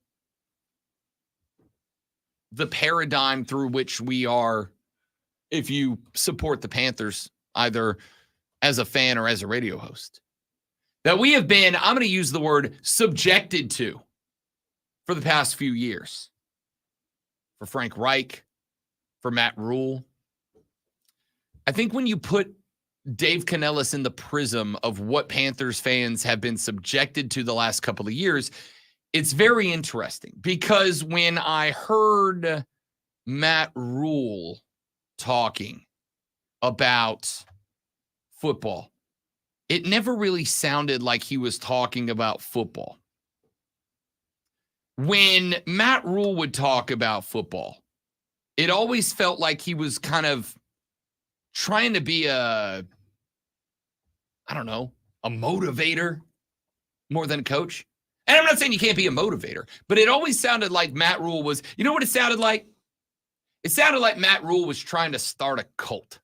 the paradigm through which we are, if you support the Panthers, either as a fan or as a radio host, that we have been, I'm going to use the word subjected to, for the past few years. For Frank Reich, for Matt Rule. I think when you put Dave Canellis in the prism of what Panthers fans have been subjected to the last couple of years, it's very interesting, because when I heard Matt Rule talking about football, it never really sounded like he was talking about football. When Matt Rule would talk about football, it always felt like he was kind of trying to be a motivator more than a coach. And I'm not saying you can't be a motivator, but it always sounded like Matt Rule was, you know what it sounded like? It sounded like Matt Rule was trying to start a cult.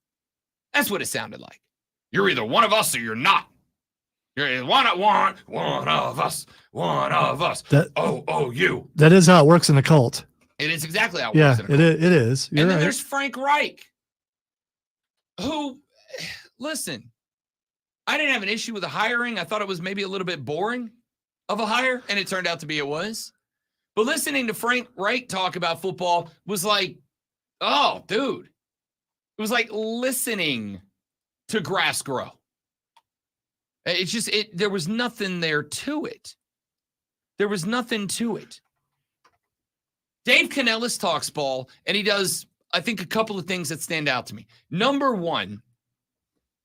That's what it sounded like. You're either one of us or you're not. You're one of us. You. That is how it works in a cult. It is exactly how it works in a cult. It is. You're and then right. there's Frank Reich, who, listen, I didn't have an issue with the hiring. I thought it was maybe a little bit boring of a hire, and it turned out to be it was. But listening to Frank Reich talk about football was like, oh, dude. It was like listening to grass grow. It's just, there was nothing there to it. There was nothing to it. Dave Canellis talks ball, and he does, I think, a couple of things that stand out to me. Number one,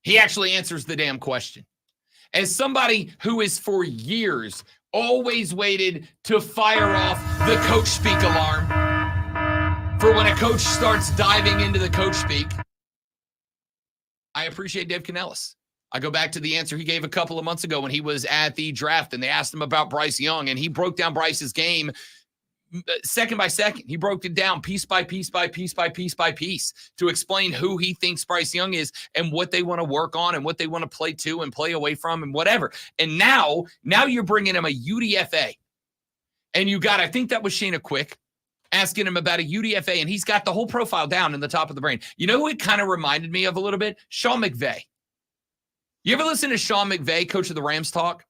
he actually answers the damn question. As somebody who is for years always waited to fire off the coach speak alarm for when a coach starts diving into the coach speak, I appreciate Dave Canellis. I go back to the answer he gave a couple of months ago when he was at the draft and they asked him about Bryce Young, and he broke down Bryce's game second by second. He broke it down piece by piece by piece by piece by piece to explain who he thinks Bryce Young is and what they want to work on and what they want to play to and play away from and whatever. And now you're bringing him a UDFA. And you got, I think that was Shayna Quick, asking him about a UDFA, and he's got the whole profile down in the top of the brain. You know who it kind of reminded me of a little bit? Sean McVay. You ever listen to Sean McVay, coach of the Rams, talk?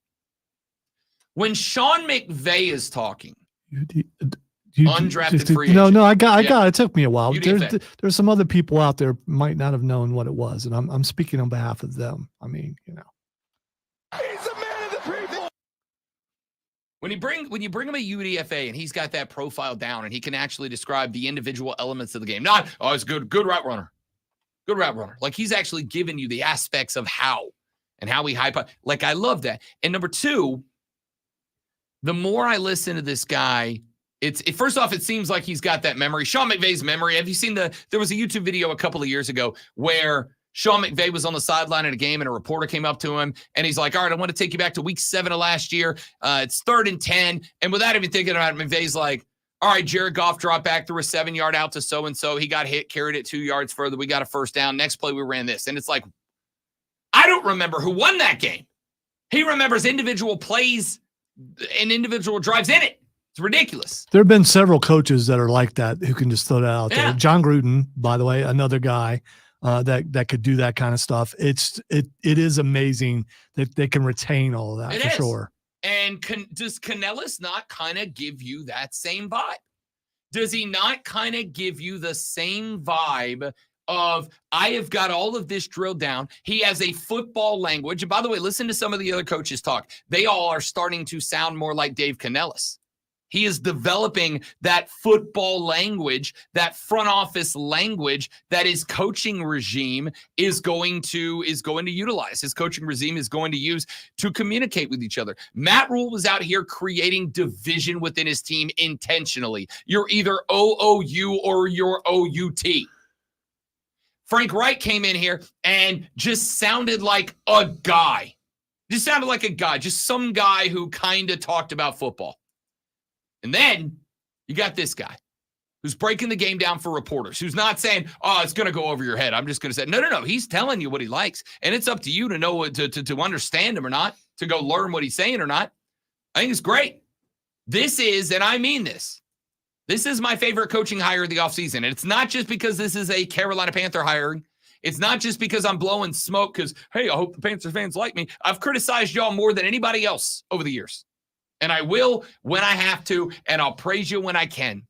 When Sean McVay is talking, undrafted free agent. No, I got it. It took me a while. There's some other people out there might not have known what it was, and I'm speaking on behalf of them. I mean, you know. He's a man of the people. When you bring him a UDFA and he's got that profile down and he can actually describe the individual elements of the game. Not, it's good route runner. Good route runner. Like he's actually giving you the aspects of how and how he hype up. Like I love that. And number two, the more I listen to this guy, first off, it seems like he's got that memory. Sean McVay's memory. Have you seen there was a YouTube video a couple of years ago where Sean McVay was on the sideline at a game and a reporter came up to him and he's like, all right, I want to take you back to week 7 of last year. It's 3rd and 10. And without even thinking about it, McVay's like, all right, Jared Goff dropped back, threw a 7-yard out to so-and-so. He got hit, carried it 2 yards further. We got a first down. Next play, we ran this. And it's like, I don't remember who won that game. He remembers individual plays and individual drives in it. It's ridiculous. There have been several coaches that are like that who can just throw that out Yeah. there. John Gruden, by the way, another guy that could do that kind of stuff. It is amazing that they can retain all of that for sure. And does Canellis not kind of give you that same vibe? Does he not kind of give you the same vibe of, I have got all of this drilled down? He has a football language. And by the way, listen to some of the other coaches talk. They all are starting to sound more like Dave Canellis. He is developing that football language, that front office language that his coaching regime is going to utilize. His coaching regime is going to use to communicate with each other. Matt Rule was out here creating division within his team intentionally. You're either OOU or you're OUT. Frank Wright came in here and just sounded like a guy. Just sounded like a guy, just some guy who kind of talked about football. And then you got this guy who's breaking the game down for reporters, who's not saying, oh, it's going to go over your head. I'm just going to say, no. He's telling you what he likes. And it's up to you to know what to understand him or not, to go learn what he's saying or not. I think it's great. This is, and I mean this is my favorite coaching hire of the offseason. And it's not just because this is a Carolina Panther hiring. It's not just because I'm blowing smoke because, hey, I hope the Panther fans like me. I've criticized y'all more than anybody else over the years. And I will when I have to, and I'll praise you when I can.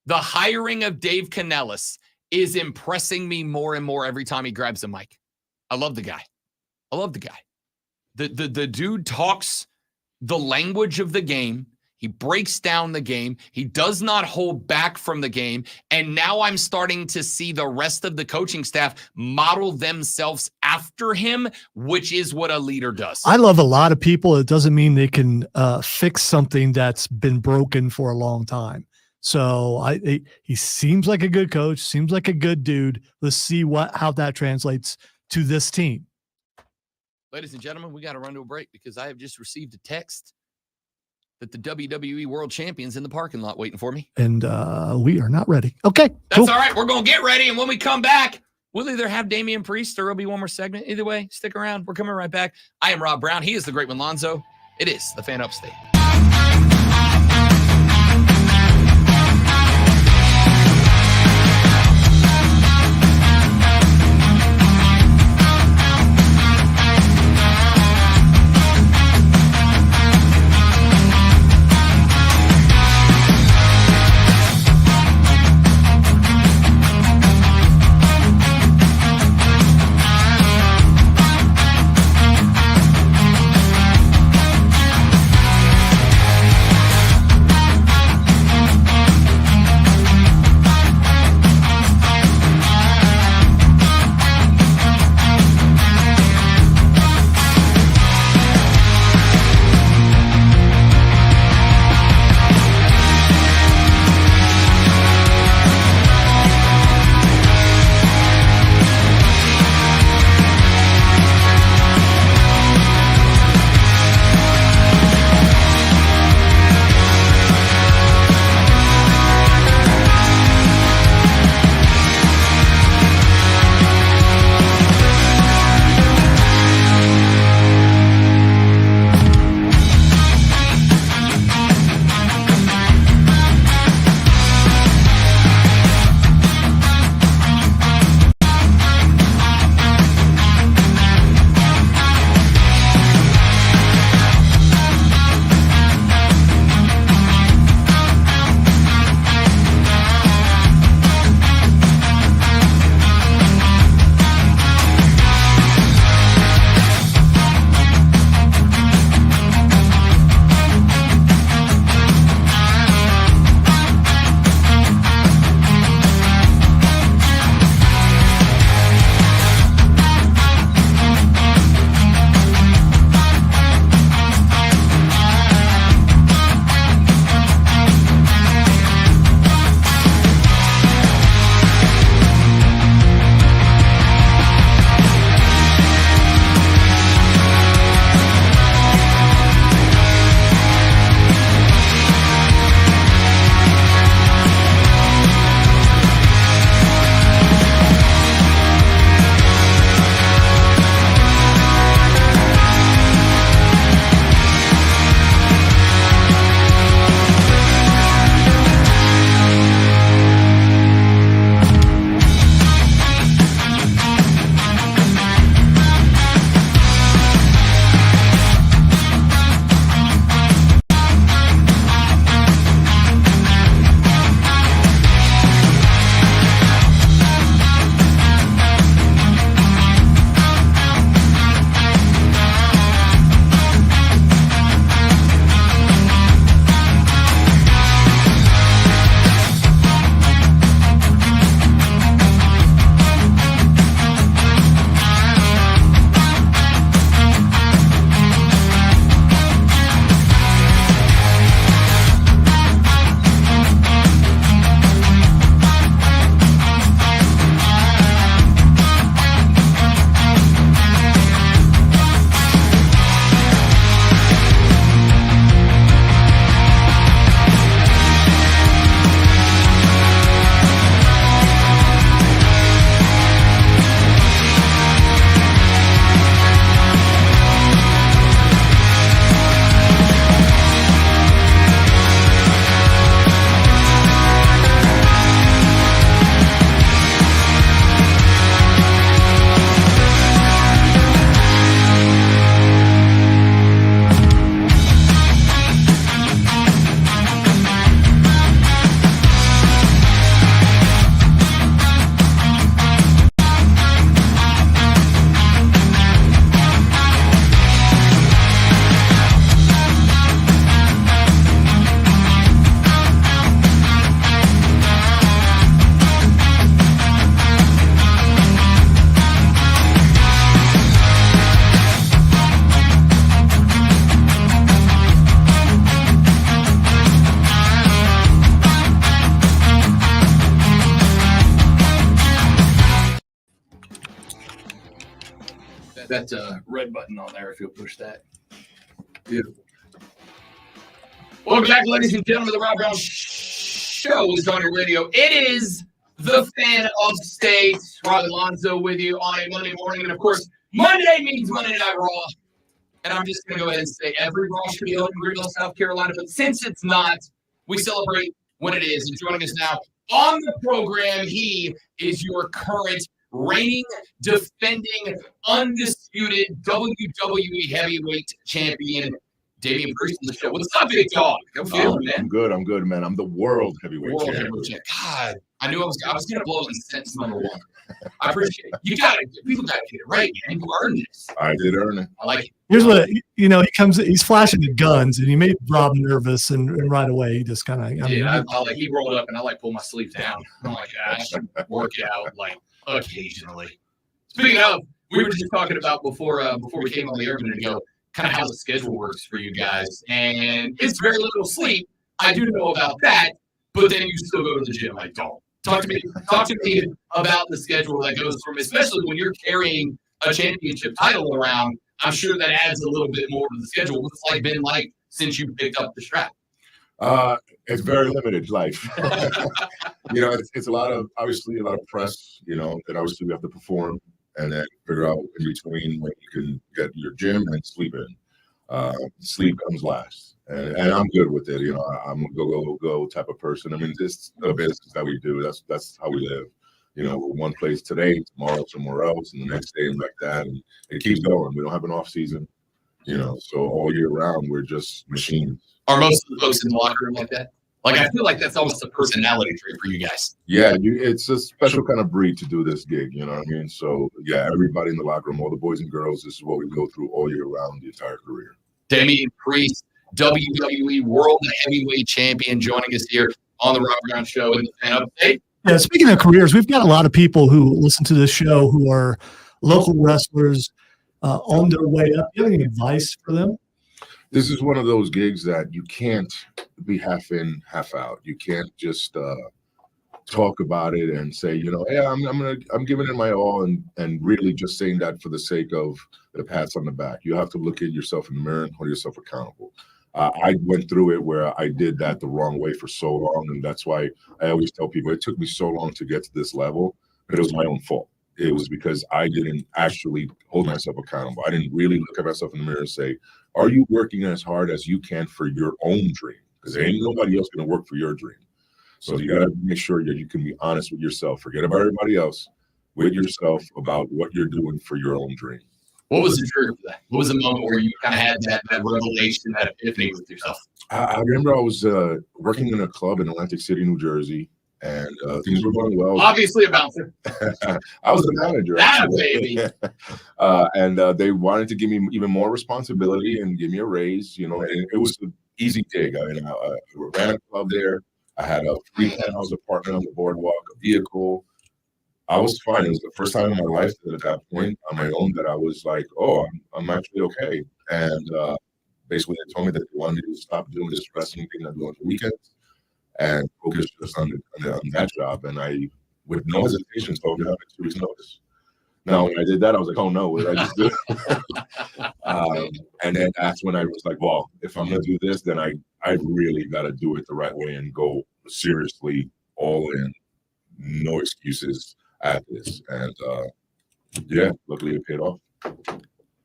The hiring of Dave Canellis is impressing me more and more every time he grabs a mic. I love the guy. The dude talks the language of the game. He breaks down the game. He does not hold back from the game. And now I'm starting to see the rest of the coaching staff model themselves after him, which is what a leader does. I love a lot of people. It doesn't mean they can fix something that's been broken for a long time. So he seems like a good coach, seems like a good dude. Let's see how that translates to this team. Ladies and gentlemen, we got to run to a break because I have just received a text that the WWE World Champion's in the parking lot waiting for me. And we are not ready. Okay, that's cool. All right. We're going to get ready. And when we come back, we'll either have Damian Priest or it'll be one more segment. Either way, stick around. We're coming right back. I am Rob Brown. He is the great one, Lonzo. It is the Fan Upstate. that red button on there if you'll push that. Beautiful. Welcome back, ladies and gentlemen. The Rob Brown Show is on your radio. It is the fan of state, Rob Alonso, with you on a Monday morning. And of course, Monday means Monday Night Raw. And I'm just going to go ahead and say every Raw should be held in Greenville, South Carolina. But since it's not, we celebrate when it is. And joining us now on the program, he is your current reigning, defending, undisputed WWE heavyweight champion, Damian Priest on the show. What's up, big dog? How feeling, man? I'm good, man. I'm the world heavyweight champion. God, I knew I was going to blow it in sentence number one. I appreciate it. People got to get it right, man. You earned this. I did earn it. I like it. Here's what he's flashing the guns, and he made Rob nervous, and right away he just kind of. He rolled up, and I pull my sleeve down. I'm like, I should work it out occasionally. Speaking of, we were just talking about before we came on the air a minute ago, kind of how the schedule works for you guys, and it's very little sleep. I do know about that, but then you still go to the gym. I don't. Talk to me about the schedule that goes from, especially when you're carrying a championship title around. I'm sure that adds a little bit more to the schedule. What's it been like since you picked up the strap? It's very limited life. It's a lot of press, that obviously we have to perform and then figure out in between when you can get your gym and sleep in. Sleep comes last. And I'm good with it. I'm a go type of person. I mean, this the business that we do. That's how we live. We're one place today, tomorrow somewhere else, and the next day and like that. And it keeps going. We don't have an off season. So all year round we're just machines. Are most of the folks in the locker room like that? I feel like that's almost a personality trait for you guys. Yeah, it's a special kind of breed to do this gig. You know what I mean? So yeah, everybody in the locker room, all the boys and girls, this is what we go through all year round, the entire career. Damian Priest, WWE World Heavyweight Champion, joining us here on the Rob Brown Show in the Fan Update. Yeah, speaking of careers, we've got a lot of people who listen to this show who are local wrestlers on their way up. Do you have any advice for them? This is one of those gigs that you can't be half in, half out. You can't just talk about it and say, hey, I'm giving it my all and really just saying that for the sake of the pats on the back. You have to look at yourself in the mirror and hold yourself accountable. I went through it where I did that the wrong way for so long, and that's why I always tell people it took me so long to get to this level, but it was my own fault. It was because I didn't actually hold myself accountable. I didn't really look at myself in the mirror and say, are you working as hard as you can for your own dream? Because there ain't nobody else going to work for your dream. So you got to make sure that you can be honest with yourself. Forget about everybody else, with yourself about what you're doing for your own dream. What was the trigger for that? What was the moment where you kind of had that revelation, that epiphany with yourself? I remember I was working in a club in Atlantic City, New Jersey, and things were going well. Obviously a bouncer. I was the manager. That baby. And they wanted to give me even more responsibility and give me a raise, and it was an easy gig. I ran a club there. I had a free penthouse apartment on the boardwalk, a vehicle. I was fine. It was the first time in my life that at that point on my own that I was like, oh, I'm actually okay. And basically they told me that they wanted me to stop doing this wrestling thing I'm doing on the weekends and focus just on that job. And I, with no hesitation, told them I had 2 weeks notice. Now, when I did that, I was like, oh no, what did I just do? And then that's when I was like, well, if I'm going to do this, then I really got to do it the right way and go seriously all in, no excuses at this. And luckily it paid off.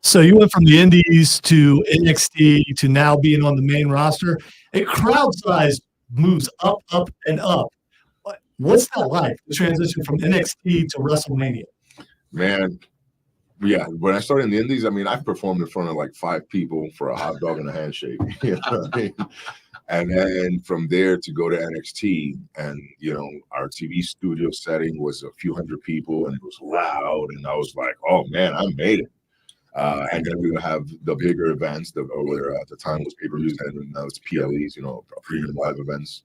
So you went from the Indies to NXT to now being on the main roster. A crowd size moves up, up, and up. What's that like, the transition from NXT to WrestleMania? Man, yeah, when I started in the Indies, I performed in front of like 5 people for a hot dog and a handshake. You know what I mean? And then from there to go to NXT, and our TV studio setting was a few hundred people, and it was loud, and I was like, "Oh man, I made it!" And then we would have the bigger events, where at the time was pay-per-views, and now it's PLEs, premium live events,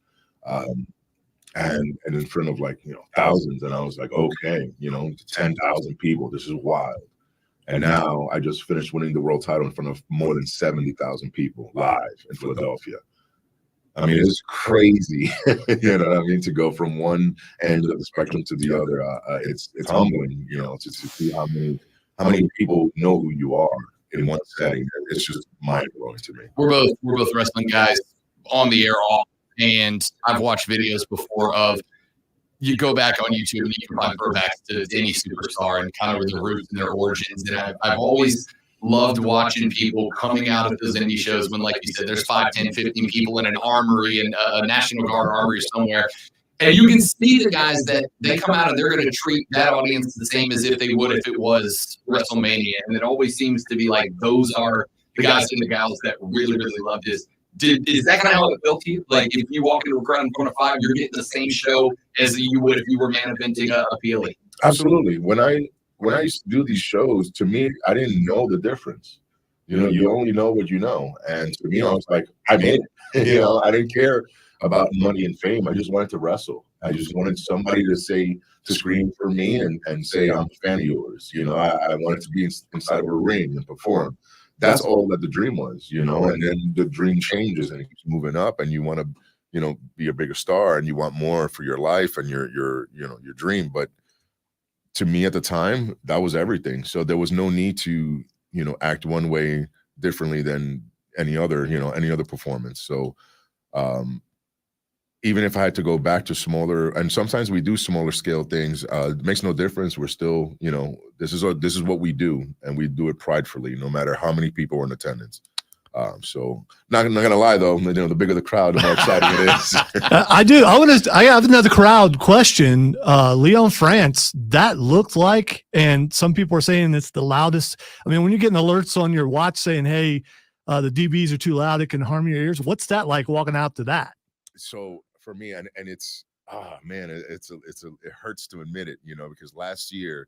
and in front of thousands, and I was like, "Okay, 10,000 people, this is wild." And now I just finished winning the world title in front of more than 70,000 people live in Philadelphia. It's crazy, to go from one end of the spectrum to the other. It's humbling, to see how many how many people know who you are in one setting. It's just mind-blowing to me. We're both wrestling guys on the air off, and I've watched videos before of you go back on YouTube and you can find throwbacks to any superstar and kind of the roots and their origins. And I've always loved watching people coming out of those indie shows when, like you said, there's 5, 10, 15 people in an armory and a National Guard armory somewhere. And you can see the guys that they come out and they're going to treat that audience the same as if they would if it was WrestleMania. And it always seems to be like those are the guys and the gals that really, really love this. Is that kind of how it felt to you? Like if you walk into a crowd in front of 5, you're getting the same show as you would if you were man eventing a PLE. Absolutely. When I used to do these shows, to me, I didn't know the difference. You know, you only know what you know. And to me, I was like, I made it. You know, I didn't care about money and fame. I just wanted to wrestle. I just wanted somebody to scream for me and say, I'm a fan of yours. You know, I wanted to be inside of a ring and perform. That's all that the dream was, you know, and then the dream changes and it keeps moving up and you want to, you know, be a bigger star and you want more for your life and your dream. But to me at the time, that was everything. So there was no need to, you know, act one way differently than any other performance. So, even if I had to go back to smaller, and sometimes we do smaller scale things, it makes no difference. We're still, you know, this is what we do, and we do it pridefully, no matter how many people are in attendance. So not gonna lie though, you know, the bigger the crowd, the more exciting it is. I have another crowd question. Lyon, France, that looked like, and some people are saying it's the loudest. I mean, when you're getting alerts on your watch saying, hey, the DBs are too loud, it can harm your ears. What's that like walking out to that? So for me, and it's man, it hurts to admit it, you know, because last year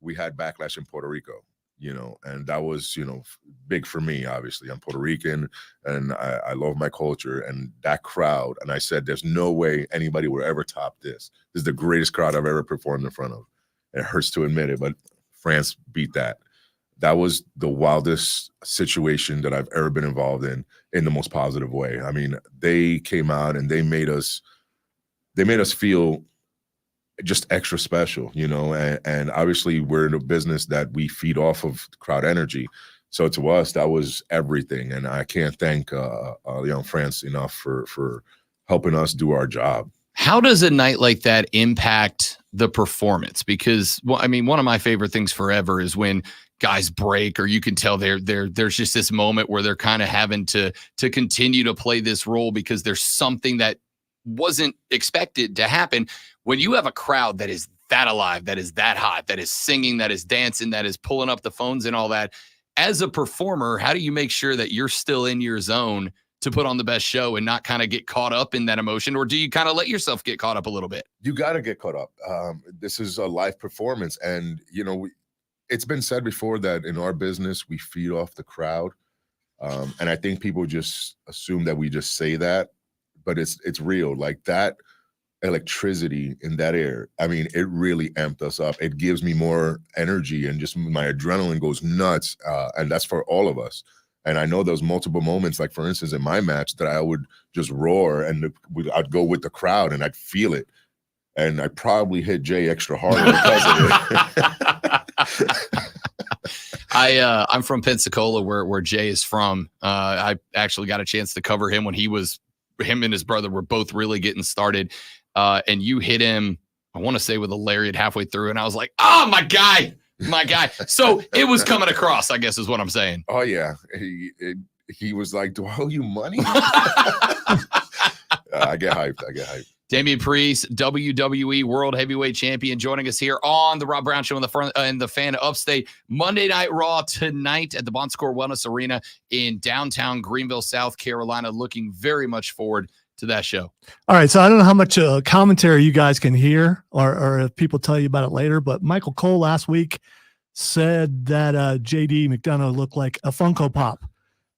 we had backlash in Puerto Rico, you know, and that was, you know, big for me. Obviously, I'm Puerto Rican, and I love my culture, and that crowd. And I said, there's no way anybody will ever top this. This is the greatest crowd I've ever performed in front of. It hurts to admit it, but France beat that. That was the wildest situation that I've ever been involved in the most positive way. I mean, they came out and they made us feel just extra special, you know, and obviously we're in a business that we feed off of crowd energy. So to us, that was everything. And I can't thank Lyon France enough for helping us do our job. How does a night like that impact the performance? Because, well, I mean, one of my favorite things forever is when guys break, or you can tell there's just this moment where they're kind of having to continue to play this role because there's something that wasn't expected to happen. When you have a crowd that is that alive, that is that hot, that is singing, that is dancing, that is pulling up the phones and all that, as a performer, how do you make sure that you're still in your zone to put on the best show and not kind of get caught up in that emotion? Or do you kind of let yourself get caught up a little bit? You got to get caught up. This is a live performance. And, you know, it's been said before that in our business, we feed off the crowd. And I think people just assume that we just say that, but it's real. Like that electricity in that air, I mean, it really amped us up. It gives me more energy and just my adrenaline goes nuts. And that's for all of us. And I know there's multiple moments, like for instance, in my match that I would just roar and I'd go with the crowd and I'd feel it. And I probably hit Jay extra hard because of it. I'm from Pensacola, where Jay is from. I actually got a chance to cover him when him and his brother were both really getting started. And you hit him, I want to say with a lariat halfway through. And I was like, oh, my guy. So it was coming across, I guess is what I'm saying. Oh, yeah. He was like, do I owe you money? I get hyped. Damian Priest, WWE World Heavyweight Champion, joining us here on the Rob Brown Show in the Fan Upstate. Monday Night Raw tonight at the Bon Secours Wellness Arena in downtown Greenville, South Carolina. Looking very much forward to that show. All right, so I don't know how much commentary you guys can hear or if people tell you about it later, but Michael Cole last week said that JD McDonough looked like a Funko Pop.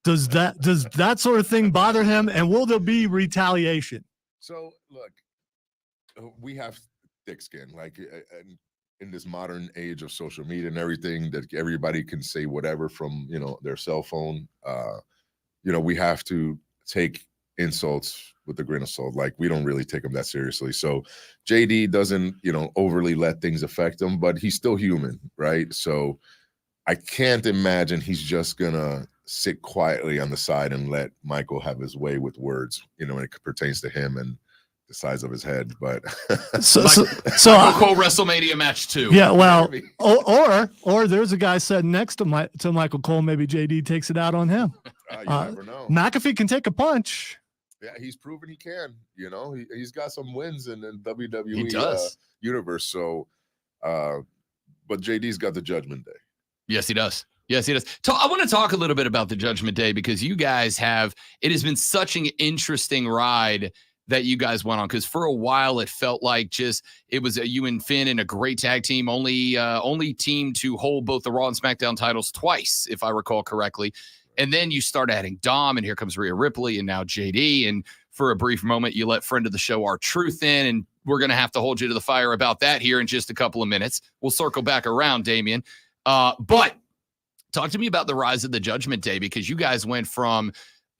Does that sort of thing bother him, and will there be retaliation? So, look, we have thick skin, like in this modern age of social media and everything, that everybody can say whatever from, you know, their cell phone. You know, we have to take insults with a grain of salt. Like, we don't really take them that seriously. So JD doesn't, you know, overly let things affect him, but he's still human, right? So I can't imagine he's just gonna sit quietly on the side and let Michael have his way with words, when it pertains to him and the size of his head. But So Michael Cole WrestleMania match 2. Yeah, well, or there's a guy sitting next to Michael Cole. Maybe JD takes it out on him. You never know. McAfee can take a punch. Yeah, he's proven he can. He's got some wins in the WWE He does. Universe. So, but JD's got the Judgment Day. Yes, he does. Yes, he does. I want to talk a little bit about the Judgment Day because you guys it has been such an interesting ride that you guys went on, because for a while it felt like it was you and Finn and a great tag team, only team to hold both the Raw and SmackDown titles twice, if I recall correctly. And then you start adding Dom, and here comes Rhea Ripley, and now JD. And for a brief moment, you let friend of the show R-Truth in, and we're going to have to hold you to the fire about that here in just a couple of minutes. We'll circle back around, Damian. But talk to me about the rise of the Judgment Day, because you guys went from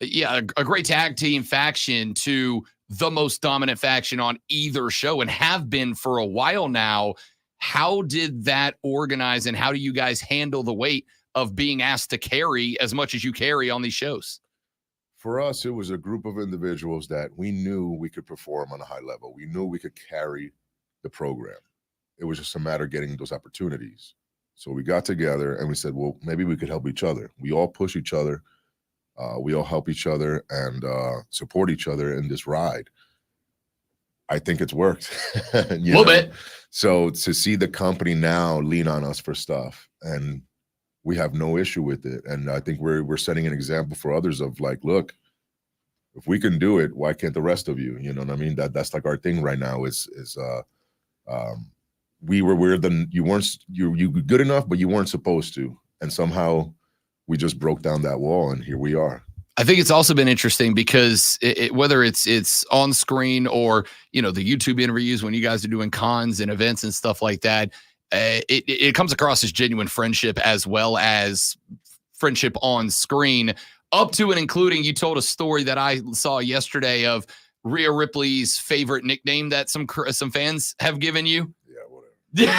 a great tag team faction to the most dominant faction on either show, and have been for a while now. How did that organize, and how do you guys handle the weight of being asked to carry as much as you carry on these shows? For us, it was a group of individuals that we knew we could perform on a high level. We knew we could carry the program. It was just a matter of getting those opportunities. So we got together and we said, well, maybe we could help each other. We all push each other. We all help each other and support each other in this ride. I think it's worked. A little bit. So to see the company now lean on us for stuff, and we have no issue with it. And I think we're setting an example for others of like, look, if we can do it, why can't the rest of you? You know what I mean? That's like our thing right now you good enough, but you weren't supposed to. And somehow we just broke down that wall, and here we are. I think it's also been interesting because whether it's on screen or, the YouTube interviews when you guys are doing cons and events and stuff like that, it comes across as genuine friendship as well as friendship on screen, up to and including, you told a story that I saw yesterday of Rhea Ripley's favorite nickname that some fans have given you. Yeah,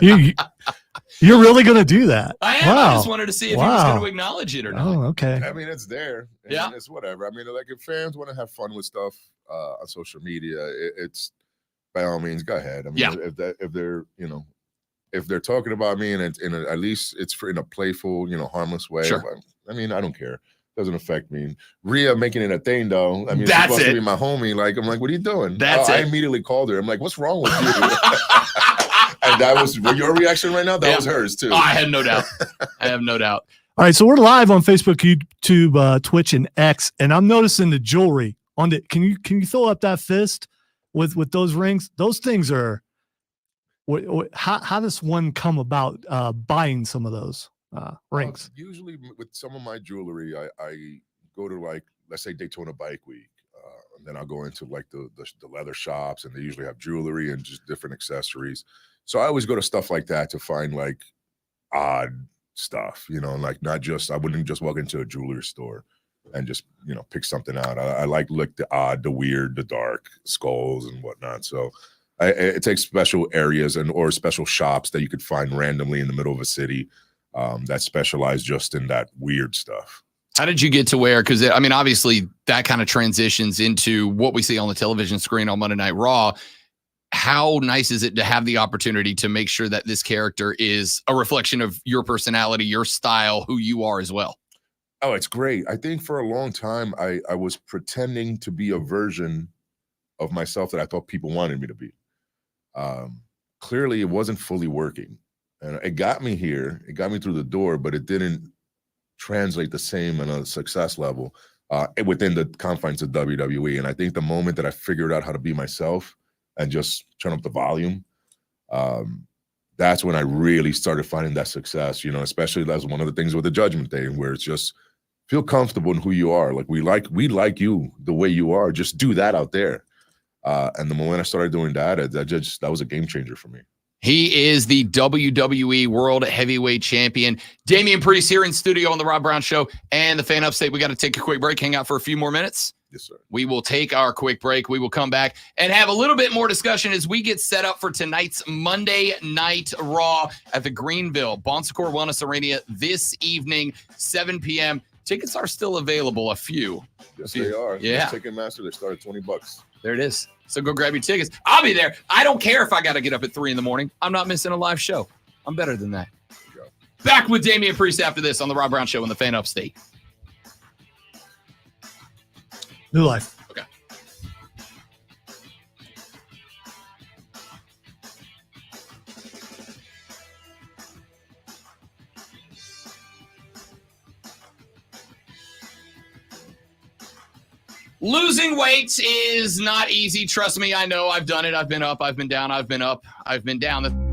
whatever. You're really going to do that? I am. Wow. I just wanted to see if he was going to acknowledge it or not. Oh, okay. I mean, it's there. And it's whatever. I mean, like, if fans want to have fun with stuff on social media, it's by all means, go ahead. I mean, if they're talking about me and at least it's in a playful, harmless way. Sure. I mean, I don't care. Doesn't affect me. Rhea making it a thing, though. I mean, that's it's supposed to it. be my homie. Like, I'm like, what are you doing? That's it. I immediately called her. I'm like, what's wrong with you? And that was your reaction right now. That was hers too. I had no doubt. I have no doubt. All right, so we're live on Facebook, YouTube, Twitch, and X, and I'm noticing the jewelry on the. Can you throw up that fist with those rings? Those things are. How does one come about buying some of those rings? Usually, with some of my jewelry, I go to, like, let's say Daytona Bike Week, and then I'll go into like the leather shops, and they usually have jewelry and just different accessories. So I always go to stuff like that to find like odd stuff, like I wouldn't just walk into a jewelry store and just, pick something out. I like the odd, the weird, the dark skulls and whatnot. So it takes special areas or special shops that you could find randomly in the middle of a city that specialize just in that weird stuff. How did you get to where? Because, I mean, obviously that kind of transitions into what we see on the television screen on Monday Night Raw. How nice is it to have the opportunity to make sure that this character is a reflection of your personality, your style, who you are as well? Oh, it's great. I think for a long time, I was pretending to be a version of myself that I thought people wanted me to be. Clearly, it wasn't fully working. And it got me here. It got me through the door, but it didn't translate the same on a success level within the confines of WWE. And I think the moment that I figured out how to be myself and just turn up the volume, that's when I really started finding that success, especially that's one of the things with the Judgment Day, where it's just feel comfortable in who you are. Like we like you the way you are. Just do that out there. And the moment I started doing that, that was a game changer for me. He is the WWE World Heavyweight Champion. Damian Priest here in studio on the Rob Brown Show and the Fan Upstate. We got to take a quick break, hang out for a few more minutes. Yes, sir. We will take our quick break. We will come back and have a little bit more discussion as we get set up for tonight's Monday Night Raw at the Greenville Bon Secours Wellness Arena this evening, 7 p.m. Tickets are still available, a few. Yes, they are. Yeah. Ticketmaster, they start at $20. There it is. So go grab your tickets. I'll be there. I don't care if I got to get up at 3 in the morning. I'm not missing a live show. I'm better than that. Back with Damian Priest after this on the Rob Brown Show on the Fan Upstate. New life. Okay. Losing weight is not easy. Trust me, I know. I've done it. I've been up. I've been down. I've been up. I've been down.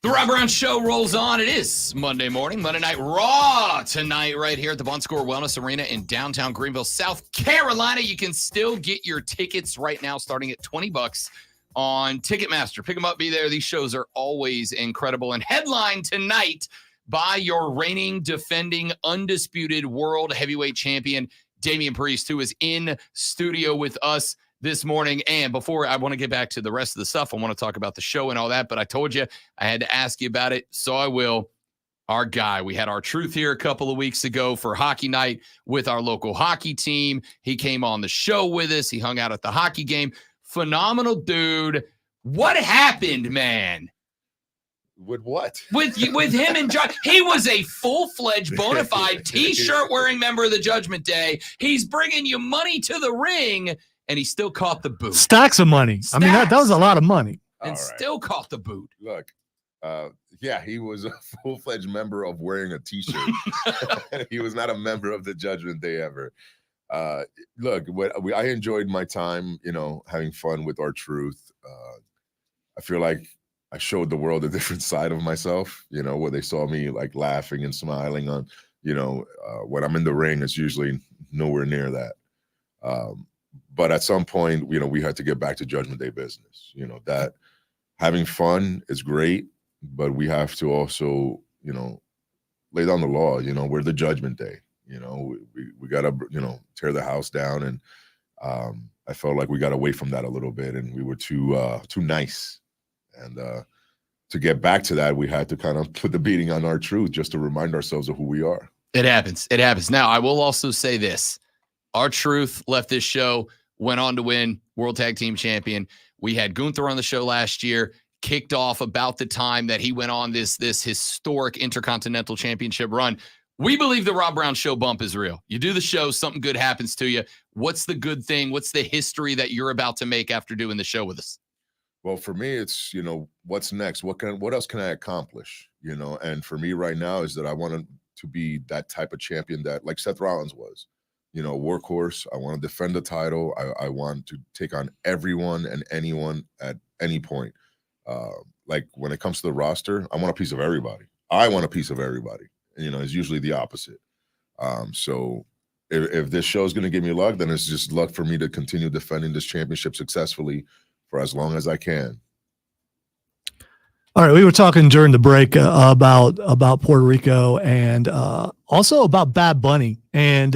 The Rob Brown Show rolls on. It is Monday morning, Monday Night Raw tonight right here at the Bon Score Wellness Arena in downtown Greenville, South Carolina. You can still get your tickets right now starting at $20 on Ticketmaster. Pick them up, be there. These shows are always incredible. And headline tonight by your reigning, defending, undisputed world heavyweight champion, Damian Priest, who is in studio with us this morning. And before I want to get back to the rest of the stuff, I want to talk about the show and all that, but I told you I had to ask you about it, so I will. Our guy, we had our truth here a couple of weeks ago for hockey night with our local hockey team. He came on the show with us. He hung out at the hockey game. Phenomenal dude. What happened, man? With what? With him and John. He was a full-fledged, bona fide T-shirt wearing member of the Judgment Day. He's bringing you money to the ring, and he still caught the boot. Stacks of money. I mean, that was a lot of money. And still caught the boot. Look, yeah, he was a full-fledged member of wearing a T-shirt. He was not a member of the Judgment Day ever. Look, I enjoyed my time, having fun with our truth. I feel like I showed the world a different side of myself, where they saw me like laughing and smiling on, when I'm in the ring, it's usually nowhere near that. But at some point, we had to get back to Judgment Day business. That having fun is great, but we have to also, lay down the law. We're the Judgment Day. We got to, tear the house down. And I felt like we got away from that a little bit, and we were too nice. And to get back to that, we had to kind of put the beating on our truth just to remind ourselves of who we are. It happens. It happens. Now, I will also say this. Our truth left this show, went on to win World Tag Team Champion. We had Gunther on the show last year, kicked off about the time that he went on this historic Intercontinental Championship run. We believe the Rob Brown Show bump is real. You do the show, something good happens to you. What's the good thing? What's the history that you're about to make after doing the show with us? Well, for me, it's, what's next? What else can I accomplish? And for me right now is that I want to be that type of champion that, like Seth Rollins was, workhorse. I want to defend the title. I want to take on everyone and anyone at any point. Like when it comes to the roster, I want a piece of everybody. I want a piece of everybody. It's usually the opposite. So if this show is going to give me luck, then it's just luck for me to continue defending this championship successfully for as long as I can. All right, we were talking during the break about Puerto Rico and also about Bad Bunny, and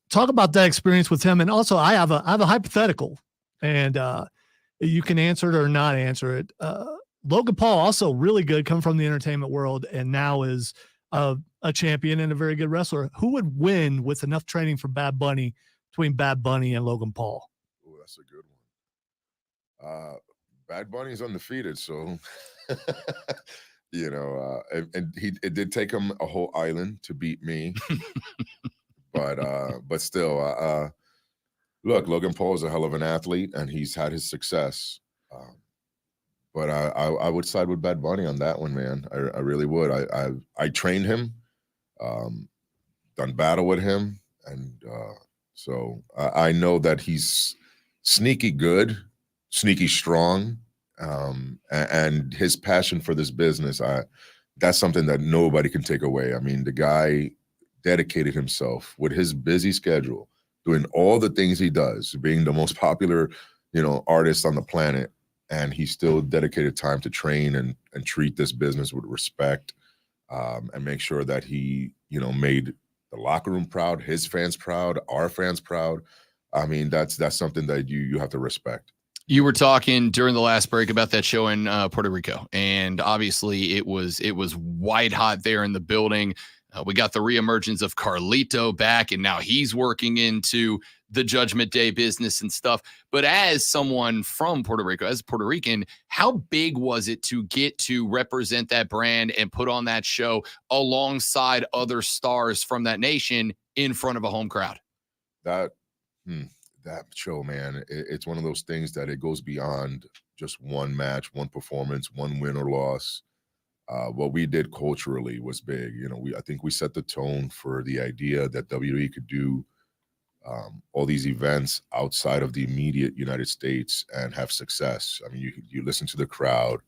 talk about that experience with him. And also, I have a hypothetical, and you can answer it or not answer it. Logan Paul, also really good, come from the entertainment world, and now is a champion and a very good wrestler. Who would win with enough training for Bad Bunny between Bad Bunny and Logan Paul? Oh, that's a good one. Bad Bunny is undefeated, so and it did take him a whole island to beat me, but still, look, Logan Paul is a hell of an athlete, and he's had his success. But I would side with Bad Bunny on that one, man. I really would. I trained him, done battle with him, and so I know that he's sneaky good, sneaky strong, and his passion for this business, that's something that nobody can take away. I mean, the guy dedicated himself with his busy schedule, doing all the things he does, being the most popular, artist on the planet, and he still dedicated time to train and treat this business with respect, and make sure that he, made the locker room proud, his fans proud, our fans proud. I mean, that's something that you have to respect. You were talking during the last break about that show in Puerto Rico, and obviously it was white hot there in the building. We got the reemergence of Carlito back, and now he's working into the Judgment Day business and stuff. But as someone from Puerto Rico, as a Puerto Rican, how big was it to get to represent that brand and put on that show alongside other stars from that nation in front of a home crowd? That show, man, it's one of those things that it goes beyond just one match, one performance, one win or loss. What we did culturally was big. I think we set the tone for the idea that WWE could do all these events outside of the immediate United States and have success. I mean, you listen to the crowd,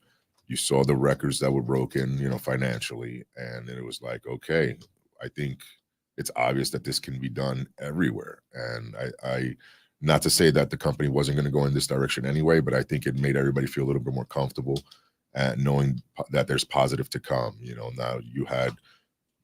You saw the records that were broken, financially, and then it was like, okay, I think it's obvious that this can be done everywhere. And I not to say that the company wasn't going to go in this direction anyway, but I think it made everybody feel a little bit more comfortable at knowing that there's positive to come. Now you had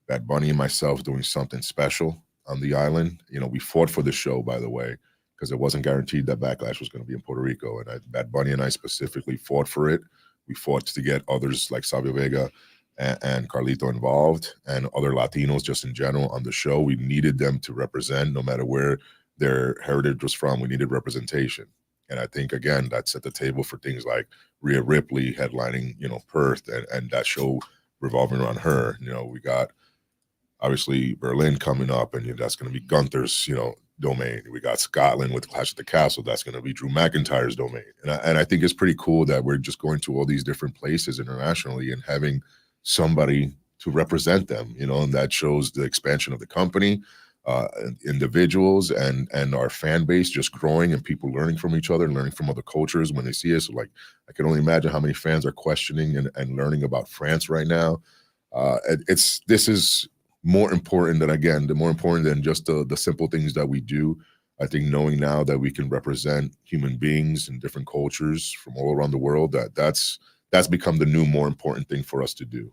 Bad Bunny and myself doing something special on the island. We fought for the show, by the way, because it wasn't guaranteed that Backlash was going to be in Puerto Rico. And Bad Bunny and I specifically fought for it. We fought to get others like Savio Vega and Carlito involved, and other Latinos just in general on the show. We needed them to represent, no matter where their heritage was from. We needed representation. And I think, again, that set the table for things like Rhea Ripley headlining, Perth, and that show revolving around her. We got, obviously, Berlin coming up, and that's going to be Gunther's, domain. We got Scotland with Clash at the Castle. That's going to be Drew McIntyre's domain. And I think it's pretty cool that we're just going to all these different places internationally and having somebody to represent them, and that shows the expansion of the company, individuals and our fan base just growing, and people learning from each other and learning from other cultures when they see us. Like, I can only imagine how many fans are questioning and learning about France right now. This is more important than just the simple things that we do. I think knowing now that we can represent human beings in different cultures from all around the world, that's become the new, more important thing for us to do.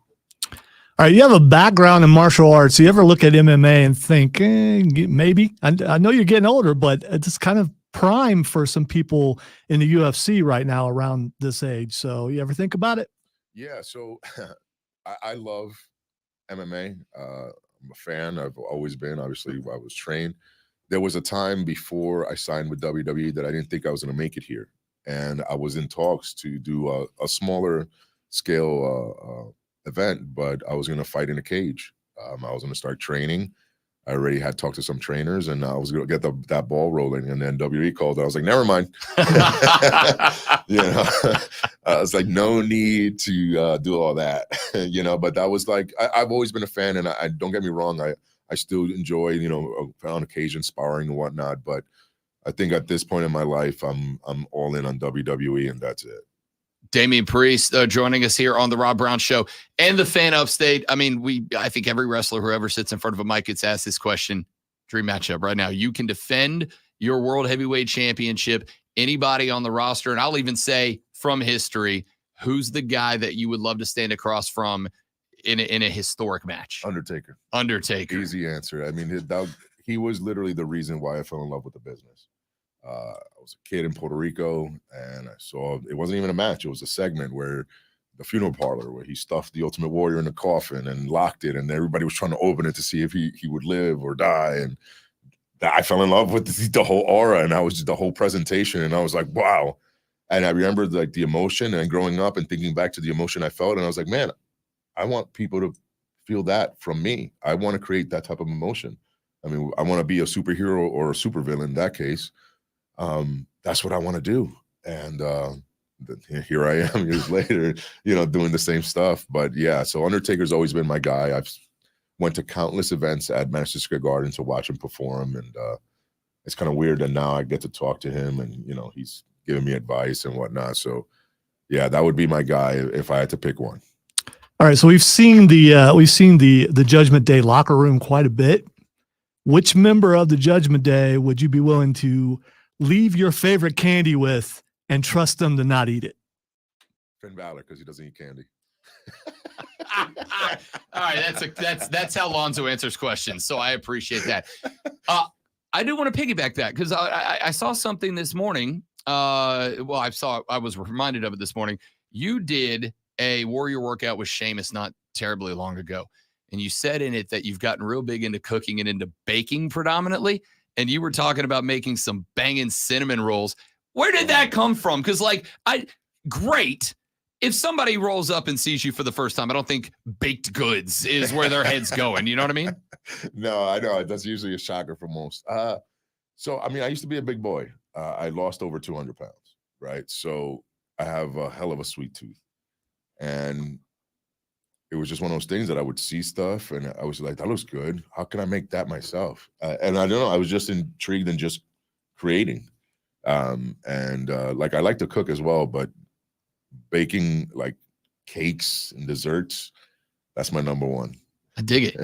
All right, you have a background in martial arts. You ever look at MMA and think, maybe? I know you're getting older, but it's kind of prime for some people in the UFC right now around this age. So you ever think about it? Yeah, so I love MMA. I'm a fan. I've always been. Obviously, I was trained. There was a time before I signed with WWE that I didn't think I was going to make it here. And I was in talks to do a smaller scale event, but I was going to fight in a cage. I was going to start training. I already had talked to some trainers, and I was going to get that ball rolling. And then WWE called. I was like, never mind. I was like, no need to do all that, But that was like, I've always been a fan, and I don't get me wrong. I still enjoy, on occasion sparring and whatnot. But I think at this point in my life, I'm all in on WWE, and that's it. Damian Priest joining us here on the Rob Brown Show and the Fan Upstate. I mean, I think every wrestler who ever sits in front of a mic gets asked this question. Dream matchup right now. You can defend your World Heavyweight Championship. Anybody on the roster, and I'll even say from history, who's the guy that you would love to stand across from in a historic match? Undertaker. Easy answer. I mean, he was literally the reason why I fell in love with the business. I was a kid in Puerto Rico, and I saw, it wasn't even a match. It was a segment where the funeral parlor, where he stuffed the Ultimate Warrior in the coffin and locked it, and everybody was trying to open it to see if he would live or die. And I fell in love with the whole aura, and I was just the whole presentation, and I was like, wow. And I remember like the emotion, and growing up and thinking back to the emotion I felt, and I was like, man, I want people to feel that from me. I want to create that type of emotion. I mean, I want to be a superhero or a supervillain in that case. That's what I want to do. And here I am years later, doing the same stuff. But yeah, so Undertaker's always been my guy. I've went to countless events at Madison Square Garden to watch him perform. And it's kind of weird that now I get to talk to him, and, he's giving me advice and whatnot. So yeah, that would be my guy if I had to pick one. All right. So we've seen the Judgment Day locker room quite a bit. Which member of the Judgment Day would you be willing to leave your favorite candy with and trust them to not eat it? Finn Balor, because he doesn't eat candy. All right, that's how Lonzo answers questions. So I appreciate that. I do want to piggyback that because I saw something this morning. I was reminded of it this morning. You did a warrior workout with Sheamus not terribly long ago, and you said in it that you've gotten real big into cooking and into baking predominantly. And you were talking about making some banging cinnamon rolls. Where did that come from? Because, great. If somebody rolls up and sees you for the first time, I don't think baked goods is where their head's going. You know what I mean? No, I know. That's usually a shocker for most. So, I mean, I used to be a big boy. I lost over 200 pounds, right? So I have a hell of a sweet tooth. And it was just one of those things that I would see stuff and I was like, that looks good. How can I make that myself? And I don't know, I was just intrigued in just creating. I like to cook as well, but baking, like cakes and desserts, that's my number one. I dig it.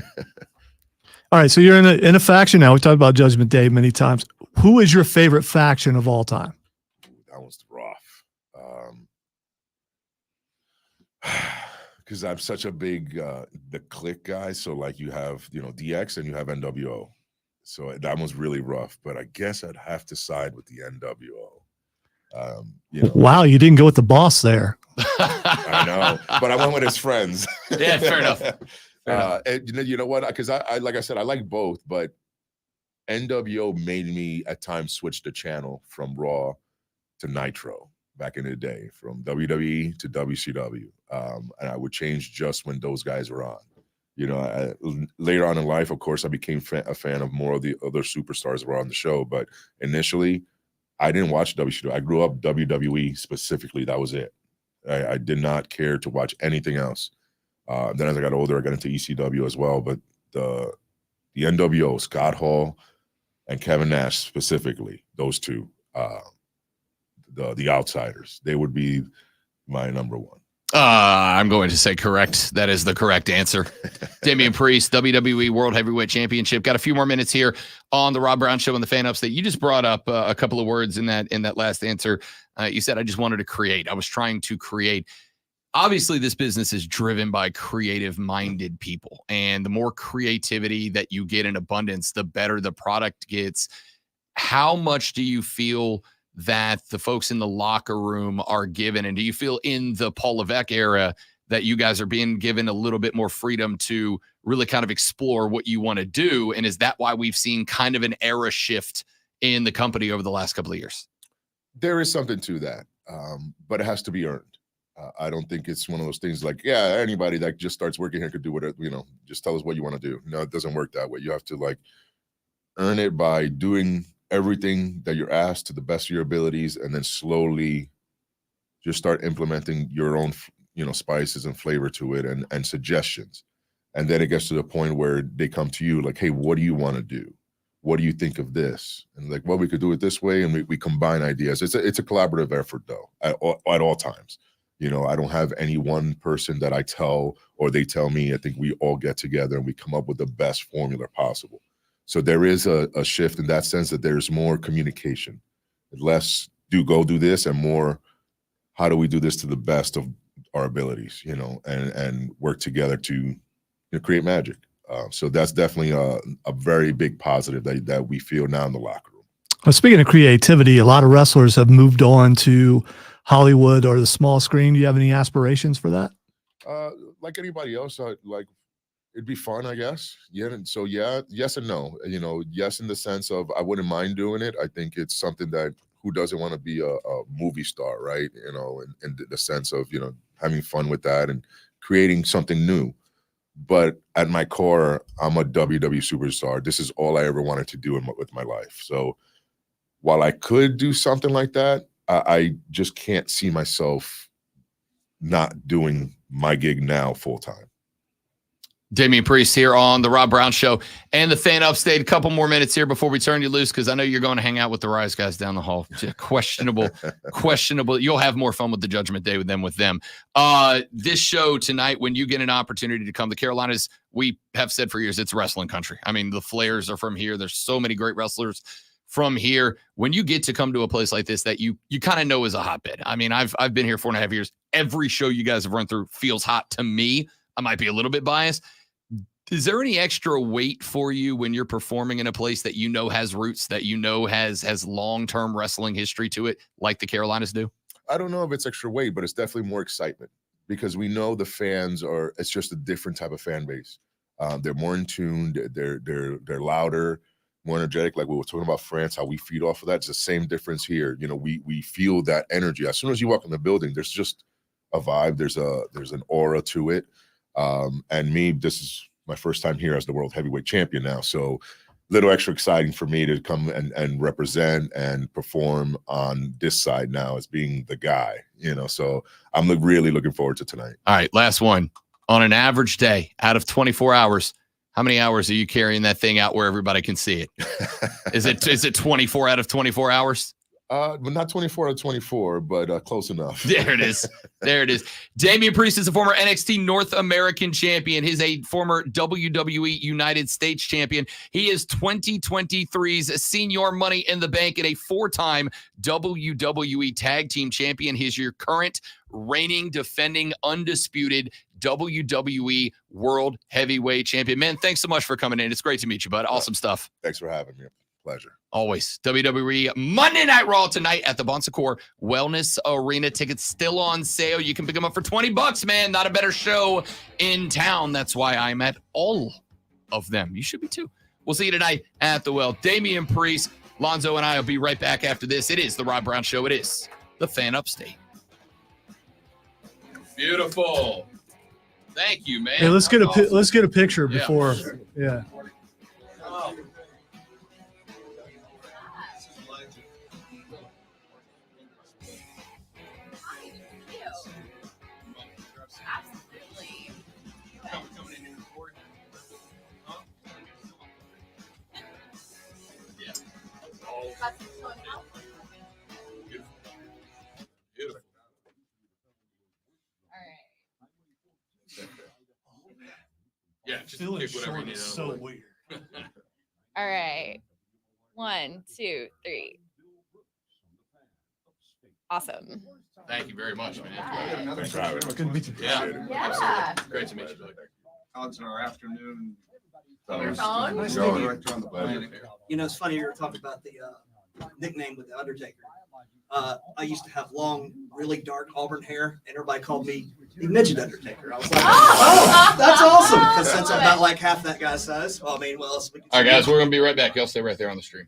All right, so you're in a faction now. We talked about Judgment Day many times. Who is your favorite faction of all time? That was rough. Because I'm such a big the click guy. So like you have, DX and you have NWO. So that was really rough. But I guess I'd have to side with the NWO. Wow, you didn't go with the boss there. I know, but I went with his friends. Yeah, fair enough. And you know what? Because I like I said, I like both, but NWO made me at times switch the channel from Raw to Nitro back in the day, from WWE to WCW. And I would change just when those guys were on. Later on in life, of course, I became a fan of more of the other superstars that were on the show. But initially, I didn't watch WCW. I grew up WWE specifically. That was it. I did not care to watch anything else. Then as I got older, I got into ECW as well. But the NWO, Scott Hall and Kevin Nash specifically, those two, the outsiders, they would be my number one. I'm going to say correct. That is the correct answer. Damian Priest, WWE World Heavyweight Championship. Got a few more minutes here on the Rob Brown Show and the Fan Upstate. You just brought up a couple of words in that last answer. You said, I just wanted to create. I was trying to create. Obviously, this business is driven by creative-minded people. And the more creativity that you get in abundance, the better the product gets. How much do you feel that the folks in the locker room are given? And do you feel in the Paul Levesque era that you guys are being given a little bit more freedom to really kind of explore what you want to do? And is that why we've seen kind of an era shift in the company over the last couple of years? There is something to that, but it has to be earned. I don't think it's one of those things like, yeah, anybody that just starts working here could do whatever, just tell us what you want to do. No, it doesn't work that way. You have to earn it by doing everything that you're asked to the best of your abilities, and then slowly just start implementing your own, spices and flavor to it and suggestions. And then it gets to the point where they come to you like, hey, what do you want to do? What do you think of this? And well, we could do it this way, and we combine ideas. It's a collaborative effort though, at all times. I don't have any one person that I tell or they tell me. I think we all get together and we come up with the best formula possible. So there is a shift in that sense, that there's more communication, less go do this, and more how do we do this to the best of our abilities, and work together to create magic. So that's definitely a very big positive that we feel now in the locker room. Well, speaking of creativity, a lot of wrestlers have moved on to Hollywood or the small screen. Do you have any aspirations for that? Like anybody else, it'd be fun, I guess. Yeah. And so, yes and no. Yes, in the sense of I wouldn't mind doing it. I think it's something that who doesn't want to be a movie star, right? In the sense of, having fun with that and creating something new. But at my core, I'm a WWE superstar. This is all I ever wanted to do with my life. So while I could do something like that, I just can't see myself not doing my gig now full time. Damian Priest here on the Rob Brown Show and the Fan Upstate. A couple more minutes here before we turn you loose, because I know you're going to hang out with the Rise guys down the hall. Questionable. You'll have more fun with the Judgment Day than with them. This show tonight, when you get an opportunity to come, the Carolinas, we have said for years, it's wrestling country. I mean, the Flairs are from here. There's so many great wrestlers from here. When you get to come to a place like this that you kind of know is a hotbed. I mean, I've been here 4.5 years. Every show you guys have run through feels hot to me. I might be a little bit biased. Is there any extra weight for you when you're performing in a place that has roots, that has long-term wrestling history to it, like the Carolinas do? I don't know if it's extra weight, but it's definitely more excitement, because we know the fans it's just a different type of fan base. They're more in tune. They're louder, more energetic. Like we were talking about France, how we feed off of that. It's the same difference here. We feel that energy. As soon as you walk in the building, there's just a vibe. There's an aura to it. And me, this is my first time here as the World Heavyweight Champion now. So a little extra exciting for me to come and represent and perform on this side now as being the guy, so I'm really looking forward to tonight. All right. Last one. On an average day out of 24 hours, how many hours are you carrying that thing out where everybody can see it? Is it 24 out of 24 hours? But not 24 out of 24, but close enough. There it is. There it is. Damian Priest is a former NXT North American champion. He's a former WWE United States champion. He is 2023's Senior Money in the Bank and a 4-time WWE Tag Team champion. He's your current reigning, defending, undisputed WWE World Heavyweight Champion. Man, thanks so much for coming in. It's great to meet you, bud. Awesome stuff. Thanks for having me. Pleasure. Always. WWE Monday Night Raw tonight at the Bon Secours Wellness Arena. Tickets still on sale. You can pick them up for $20, man. Not a better show in town. That's why I'm at all of them. You should be too. We'll see you tonight at the Well. Damian Priest, Lonzo, and I will be right back after this. It is the Rob Brown Show. It is the Fan Upstate. Beautiful. Thank you, man. Hey, let's get a picture Yeah, before. sure. Yeah. Yeah, just Feeling pick whatever you short need. is so weird. All right. 1, 2, 3. Awesome. Thank you very much, man. Thanks for having me. Good to meet you. Yeah, Yeah. absolutely. Great to meet you, Billy. Odds in our afternoon. Your phone? Nice Going. director on the planet. You know, it's funny you were talking about the nickname with the Undertaker. I used to have long, really dark auburn hair, and everybody called me the Midget Undertaker. I was like, oh, that's awesome, because since I'm about like half that guy's size. Well, I mean, well, we can All right, guys, we're going to be right back. Y'all stay right there on the stream.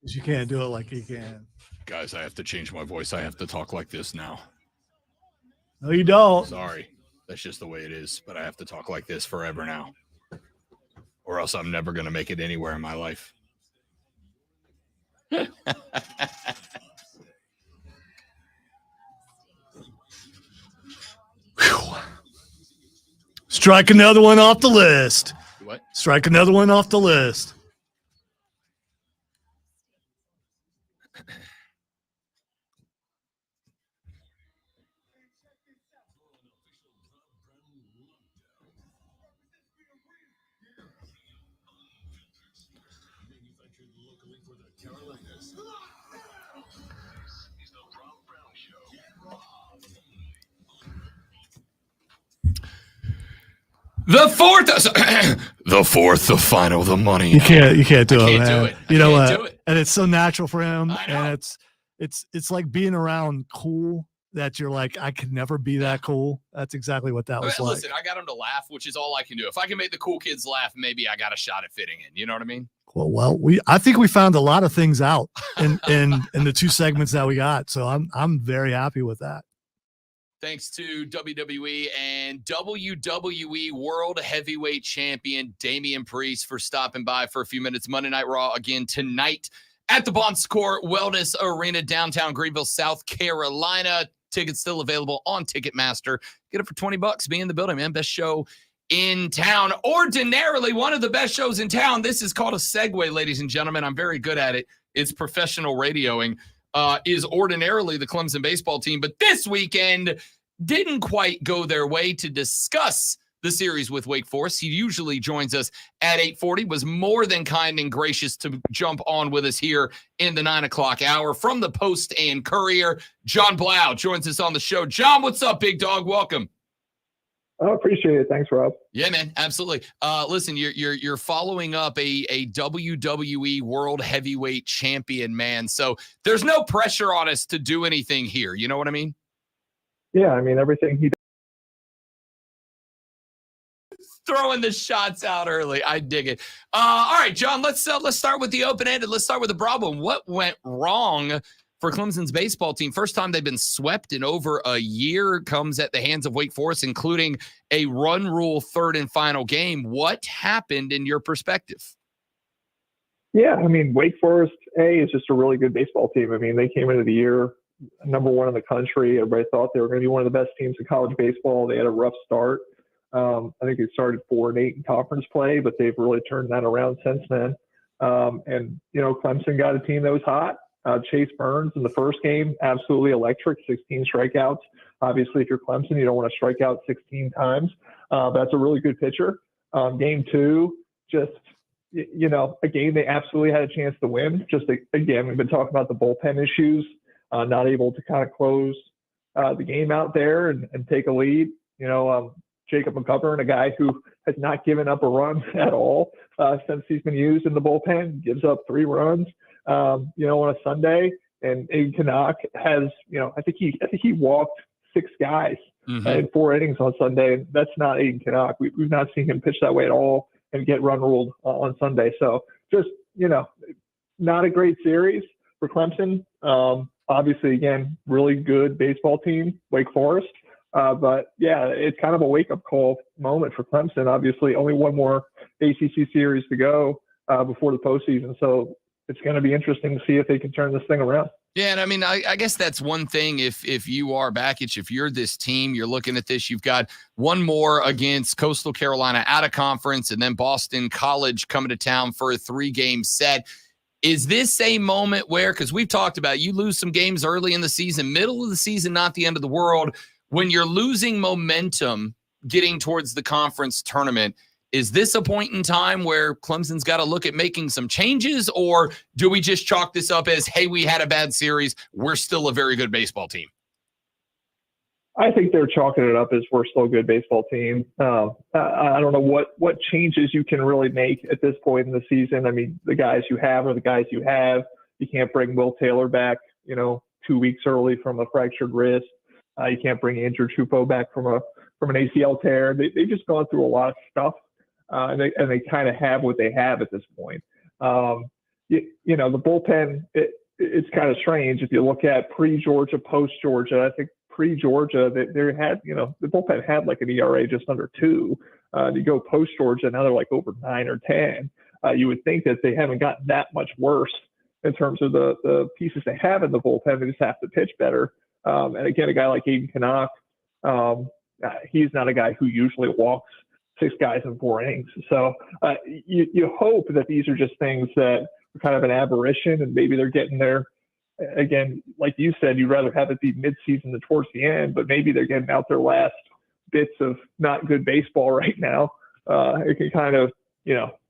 You can't do it like he can. Guys, I have to change my voice. I have to talk like this now. No, you don't. Sorry. That's just the way it is. But I have to talk like this forever now. Or else I'm never going to make it anywhere in my life. Strike another one off the list. What? Strike another one off the list. The fourth, the final, the money. You can't do it, man. Do it. You know can't what? do it. And it's so natural for him. I know. And it's like being around cool that you're like, I could never be that cool. That's exactly what that was like. Listen, I got him to laugh, which is all I can do. If I can make the cool kids laugh, maybe I got a shot at fitting in. You know what I mean? Well, I think we found a lot of things out in the 2 segments that we got. So I'm very happy with that. Thanks to WWE and WWE World Heavyweight Champion Damian Priest for stopping by for a few minutes. Monday Night Raw again tonight at the Bon Secours Wellness Arena, downtown Greenville, South Carolina. Tickets still available on Ticketmaster. Get it for $20. Be in the building, man. Best show in town. Ordinarily, one of the best shows in town. This is called a segue, ladies and gentlemen. I'm very good at it. It's professional radioing. Is ordinarily the Clemson baseball team, but this weekend didn't quite go their way. To discuss the series with Wake Forest, he usually joins us at 8:40, was more than kind and gracious to jump on with us here in the 9 o'clock hour. From the Post and Courier, John Blau joins us on the show. John, what's up, big dog? Welcome. I appreciate it. Thanks, Rob. Yeah, man, absolutely. Listen, you're following up a WWE World Heavyweight Champion, man. So there's no pressure on us to do anything here. You know what I mean? Yeah, I mean everything he throwing the shots out early. I dig it. All right, John. Let's start with the open ended. Let's start with the problem. What went wrong for Clemson's baseball team? First time they've been swept in over a year comes at the hands of Wake Forest, including a run rule third and final game. What happened in your perspective? Yeah, I mean, Wake Forest, is just a really good baseball team. I mean, they came into the year number 1 in the country. Everybody thought they were going to be one of the best teams in college baseball. They had a rough start. I think they started 4-8 in conference play, but they've really turned that around since then. And, Clemson got a team that was hot. Chase Burns in the first game, absolutely electric, 16 strikeouts. Obviously, if you're Clemson, you don't want to strike out 16 times. That's a really good pitcher. Game 2, just, a game they absolutely had a chance to win. Just, again, we've been talking about the bullpen issues, not able to kind of close the game out there and take a lead. Jacob McGovern, a guy who has not given up a run at all since he's been used in the bullpen, gives up 3 runs. On a Sunday, and Aiden Canuck has, I think he walked 6 guys in 4 innings on Sunday. That's not Aiden Canuck. We've not seen him pitch that way at all and get run ruled on Sunday. So just, not a great series for Clemson. Obviously, again, really good baseball team, Wake Forest. But yeah, it's kind of a wake-up call moment for Clemson. Obviously, only one more ACC series to go before the postseason. So it's going to be interesting to see if they can turn this thing around. Yeah, and I mean, I guess that's one thing. If you are Bakich, if you're this team, you're looking at this, you've got one more against Coastal Carolina out of conference, and then Boston College coming to town for a 3-game set. Is this a moment where, because we've talked about, you lose some games early in the season, middle of the season, not the end of the world. When you're losing momentum getting towards the conference tournament, is this a point in time where Clemson's got to look at making some changes, or do we just chalk this up as, hey, we had a bad series, we're still a very good baseball team? I think they're chalking it up as we're still a good baseball team. I don't know what changes you can really make at this point in the season. I mean, the guys you have are the guys you have. You can't bring Will Taylor back, 2 weeks early from a fractured wrist. You can't bring Andrew Chupo back from an ACL tear. They've just gone through a lot of stuff. And they kind of have what they have at this point. The bullpen, it's kind of strange. If you look at pre-Georgia, post-Georgia, I think pre-Georgia, they had, the bullpen had like an ERA just under 2. You go post-Georgia, now they're like over 9 or 10. You would think that they haven't gotten that much worse in terms of the pieces they have in the bullpen. They just have to pitch better. And again, a guy like Aiden Canuck, he's not a guy who usually walks 6 guys in 4 innings. So you hope that these are just things that are kind of an aberration, and maybe they're getting their again, like you said, you'd rather have it be midseason than towards the end, but maybe they're getting out their last bits of not good baseball right now. It can kind of,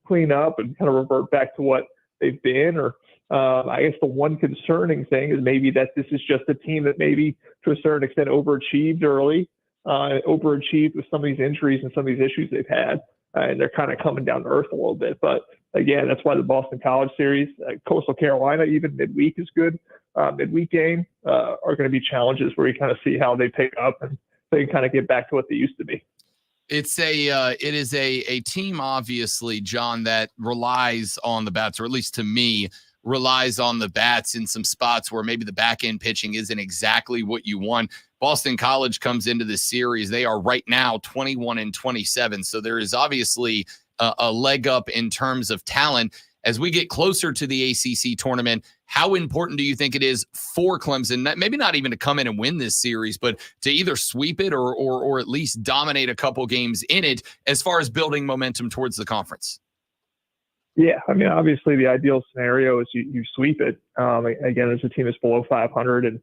clean up and kind of revert back to what they've been. Or I guess the one concerning thing is maybe that this is just a team that maybe to a certain extent overachieved early, overachieved with some of these injuries and some of these issues they've had. And they're kind of coming down to earth a little bit. But again, that's why the Boston College series, Coastal Carolina, even midweek is good. Midweek game are going to be challenges where you kind of see how they pick up and they can kind of get back to what they used to be. It is a team, obviously, John, that relies on the bats, or at least to me, relies on the bats in some spots where maybe the back end pitching isn't exactly what you want. Boston College comes into this series. They are right now 21-27. So there is obviously a leg up in terms of talent. As we get closer to the ACC tournament, how important do you think it is for Clemson, maybe not even to come in and win this series, but to either sweep it or at least dominate a couple games in it as far as building momentum towards the conference? Yeah, I mean, obviously the ideal scenario is you sweep it. Again, as a team that's below 500 and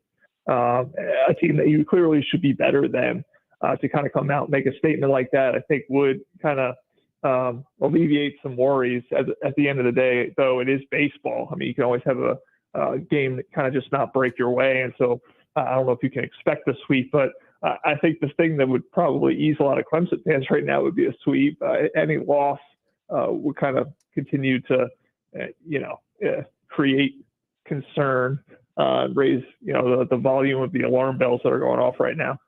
a team that you clearly should be better than, to kind of come out and make a statement like that, I think would kind of alleviate some worries. At the end of the day, though, it is baseball. I mean, you can always have a game that kind of just not break your way. And so I don't know if you can expect a sweep, but I think the thing that would probably ease a lot of Clemson fans right now would be a sweep. Any loss would kind of continue to, create concern, raise, the volume of the alarm bells that are going off right now.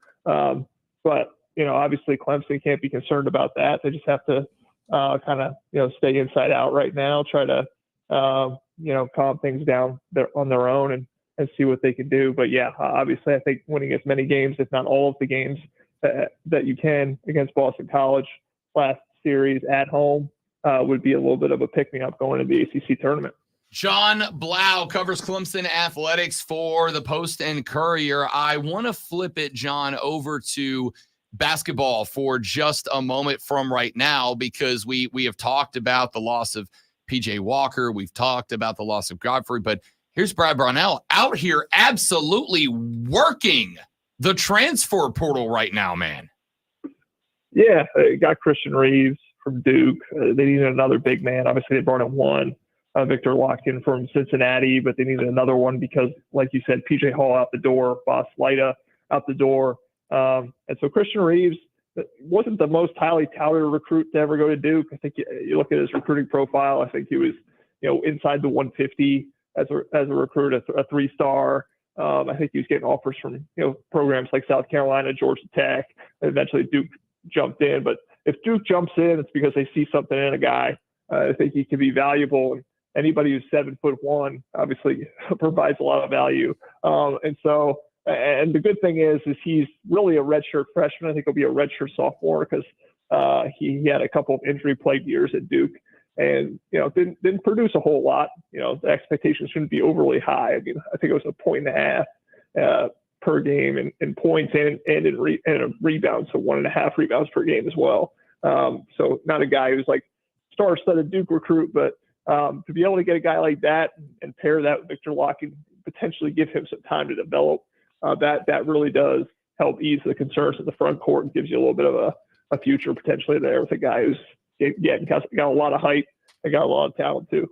But, obviously Clemson can't be concerned about that. They just have to kind of, stay inside out right now, try to, calm things down on their own and see what they can do. But yeah, obviously I think winning as many games, if not all of the games that you can against Boston College last series at home would be a little bit of a pick-me-up going into the ACC tournament. John Blau covers Clemson athletics for the Post and Courier. I want to flip it, John, over to basketball for just a moment from right now, because we have talked about the loss of PJ Walker. We've talked about the loss of Godfrey, but here's Brad Brownell out here absolutely working the transfer portal right now, man. Yeah, got Christian Reeves from Duke. They needed another big man. Obviously, they brought in one, Victor Lockton from Cincinnati, but they needed another one because, like you said, PJ Hall out the door, Boss Leita out the door. And so Christian Reeves wasn't the most highly touted recruit to ever go to Duke. I think you look at his recruiting profile, I think he was, inside the 150 as a recruit, a 3-star. I think he was getting offers from, programs like South Carolina, Georgia Tech, and eventually Duke jumped in. But if Duke jumps in, it's because they see something in a guy. I think he can be valuable. And anybody who's 7'1" obviously provides a lot of value. And the good thing is he's really a redshirt freshman. I think he'll be a redshirt sophomore because he had a couple of injury-plagued years at Duke and, didn't produce a whole lot. The expectations shouldn't be overly high. I mean, I think it was 1.5 per game in points and in rebounds, so 1.5 rebounds per game as well. So not a guy who's like star-studded Duke recruit, but to be able to get a guy like that and pair that with Victor Lockton, potentially give him some time to develop, that really does help ease the concerns in the front court and gives you a little bit of a future potentially there with a guy who's got a lot of height and got a lot of talent too.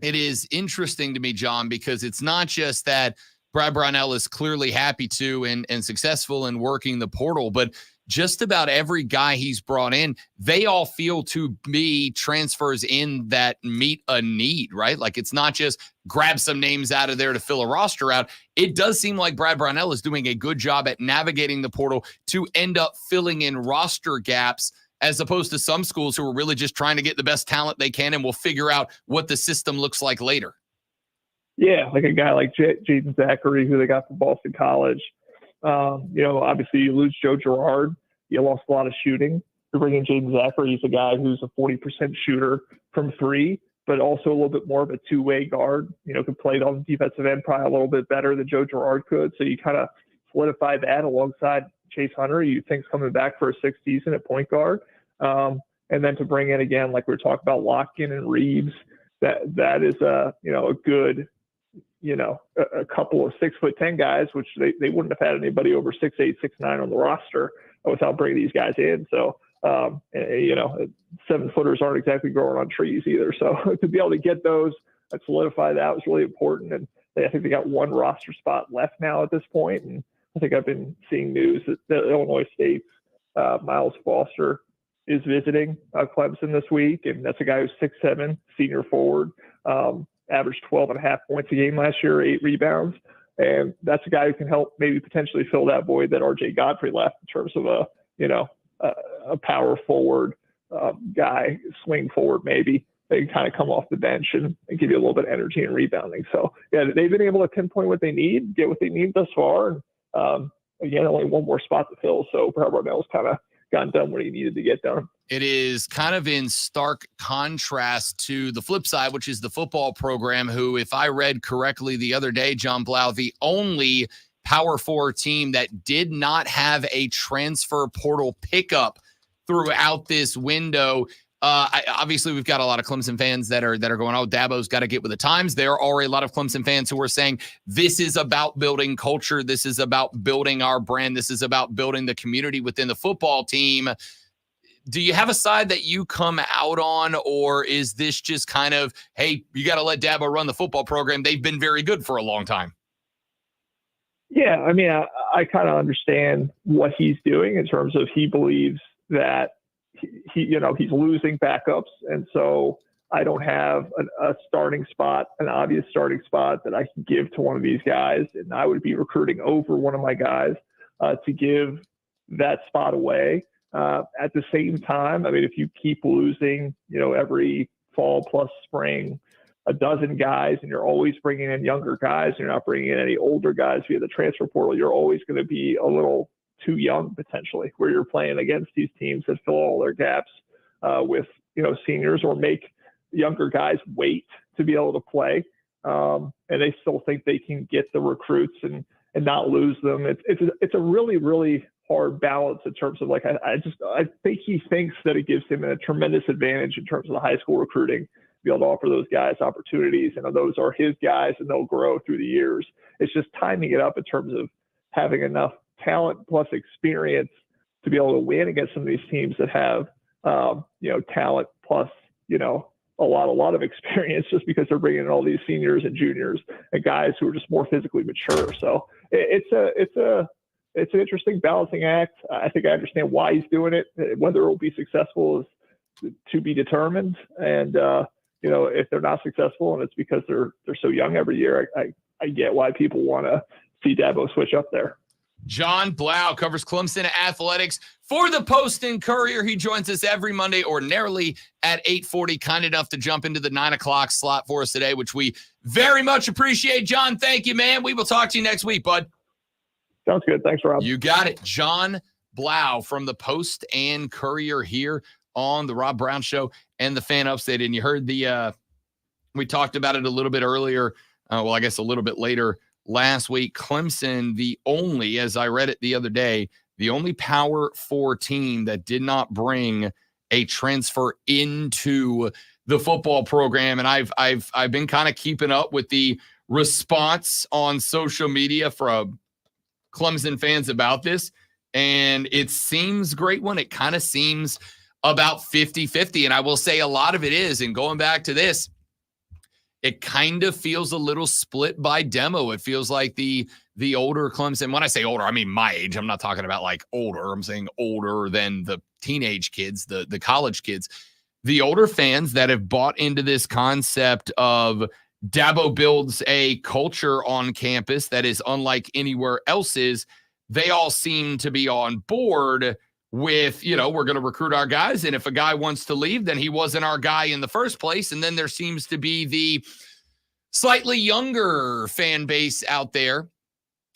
It is interesting to me, John, because it's not just that Brad Brownell is clearly happy to and successful in working the portal, but just about every guy he's brought in, they all feel to be transfers in that meet a need, right? Like it's not just grab some names out of there to fill a roster out. It does seem like Brad Brownell is doing a good job at navigating the portal to end up filling in roster gaps, as opposed to some schools who are really just trying to get the best talent they can and will figure out what the system looks like later. Yeah, like a guy like Jaden Zachary, who they got from Boston College. Obviously you lose Joe Girard. You lost a lot of shooting. You're bringing Jaden Zachary. He's a guy who's a 40% shooter from 3, but also a little bit more of a two-way guard. Could play on the defensive end probably a little bit better than Joe Girard could. So you kind of solidify that alongside Chase Hunter, you think's coming back for a 6th season at point guard. And then to bring in again, like we were talking about, Lockton and Reeves, that is a good a couple of 6'10" guys, which they wouldn't have had anybody over 6'8", 6'9" on the roster without bringing these guys in. So, 7-footers aren't exactly growing on trees either. So to be able to get those and solidify that was really important. And I think they got one roster spot left now at this point. And I think I've been seeing news that Illinois State's Miles Foster is visiting Clemson this week. And that's a guy who's 6'7", senior forward, averaged 12.5 points a game last year, 8 rebounds. And that's a guy who can help maybe potentially fill that void that RJ Godfrey left in terms of a power forward guy, swing forward maybe. They can kind of come off the bench and give you a little bit of energy and rebounding. So, yeah, they've been able to pinpoint what they need, get what they need thus far. And, again, only one more spot to fill. So, Brad Brownell's kind of gotten done what he needed to get done. It is kind of in stark contrast to the flip side, which is the football program, who, if I read correctly the other day, John Blau, the only Power 4 team that did not have a transfer portal pickup throughout this window. Obviously, we've got a lot of Clemson fans that are going, oh, Dabo's got to get with the times. There are a lot of Clemson fans who are saying this is about building culture. This is about building our brand. This is about building the community within the football team. Do you have a side that you come out on, or is this just kind of, hey, you got to let Dabo run the football program? They've been very good for a long time. Yeah, I mean, I kind of understand what he's doing in terms of he believes that he's losing backups, and so I don't have a starting spot, an obvious starting spot that I can give to one of these guys, and I would be recruiting over one of my guys to give that spot away. At the same time, I mean, if you keep losing, every fall plus spring, a dozen guys, and you're always bringing in younger guys, and you're not bringing in any older guys via the transfer portal, you're always going to be a little too young potentially, where you're playing against these teams that fill all their gaps with seniors, or make younger guys wait to be able to play, and they still think they can get the recruits and not lose them. It's a really, really hard balance in terms of, like, I think he thinks that it gives him a tremendous advantage in terms of the high school recruiting, to be able to offer those guys opportunities, and those are his guys and they'll grow through the years. It's just timing it up in terms of having enough talent plus experience to be able to win against some of these teams that have, talent plus, a lot of experience, just because they're bringing in all these seniors and juniors and guys who are just more physically mature. So it's an interesting balancing act. I think I understand why he's doing it. Whether it will be successful is to be determined. And, if they're not successful and it's because they're so young every year, I get why people want to see Dabo switch up there. John Blau covers Clemson athletics for the Post and Courier. He joins us every Monday ordinarily at 8:40, kind enough to jump into the 9 o'clock slot for us today, which we very much appreciate. John, thank you, man. We will talk to you next week, bud. Sounds good. Thanks, Rob. You got it. John Blau from the Post and Courier here on the Rob Brown Show and the Fan Upstate. And you heard we talked about it a little bit earlier. Well, I guess a little bit later last week. Clemson, the only, as I read it the other day, the only Power 4 team that did not bring a transfer into the football program. And I've been kind of keeping up with the response on social media from Clemson fans about this, and it seems great one. It kind of seems about 50-50, and I will say a lot of it is, and going back to this, it kind of feels a little split by demo. It feels like the older Clemson, when I say older, I mean my age. I'm not talking about like older. I'm saying older than the teenage kids, the college kids. The older fans that have bought into this concept of Dabo builds a culture on campus that is unlike anywhere else's, they all seem to be on board with, we're going to recruit our guys. And if a guy wants to leave, then he wasn't our guy in the first place. And then there seems to be the slightly younger fan base out there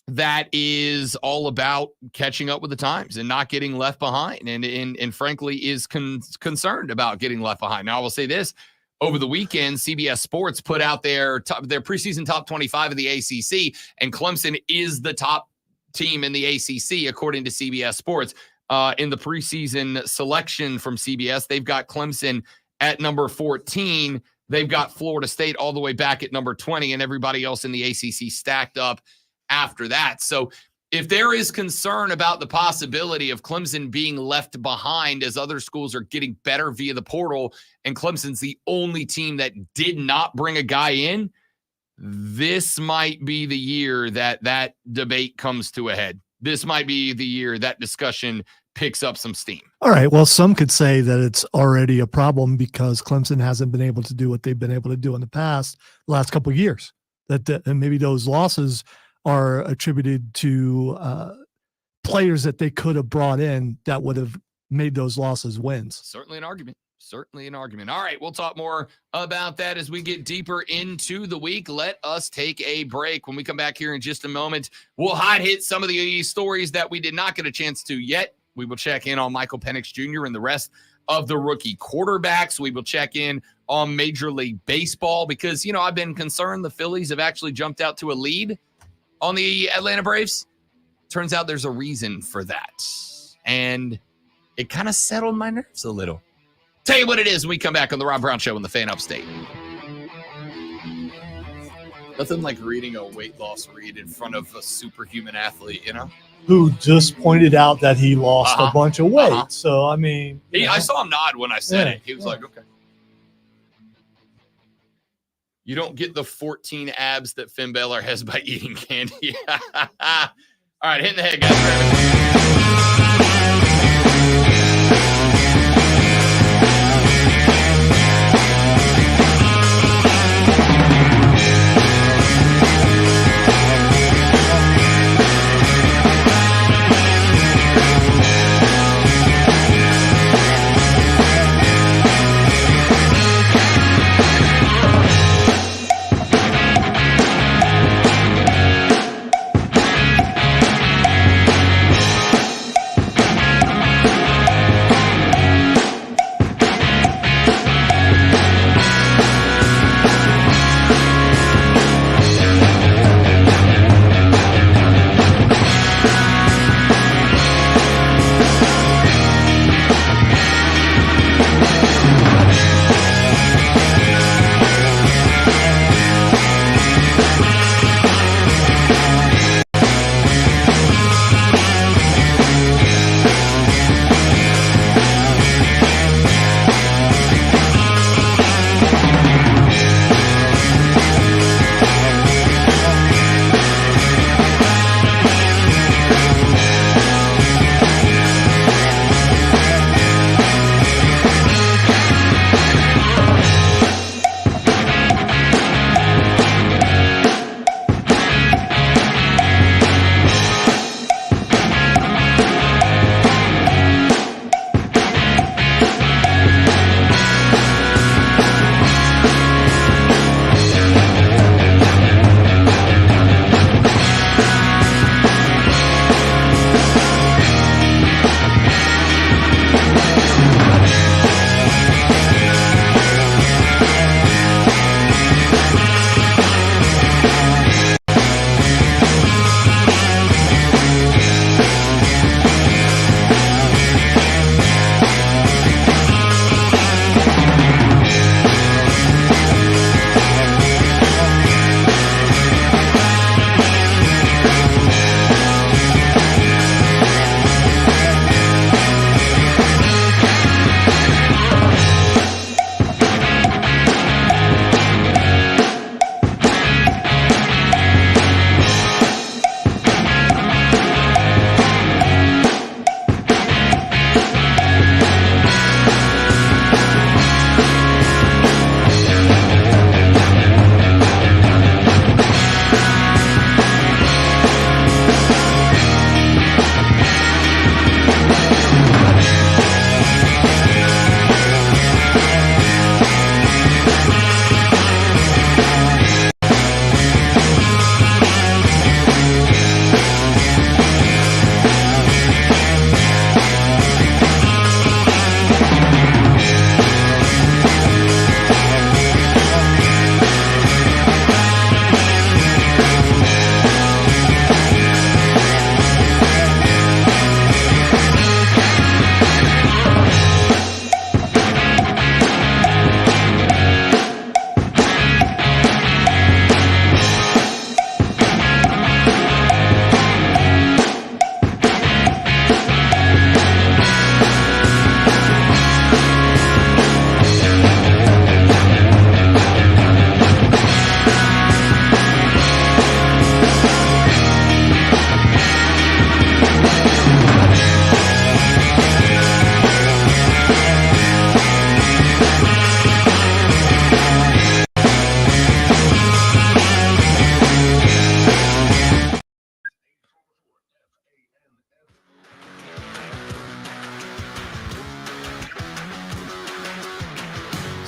that is all about catching up with the times and not getting left behind. And frankly is concerned about getting left behind. Now I will say this, over the weekend, CBS Sports put out their preseason top 25 of the ACC, and Clemson is the top team in the ACC, according to CBS Sports. In the preseason selection from CBS, they've got Clemson at number 14. they've got Florida State all the way back at number 20 and everybody else in the ACC stacked up after that. So if there is concern about the possibility of Clemson being left behind as other schools are getting better via the portal, and Clemson's the only team that did not bring a guy in, this might be the year that debate comes to a head. This might be the year that discussion picks up some steam. All right. Well, some could say that it's already a problem because Clemson hasn't been able to do what they've been able to do in the last couple of years. And maybe those losses are attributed to players that they could have brought in that would have made those losses wins. Certainly an argument. All right, we'll talk more about that as we get deeper into the week. Let us take a break. When we come back here in just a moment, we'll hot hit some of the stories that we did not get a chance to yet. We will check in on Michael Penix Jr. and the rest of the rookie quarterbacks. We will check in on Major League Baseball because, I've been concerned the Phillies have actually jumped out to a lead on the Atlanta Braves. Turns out there's a reason for that. And it kind of settled my nerves a little. Tell you what it is when we come back on the Rob Brown Show in the Fan Upstate. Nothing like reading a weight loss read in front of a superhuman athlete, Who just pointed out that he lost a bunch of weight. So, I mean. I saw him nod when I said it. He was like, okay. You don't get the 14 abs that Finn Balor has by eating candy. All right, hitting the head, guys.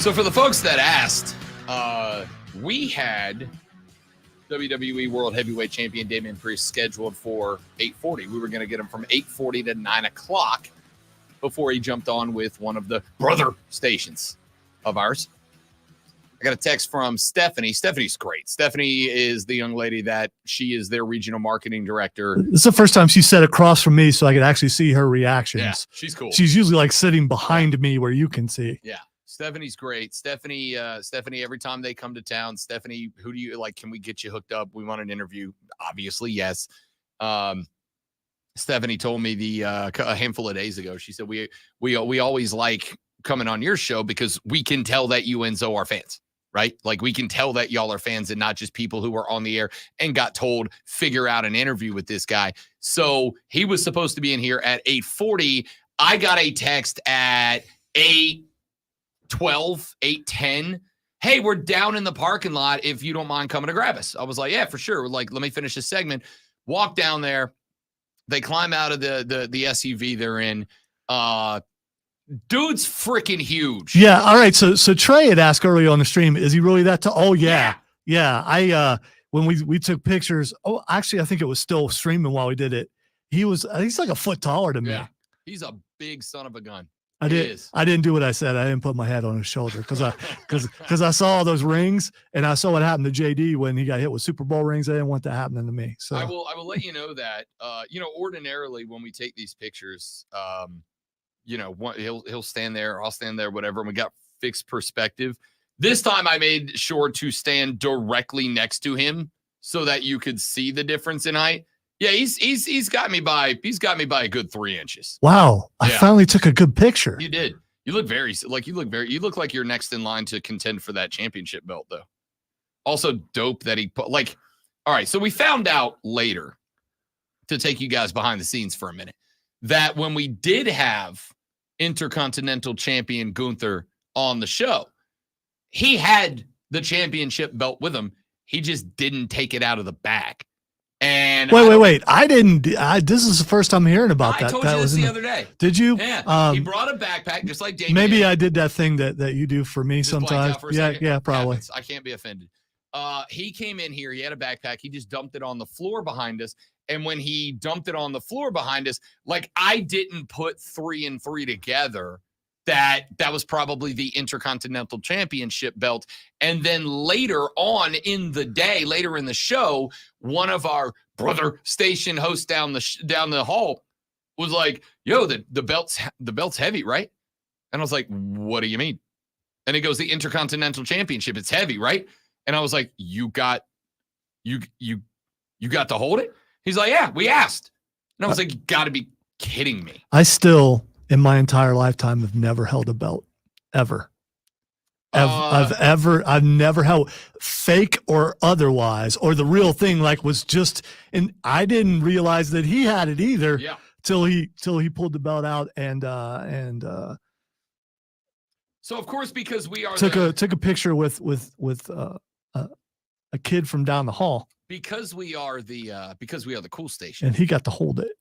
So for the folks that asked, we had WWE World Heavyweight Champion Damian Priest scheduled for 8:40. We were going to get him from 8:40 to 9 o'clock before he jumped on with one of the brother stations of ours. I got a text from Stephanie. Stephanie's great. Stephanie is the young lady that she is their regional marketing director. This is the first time she sat across from me so I could actually see her reactions. Yeah, she's cool. She's usually like sitting behind me where you can see. Yeah. Stephanie's great. Stephanie, every time they come to town, Stephanie, who do you like? Can we get you hooked up? We want an interview. Obviously, yes. Stephanie told me a handful of days ago. She said, we always like coming on your show because we can tell that you and Zoe are fans, right? Like we can tell that y'all are fans and not just people who are on the air and got told, figure out an interview with this guy. So he was supposed to be in here at 8:40. I got a text at 8:12, 8:10. Hey, we're down in the parking lot if you don't mind coming to grab us. I was like, yeah, for sure. Like, let me finish this segment. Walk down there. They climb out of the SUV they're in. Dude's freaking huge. Yeah. All right. So Trey had asked earlier on the stream, is he really that tall? Oh yeah. Yeah. When we took pictures, actually, I think it was still streaming while we did it. He's like a foot taller than me. Yeah. He's a big son of a gun. I didn't do what I said. I didn't put my head on his shoulder because I saw all those rings and I saw what happened to JD when he got hit with Super Bowl rings. I didn't want that happening to me. So I will let you know that ordinarily when we take these pictures, he'll stand there, I'll stand there, whatever, and we got fixed perspective. This time I made sure to stand directly next to him so that you could see the difference in height. Yeah, he's got me by a good 3 inches. wow, I finally took a good picture. You did. You look like you're next in line to contend for that championship belt, though. Also dope that he put all right. So we found out later, to take you guys behind the scenes for a minute, that when we did have Intercontinental Champion Gunther on the show, he had the championship belt with him. He just didn't take it out of the bag. And wait. I didn't. This is the first time hearing about that. I told that you was this the other day. Did you? Yeah. He brought a backpack just like Damian. Maybe I did that thing that you do for me Just blanked sometimes. out for a second. Yeah, probably. I can't be offended. He came in here. He had a backpack. He just dumped it on the floor behind us. And when he dumped it on the floor behind us, like I didn't put 3 and 3 together. That was probably the Intercontinental Championship belt. And then later on in the day, later in the show, one of our brother station hosts down the hall was like, yo, the belt's heavy, right? And I was like, what do you mean? And he goes, the Intercontinental Championship, it's heavy, right? And I was like, you got to hold it? He's like, yeah, we asked. And I was like, you got to be kidding me. I still, in my entire lifetime, have never held a belt, ever. I've never held, fake or otherwise, or the real thing, like was just, and I didn't realize that he had it either. Yeah. Till he pulled the belt out and so of course, because we are took a picture with a kid from down the hall, because we are the cool station, and he got to hold it.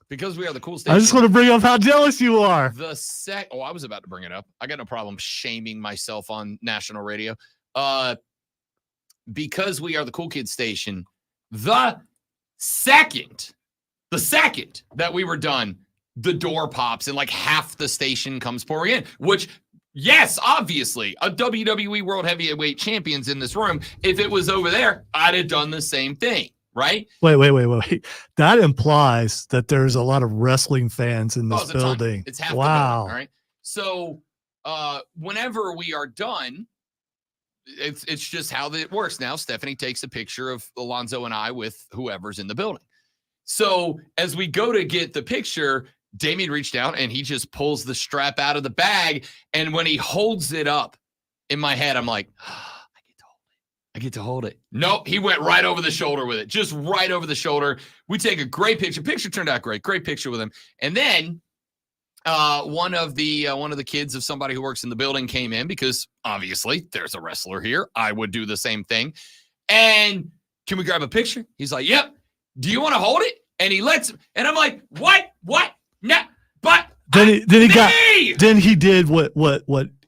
Because we are the cool station. I just want to bring up how jealous you are. I was about to bring it up. I got no problem shaming myself on national radio. Because we are the cool kid station, the second that we were done, the door pops and like half the station comes pouring in, which, yes, obviously, a WWE World Heavyweight Champion's in this room. If it was over there, I'd have done the same thing. Right? Wait. That implies that there's a lot of wrestling fans in this building. It's half the building, all right? So whenever we are done, it's just how it works. Now Stephanie takes a picture of Alonzo and I with whoever's in the building. So as we go to get the picture, Damian reached out and he just pulls the strap out of the bag. And when he holds it up, in my head, I'm like, I get to hold it. Nope, he went right over the shoulder with it. Just right over the shoulder. We take a great picture. Picture turned out great. Great picture with him. And then one of the kids of somebody who works in the building came in because obviously there's a wrestler here. I would do the same thing. And can we grab a picture? He's like, yep. Do you want to hold it? And he lets him. And I'm like, what? No, but then he did what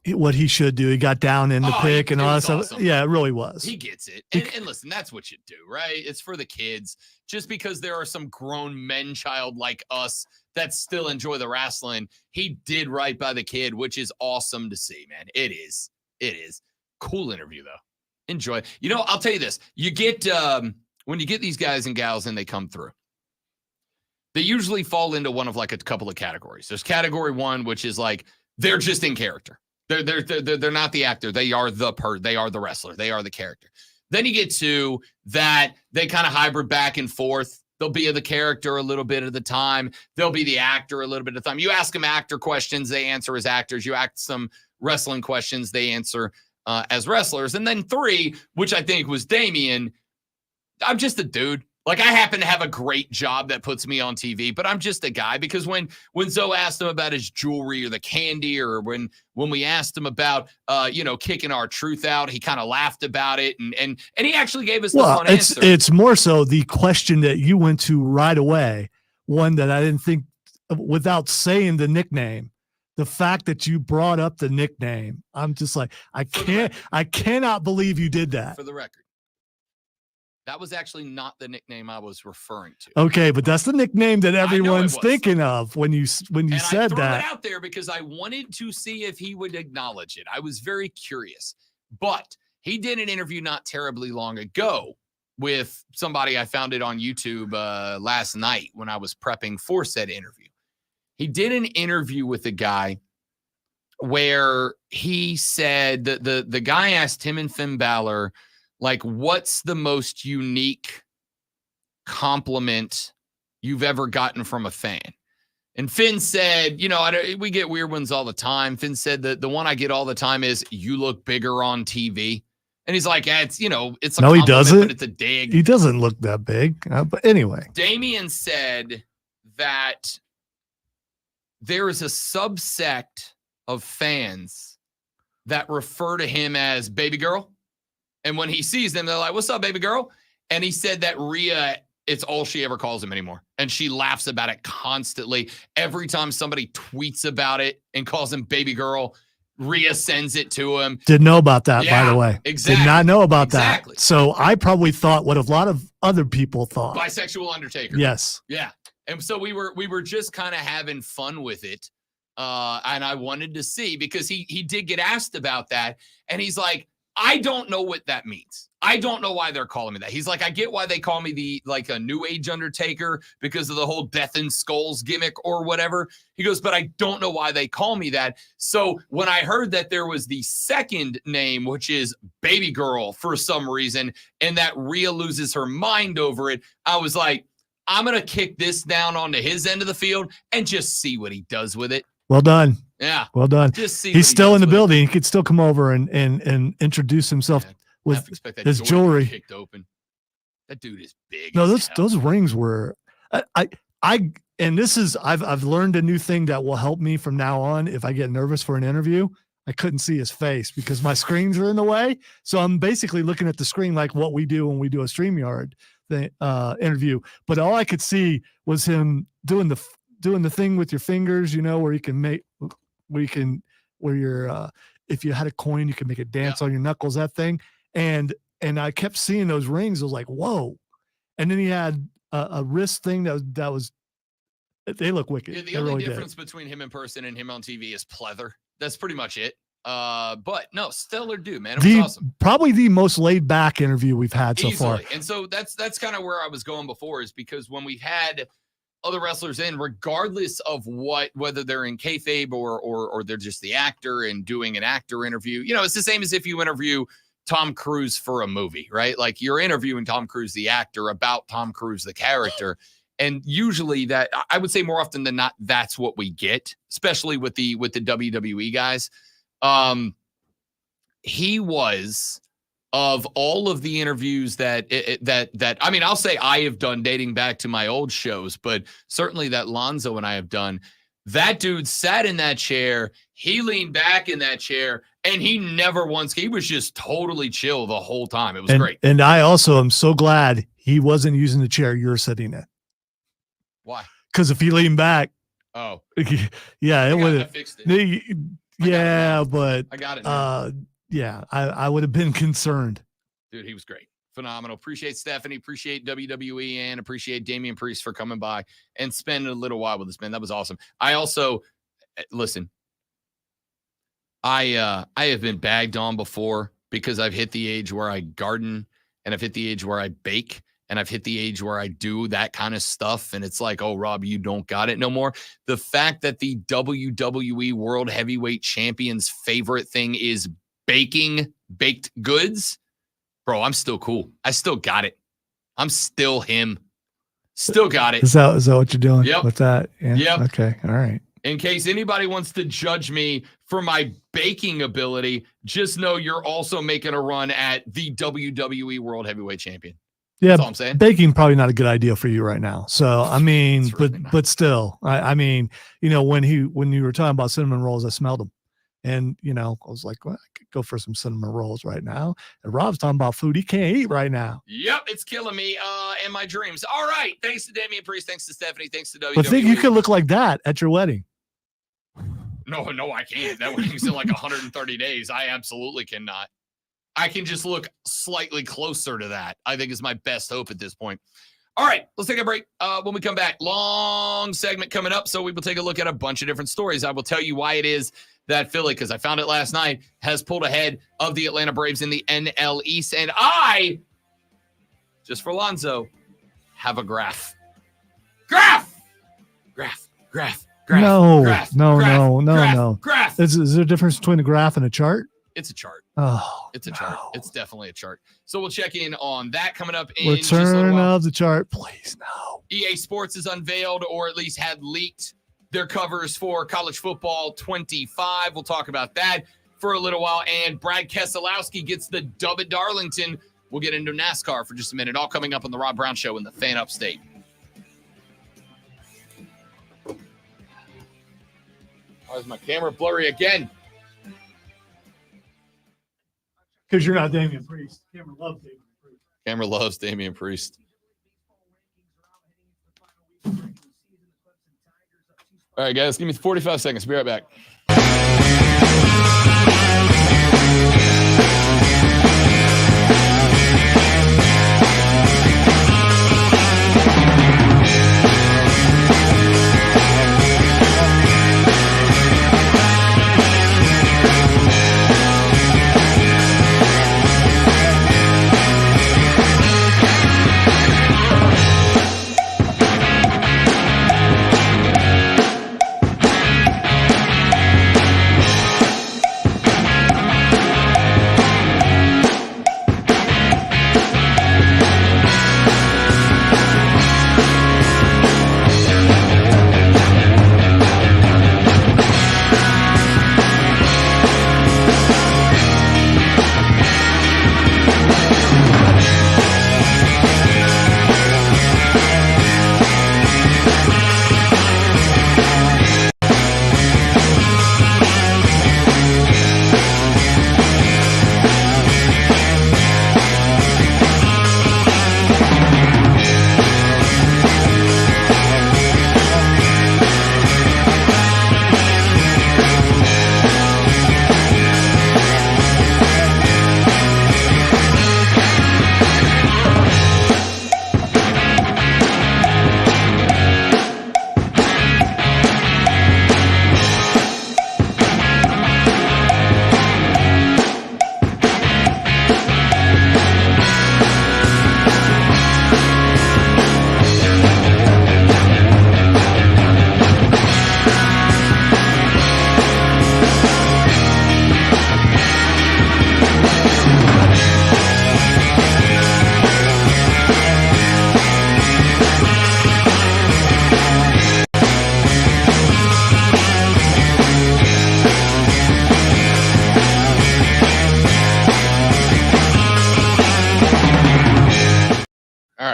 what he should do. He got down in the pick and all that stuff. Awesome. Yeah, it really was. He gets it. And listen, that's what you do, right? It's for the kids. Just because there are some grown men child like us that still enjoy the wrestling, he did right by the kid, which is awesome to see, man. It is. Cool interview, though. Enjoy. You know, I'll tell you this. You get, when you get these guys and gals and they come through, they usually fall into one of like a couple of categories. There's category one, which is like, they're just in character. They're not the actor. They are they are the wrestler. They are the character. Then you get to that they kind of hybrid back and forth. They'll be the character a little bit of the time. They'll be the actor a little bit of the time. You ask them actor questions, they answer as actors. You ask some wrestling questions, they answer as wrestlers. And then 3, which I think was Damian. I'm just a dude. Like, I happen to have a great job that puts me on TV, but I'm just a guy. Because when Zoe asked him about his jewelry or the candy, or when we asked him about kicking our truth out, he kind of laughed about it, and he actually gave us the fun answer. It's more so the question that you went to right away, one that I didn't think, without saying the nickname, the fact that you brought up the nickname, I'm just like, I cannot believe you did that. For the record, that was actually not the nickname I was referring to. Okay, but that's the nickname that everyone's thinking of when you said I threw that. it out there because I wanted to see if he would acknowledge it. I was very curious. But he did an interview not terribly long ago with somebody. I found it on YouTube last night when I was prepping for said interview. He did an interview with a guy where he said that the guy asked him and Finn Balor, like, what's the most unique compliment you've ever gotten from a fan? And Finn said, we get weird ones all the time. Finn said that the one I get all the time is, you look bigger on TV. And he's like, it's a No, he doesn't. but it's a dig. He doesn't look that big. But anyway. Damian said that there is a subsect of fans that refer to him as baby girl. And when he sees them, they're like, what's up, baby girl? And he said that Rhea, it's all she ever calls him anymore. And she laughs about it constantly. Every time somebody tweets about it and calls him baby girl, Rhea sends it to him. Didn't know about that, by the way. Exactly. Did not know about that. So I probably thought what a lot of other people thought. Bisexual Undertaker. Yes. Yeah. And so we were just kind of having fun with it. And I wanted to see, because he did get asked about that. And he's like, I don't know what that means. I don't know why they're calling me that. He's like, I get why they call me a new age Undertaker because of the whole death and skulls gimmick or whatever. He goes, but I don't know why they call me that. So when I heard that there was the second name, which is baby girl for some reason, and that Rhea loses her mind over it, I was like, I'm going to kick this down onto his end of the field and just see what he does with it. Well done. Yeah. Well done. Just see He's still in the building. He could still come over and introduce himself with his jewelry. Kicked open. That dude is big. No, those rings were and this is I've learned a new thing that will help me from now on. If I get nervous for an interview, I couldn't see his face because my screens are in the way. So I'm basically looking at the screen like what we do when we do a StreamYard interview. But all I could see was him doing the thing with your fingers, where you can make, where you're, if you had a coin, you can make it dance on your knuckles, that thing. And I kept seeing those rings. I was like, whoa. And then he had a wrist thing that was, they look wicked. Yeah, the only difference between him in person and him on TV is pleather. That's pretty much it. But no, stellar dude, man. It was awesome. Probably the most laid back interview we've had so far. And so that's kind of where I was going before, is because when we've had other wrestlers in, regardless of whether they're in kayfabe or they're just the actor and doing an actor interview, it's the same as if you interview Tom Cruise for a movie, right? Like, you're interviewing Tom Cruise, the actor, about Tom Cruise, the character. And usually that, I would say more often than not, that's what we get, especially with the WWE guys. He was, of all of the interviews that I mean, I'll say I have done dating back to my old shows, but certainly that Lonzo and I have done, that dude sat in that chair, he leaned back in that chair, and he was just totally chill the whole time. It was great. And I also am so glad he wasn't using the chair you're sitting in. Why? Because if he leaned back, yeah, it would have. Yeah, but I got it now. yeah, I would have been concerned. Dude, he was great. Phenomenal. Appreciate Stephanie. Appreciate WWE and appreciate Damian Priest for coming by and spending a little while with us, man. That was awesome. I also, listen, I have been bagged on before because I've hit the age where I garden and I've hit the age where I bake and I've hit the age where I do that kind of stuff. And it's like, oh, Rob, you don't got it no more. The fact that the WWE World Heavyweight Champion's favorite thing is baking baked goods, bro, I'm still cool. I still got it. I'm still him. Still got it. Is that what you're doing? Yep. With that? Yeah. Yep. Okay. All right. In case anybody wants to judge me for my baking ability, just know you're also making a run at the WWE World Heavyweight Champion. Yeah, That's all I'm saying. baking probably not a good idea for you right now. So I mean, but still, I mean, you know, when you were talking about cinnamon rolls, I smelled them, and you know, I was like, well, I could go for some cinnamon rolls right now. And Rob's talking about food he can't eat right now. Yep, it's killing me and my dreams. All right, thanks to Damian Priest, thanks to Stephanie, thanks to WWE. But think you could look like that at your wedding. No, I can't. That wedding's in like 130 days. I absolutely cannot. I can just look slightly closer to that. I think is my best hope at this point. All right, let's take a break. When we come back, long segment coming up. So we will take a look at a bunch of different stories. I will tell you why it is that Philly, because I found it last night, has pulled ahead of the Atlanta Braves in the NL East. And I, just for Lonzo, have a graph. Graph. No. Graph. Is there a difference between a graph and a chart? It's a chart. Oh, it's a chart. It's definitely a chart. So we'll check in on that coming up in just a return little while. of the chart, please. No. EA Sports has unveiled, or at least had leaked, their covers for college football 25. We'll talk about that for a little while. And Brad Keselowski gets the dub at Darlington. We'll get into NASCAR for just a minute. All coming up on the Rob Brown Show in the Fan Upstate. Why is my camera blurry again? Because you're not Damian Priest. Cameron loves Damian Priest. Camera loves Damian Priest. All right, guys, give me 45 seconds. Be right back.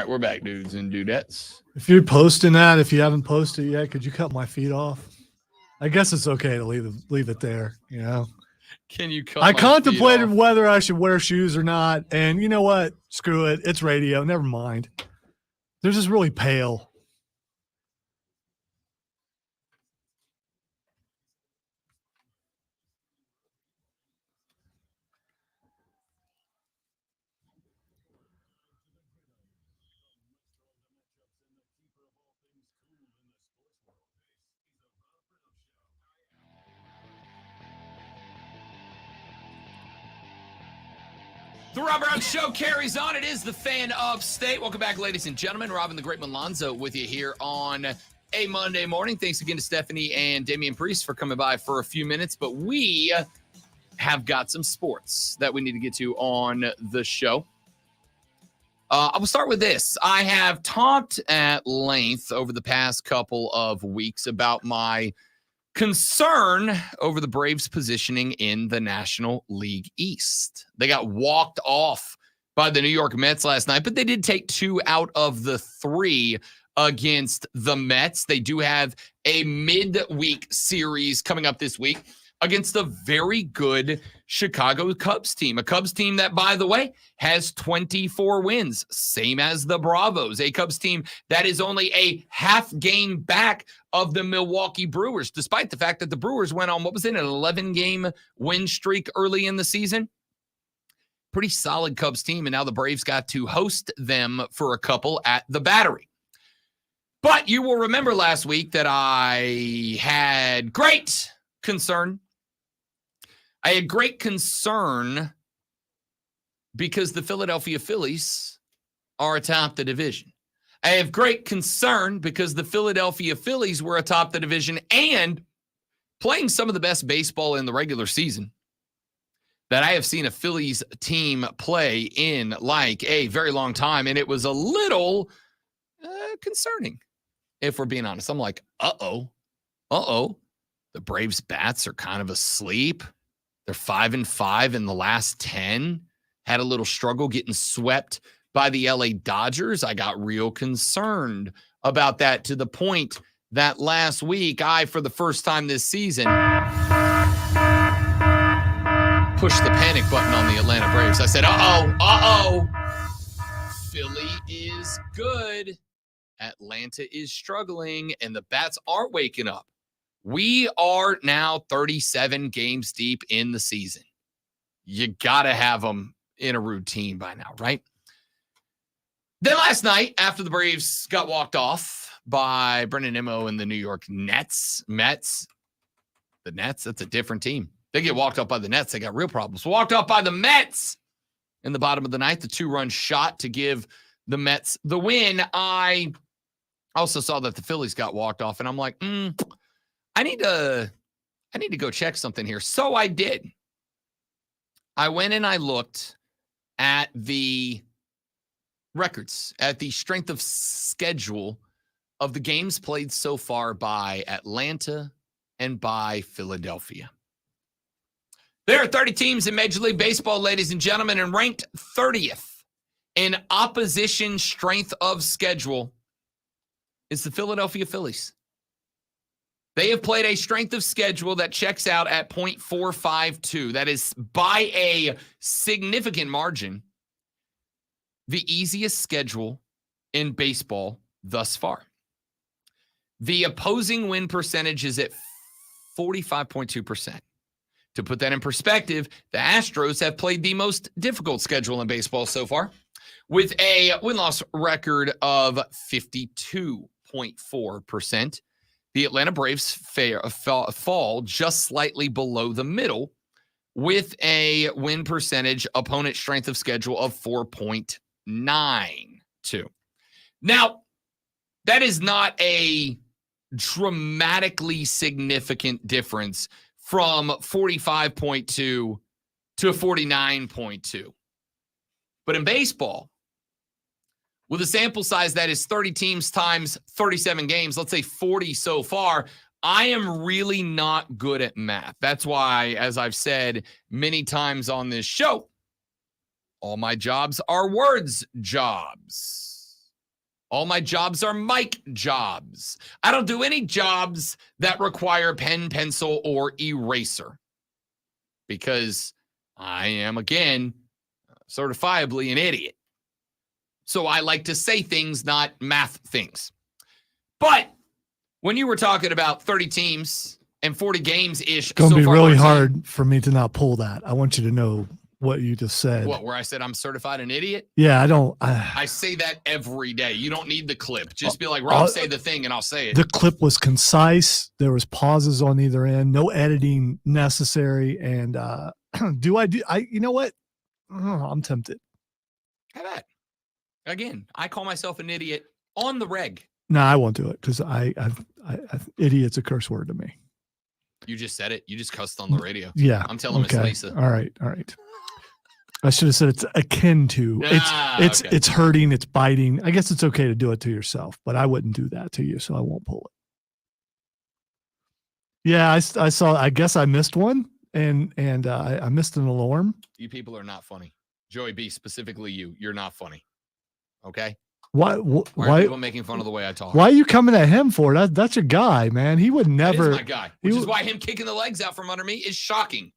We're back, dudes and dudettes. If you're posting that, if you haven't posted yet, could you cut my feet off? I guess it's okay to leave it there, you know. Can you cut I my contemplated feet off? whether I should wear shoes or not, and you know what? Screw it. It's radio. Never mind. They're just really pale. The Robert Hunt Show carries on. It is the Fan Upstate. Welcome back, ladies and gentlemen. Robin the Great Malonzo with you here on a Monday morning. Thanks again to Stephanie and Damian Priest for coming by for a few minutes. But we have got some sports that we need to get to on the show. I will start with this. I have talked at length over the past couple of weeks about my concern over the Braves' positioning in the National League East. They got walked off by the New York Mets last night, but they did take 2 out of the 3 against the Mets. They do have a midweek series coming up this week against a very good Chicago Cubs team. A Cubs team that, by the way, has 24 wins, same as the Bravos. A Cubs team that is only a half game back of the Milwaukee Brewers, despite the fact that the Brewers went on, an 11-game win streak early in the season. Pretty solid Cubs team, and now the Braves got to host them for a couple at the Battery. But you will remember last week that I had great concern. I had great concern because the Philadelphia Phillies are atop the division. I have great concern because the Philadelphia Phillies were atop the division and playing some of the best baseball in the regular season that I have seen a Phillies team play in like a very long time. And it was a little concerning, if we're being honest. I'm like, uh-oh. The Braves' bats are kind of asleep. They're 5-5 in the last 10. Had a little struggle getting swept by the LA Dodgers. I got real concerned about that to the point that last week I, for the first time this season, pushed the panic button on the Atlanta Braves. I said, uh-oh. Philly is good. Atlanta is struggling, and the bats aren't waking up. We are now 37 games deep in the season. You got to have them in a routine by now, right? Then last night, after the Braves got walked off by Brendan Nimmo and the New York Mets, the Nets, that's a different team. They get walked off by the Nets, they got real problems. Walked off by the Mets in the bottom of the ninth, the 2-run shot to give the Mets the win. I also saw that the Phillies got walked off, and I'm like, I need to go check something here. So I did. I went and I looked at the records, at the strength of schedule of the games played so far by Atlanta and by Philadelphia. There are 30 teams in Major League Baseball, ladies and gentlemen, and ranked 30th in opposition strength of schedule is the Philadelphia Phillies. They have played a strength of schedule that checks out at .452. That is by a significant margin the easiest schedule in baseball thus far. The opposing win percentage is at 45.2%. To put that in perspective, the Astros have played the most difficult schedule in baseball so far with a win-loss record of 52.4%. The Atlanta Braves fall just slightly below the middle with a win percentage opponent strength of schedule of 4.92. Now, that is not a dramatically significant difference from 45.2 to 49.2. But in baseball, with a sample size that is 30 teams times 37 games, let's say 40 so far, I am really not good at math. That's why, as I've said many times on this show, all my jobs are words jobs. All my jobs are mic jobs. I don't do any jobs that require pen, pencil, or eraser because I am, again, certifiably an idiot. So I like to say things, not math things. But when you were talking about 30 teams and 40 games-ish, it's going to be really hard for me to not pull that. I want you to know what you just said. What, where I said I'm certified an idiot? Yeah, I say that every day. You don't need the clip. Just be like, Rob, say the thing, and I'll say it. The clip was concise. There was pauses on either end. No editing necessary. And you know what? I'm tempted. How about? Again, I call myself an idiot on the reg. No, I won't do it because I idiot's a curse word to me. You just said it. You just cussed on the radio. Yeah. I'm telling Miss Lisa. All right. I should have said it's akin to. It's hurting. It's biting. I guess it's okay to do it to yourself, but I wouldn't do that to you, so I won't pull it. Yeah, I saw. I guess I missed one, and I missed an alarm. You people are not funny. Joey B, specifically you. You're not funny. Okay. Why are people making fun of the way I talk? Why are you coming at him for it? That's your guy, man. He would never. That is my guy. Which is why him kicking the legs out from under me is shocking.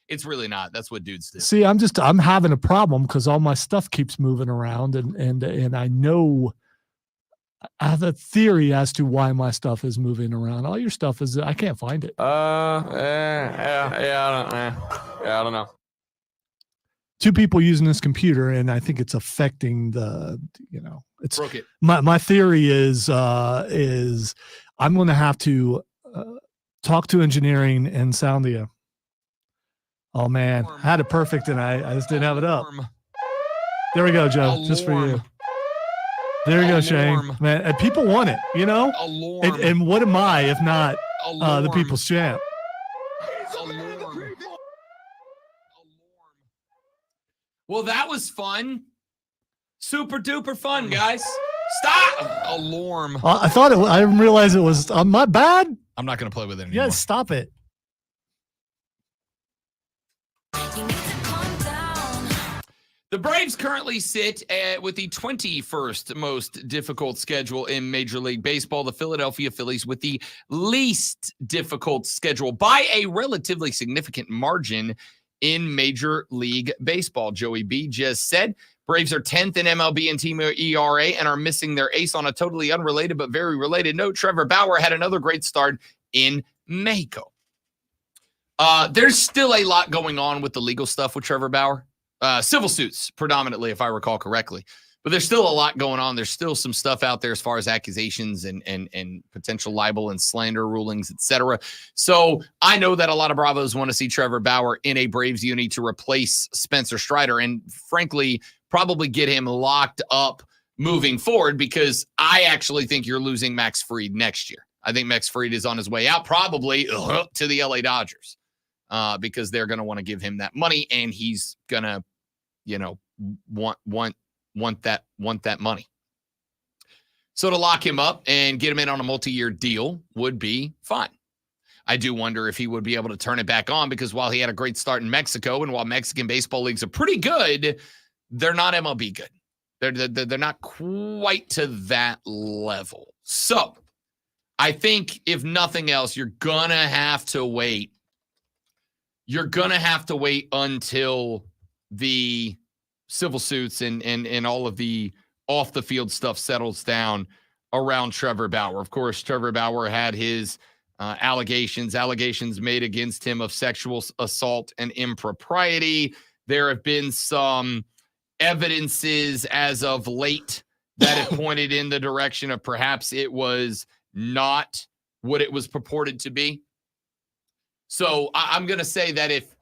It's really not. That's what dudes do. See, I'm having a problem because all my stuff keeps moving around, and I know I have a theory as to why my stuff is moving around. All your stuff is I can't find it. I don't know. Two people using this computer, and I think it's affecting it's broke it. My theory is I'm going to have to talk to engineering and sound the. Oh man, I had it perfect, and I just didn't have it up. There we go, Joe. Just for you. There you go, Shane. Man, and people want it, And what am I if not the people's champ? Well, that was fun. Super duper fun, guys. Stop. Alarm. I thought I didn't realize it was my bad. I'm not going to play with it anymore. Yeah, stop it. The Braves currently sit with the 21st most difficult schedule in Major League Baseball. The Philadelphia Phillies with the least difficult schedule by a relatively significant margin in Major League Baseball. Joey B just said Braves are 10th in MLB and team ERA and are missing their ace. On a totally unrelated but very related note, Trevor Bauer had another great start in Mexico. There's still a lot going on with the legal stuff with Trevor Bauer. Civil suits predominantly, if I recall correctly. But there's still a lot going on. There's still some stuff out there as far as accusations and potential libel and slander rulings, etc. So I know that a lot of Bravos want to see Trevor Bauer in a Braves uni to replace Spencer Strider and, frankly, probably get him locked up moving forward because I actually think you're losing Max Fried next year. I think Max Fried is on his way out probably to the LA Dodgers because they're going to want to give him that money and he's going to, want that money. So to lock him up and get him in on a multi-year deal would be fine. I do wonder if he would be able to turn it back on because while he had a great start in Mexico and while Mexican baseball leagues are pretty good, they're not MLB good. They're not quite to that level. So I think if nothing else, you're going to have to wait. You're going to have to wait until the civil suits and all of the off the field stuff settles down around Trevor Bauer. Of course, Trevor Bauer had his allegations made against him of sexual assault and impropriety. There have been some evidences as of late that have pointed in the direction of perhaps it was not what it was purported to be. So I'm going to say that if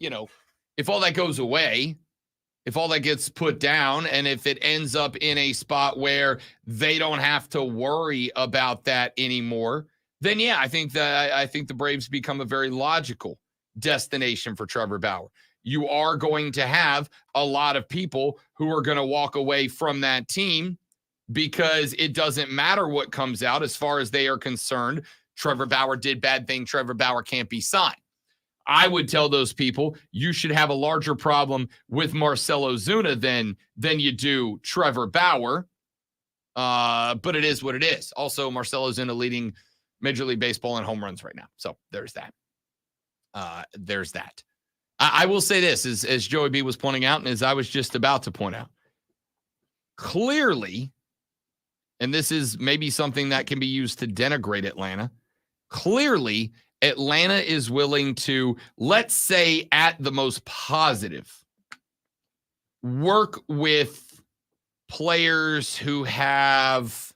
all that goes away, if all that gets put down, and if it ends up in a spot where they don't have to worry about that anymore, then yeah, I think the Braves become a very logical destination for Trevor Bauer. You are going to have a lot of people who are going to walk away from that team because it doesn't matter what comes out as far as they are concerned. Trevor Bauer did bad thing. Trevor Bauer can't be signed. I would tell those people you should have a larger problem with Marcell Ozuna than you do Trevor Bauer. But it is what it is. Also, Marcell Ozuna leading Major League Baseball in home runs right now. So there's that. I will say this, as Joey B was pointing out, and as I was just about to point out, clearly, and this is maybe something that can be used to denigrate Atlanta, clearly Atlanta is willing to, let's say at the most positive, work with players who have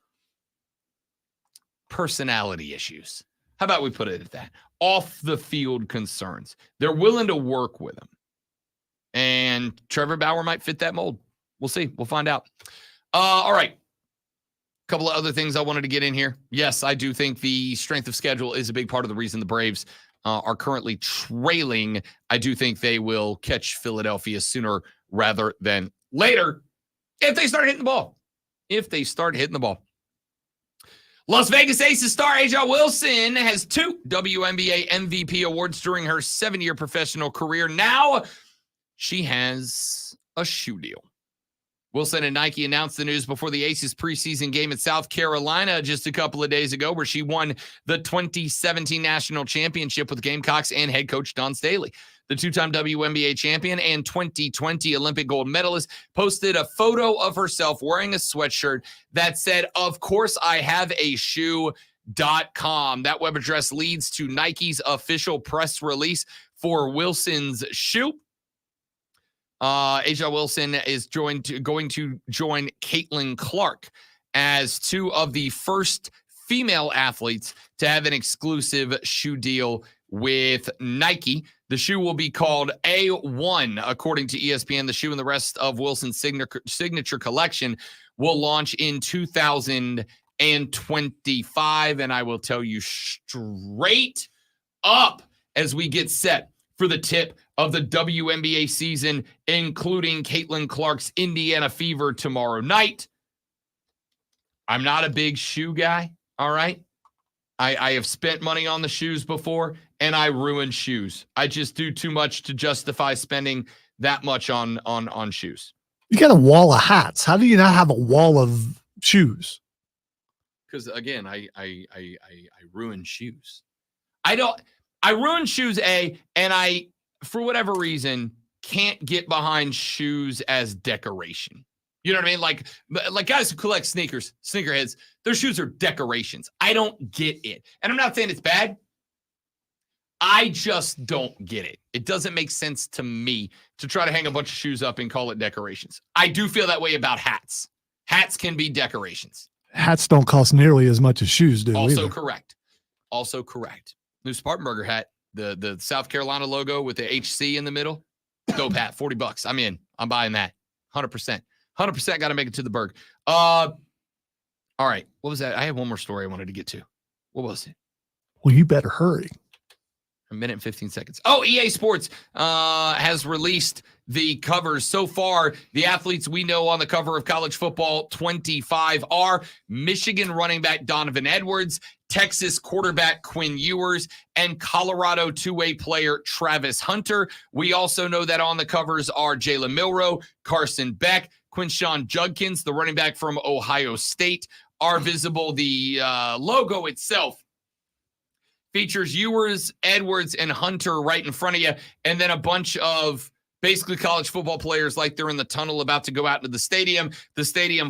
personality issues. How about we put it at that? Off the field concerns. They're willing to work with them. And Trevor Bauer might fit that mold. We'll see. We'll find out. All right. A couple of other things I wanted to get in here. Yes, I do think the strength of schedule is a big part of the reason the Braves are currently trailing. I do think they will catch Philadelphia sooner rather than later if they start hitting the ball. Las Vegas Aces star Aja Wilson has 2 WNBA MVP awards during her 7-year professional career. Now she has a shoe deal. Wilson and Nike announced the news before the Aces preseason game at South Carolina just a couple of days ago, where she won the 2017 national championship with Gamecocks and head coach Don Staley. The 2-time WNBA champion and 2020 Olympic gold medalist posted a photo of herself wearing a sweatshirt that said, "Of course I have a shoe.com." That web address leads to Nike's official press release for Wilson's shoe. Aja Wilson is going to join Caitlin Clark as 2 of the first female athletes to have an exclusive shoe deal with Nike. The shoe will be called A1, according to ESPN. The shoe and the rest of Wilson's signature collection will launch in 2025. And I will tell you straight up, as we get set for the tip of the WNBA season, including Caitlin Clark's Indiana Fever tomorrow night. I'm not a big shoe guy, all right? I have spent money on the shoes before, and I ruin shoes. I just do too much to justify spending that much on shoes. You got a wall of hats. How do you not have a wall of shoes? Because again, I ruin shoes. I ruin shoes, and I, for whatever reason, can't get behind shoes as decoration. You know what I mean? Like guys who collect sneakers, sneakerheads, their shoes are decorations. I don't get it. And I'm not saying it's bad. I just don't get it. It doesn't make sense to me to try to hang a bunch of shoes up and call it decorations. I do feel that way about hats. Hats can be decorations. Hats don't cost nearly as much as shoes do. Also either. correct. New Spartanburger hat, the South Carolina logo with the HC in the middle. Dope hat, $40. I'm in. I'm buying that. 100%. 100% got to make it to the Berg. All right. What was that? I have one more story I wanted to get to. What was it? Well, you better hurry. A minute and 15 seconds. Oh, EA Sports has released the covers. So far, the athletes we know on the cover of College Football 25 are Michigan running back Donovan Edwards, Texas quarterback Quinn Ewers, and Colorado two-way player Travis Hunter. We also know that on the covers are Jalen Milroe, Carson Beck, Quinshawn Judkins, the running back from Ohio State, are visible. The logo itself features Ewers, Edwards, and Hunter right in front of you, and then a bunch of basically college football players like they're in the tunnel about to go out into the stadium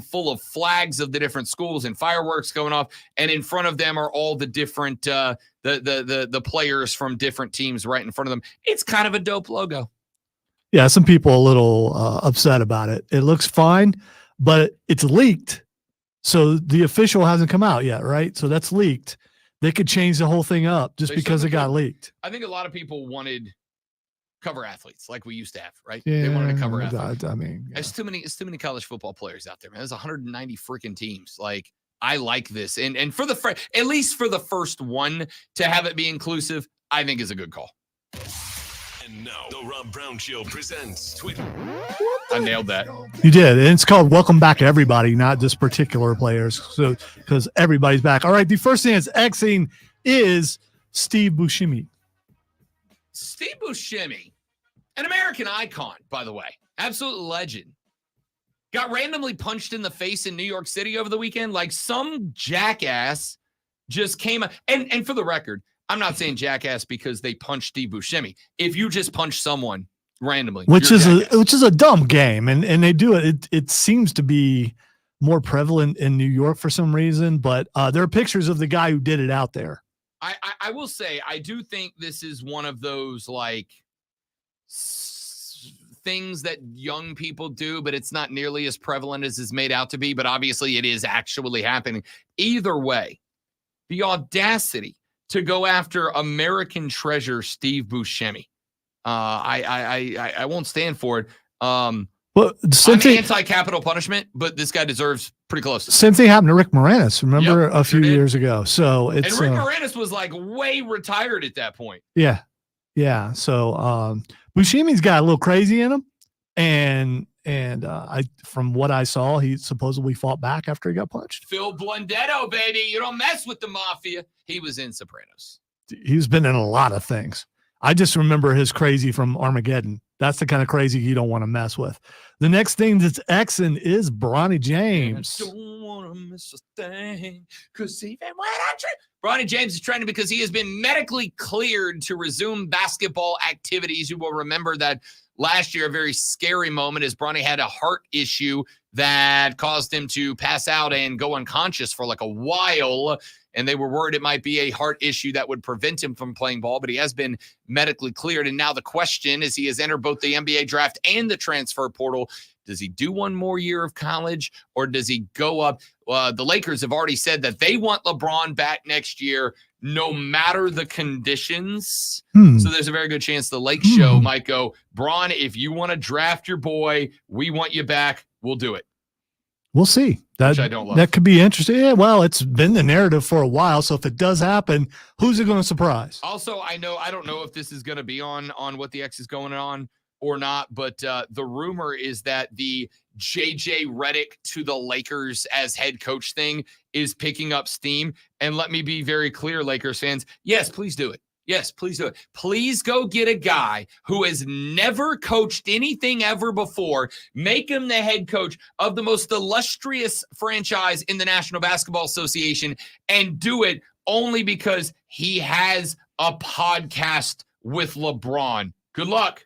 full of flags of the different schools and fireworks going off, and in front of them are all the different the players from different teams right in front of them. It's kind of a dope logo. Yeah, some people a little upset about it. It looks fine, but it's leaked. So the official hasn't come out yet, right? So that's leaked. They could change the whole thing up just because it got leaked. I think a lot of people wanted cover athletes like we used to have, right? Yeah, they wanted to cover athletes. I mean, yeah. It's too many college football players out there, man. There's 190 freaking teams. Like, I like this. And for at least for the first one to have it be inclusive, I think is a good call. And now the Rob Brown Show presents Twitter. I nailed that. You did. And it's called Welcome Back Everybody, not just particular players. So, because everybody's back. All right. The first thing that's Xing is Steve Buscemi. Steve Buscemi, an American icon, by the way, absolute legend, got randomly punched in the face in New York City over the weekend. Like some jackass just came out. And for the record, I'm not saying jackass because they punched Steve Buscemi. If you just punch someone randomly, which is a dumb game, and they do it. It seems to be more prevalent in New York for some reason, but there are pictures of the guy who did it out there. I will say, I do think this is one of those like things that young people do, but it's not nearly as prevalent as it's made out to be. But obviously it is actually happening. Either way, the audacity to go after American treasure Steve Buscemi. I won't stand for it. But I'm anti-capital punishment, but this guy deserves pretty close. Same thing happened to Rick Moranis, remember, a few did. years ago. So it's and Rick Moranis was like way retired at that point. Yeah. So Buscemi's got a little crazy in him, and I from what I saw, he supposedly fought back after he got punched. Phil Blundetto, baby, you don't mess with the mafia. He was in Sopranos. He's been in a lot of things. I just remember his crazy from Armageddon. That's the kind of crazy you don't want to mess with. The next thing that's Xing is Bronny James. I don't want to miss a thing, because even when I Bronny James is trending because he has been medically cleared to resume basketball activities. You will remember that last year, a very scary moment as Bronny had a heart issue that caused him to pass out and go unconscious for like a while. And they were worried it might be a heart issue that would prevent him from playing ball, but he has been medically cleared. And now the question is, he has entered both the NBA draft and the transfer portal. Does he do one more year of college, or does he go up? The Lakers have already said that they want LeBron back next year, no matter the conditions. So there's a very good chance the Lake Show might go, Bron, if you want to draft your boy, we want you back. We'll do it. We'll see. Which I don't love. That could be interesting. Yeah, well, it's been the narrative for a while. So if it does happen, who's it going to surprise? Also, I don't know if this is going to be on What the X is going on or not, but the rumor is that the JJ Redick to the Lakers as head coach thing is picking up steam. And let me be very clear, Lakers fans. Yes, please do it. Yes, please do it. Please go get a guy who has never coached anything ever before. Make him the head coach of the most illustrious franchise in the National Basketball Association, and do it only because he has a podcast with LeBron. Good luck.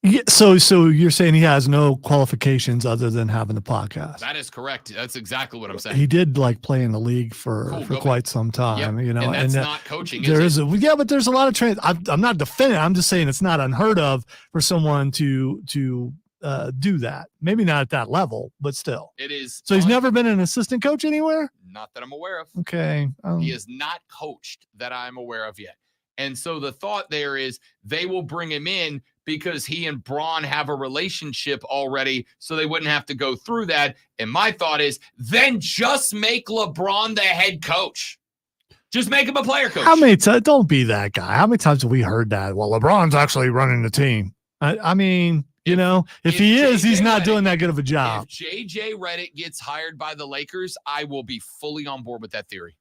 Yeah, so you're saying he has no qualifications other than having the podcast? That is correct. That's exactly what I'm saying. He did like play in the league for quite some time, Yep. you know. And that's not coaching, There is is but there's a lot of trends. I'm not defending. I'm just saying it's not unheard of for someone to do that. Maybe not at that level, but still. It is. So he's never been an assistant coach anywhere? Not that I'm aware of. Okay. He is not coached that I'm aware of yet. And so the thought there is they will bring him in because he and Bron have a relationship already, so they wouldn't have to go through that. And my thought is, then just make LeBron the head coach. Just make him a player coach. How many times? Don't be that guy. How many times have we heard that? Well, LeBron's actually running the team. I mean, if he is, he's not doing that good of a job. If JJ Redick gets hired by the Lakers, I will be fully on board with that theory.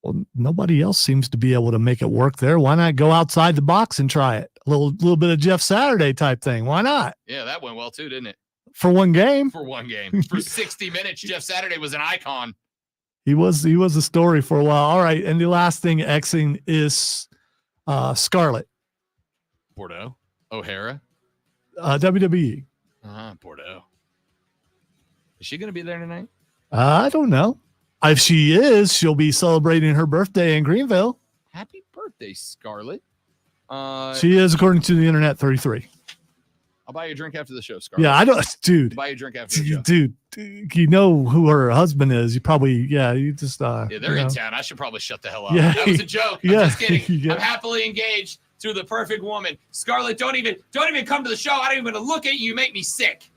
Well, nobody else seems to be able to make it work there. Why not go outside the box and try it? A little bit of Jeff Saturday type thing. Why not? Yeah, that went well too, didn't it? For one game. For 60 minutes, Jeff Saturday was an icon. He was a story for a while. All right, and the last thing Xing is Scarlett. Bordeaux. O'Hara. WWE. Bordeaux. Is she going to be there tonight? I don't know. If she is, she'll be celebrating her birthday in Greenville. Happy birthday, Scarlett. She is, according to the internet, 33. I'll buy you a drink after the show, Scarlett. Yeah, I don't, dude. I'll buy you a drink after the show. Dude, you know who her husband is. You probably, you just. Yeah, they're in town. I should probably shut the hell up. Yeah. That was a joke. I'm Yeah. just kidding. Yeah. I'm happily engaged to the perfect woman. Scarlett, don't even come to the show. I don't even want to look at you. You make me sick.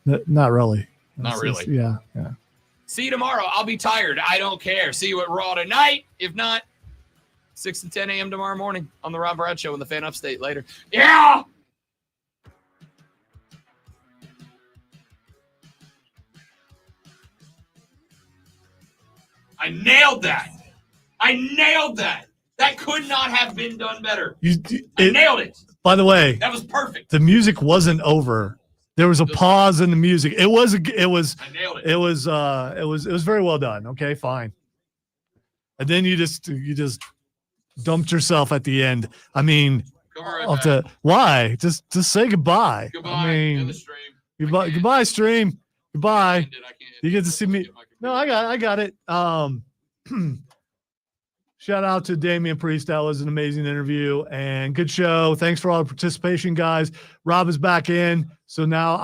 Not really. Not really. Yeah. See you tomorrow. I'll be tired. I don't care. See you at Raw tonight. If not, 6 to 10 a.m. tomorrow morning on the Rob Brown Show in the Fan Upstate later. Yeah! I nailed that. That could not have been done better. I nailed it. By the way, That was perfect. the music wasn't over. There was a pause in the music. It was I nailed it. it was very well done. Okay, fine. And then you just dumped yourself at the end. I mean, why? Just say goodbye. Goodbye. I mean, End the stream. goodbye, stream. Goodbye. You get to see me. No, I got it. Shout out to Damian Priest. That was an amazing interview and good show. Thanks for all the participation, guys. Rob is back in. So now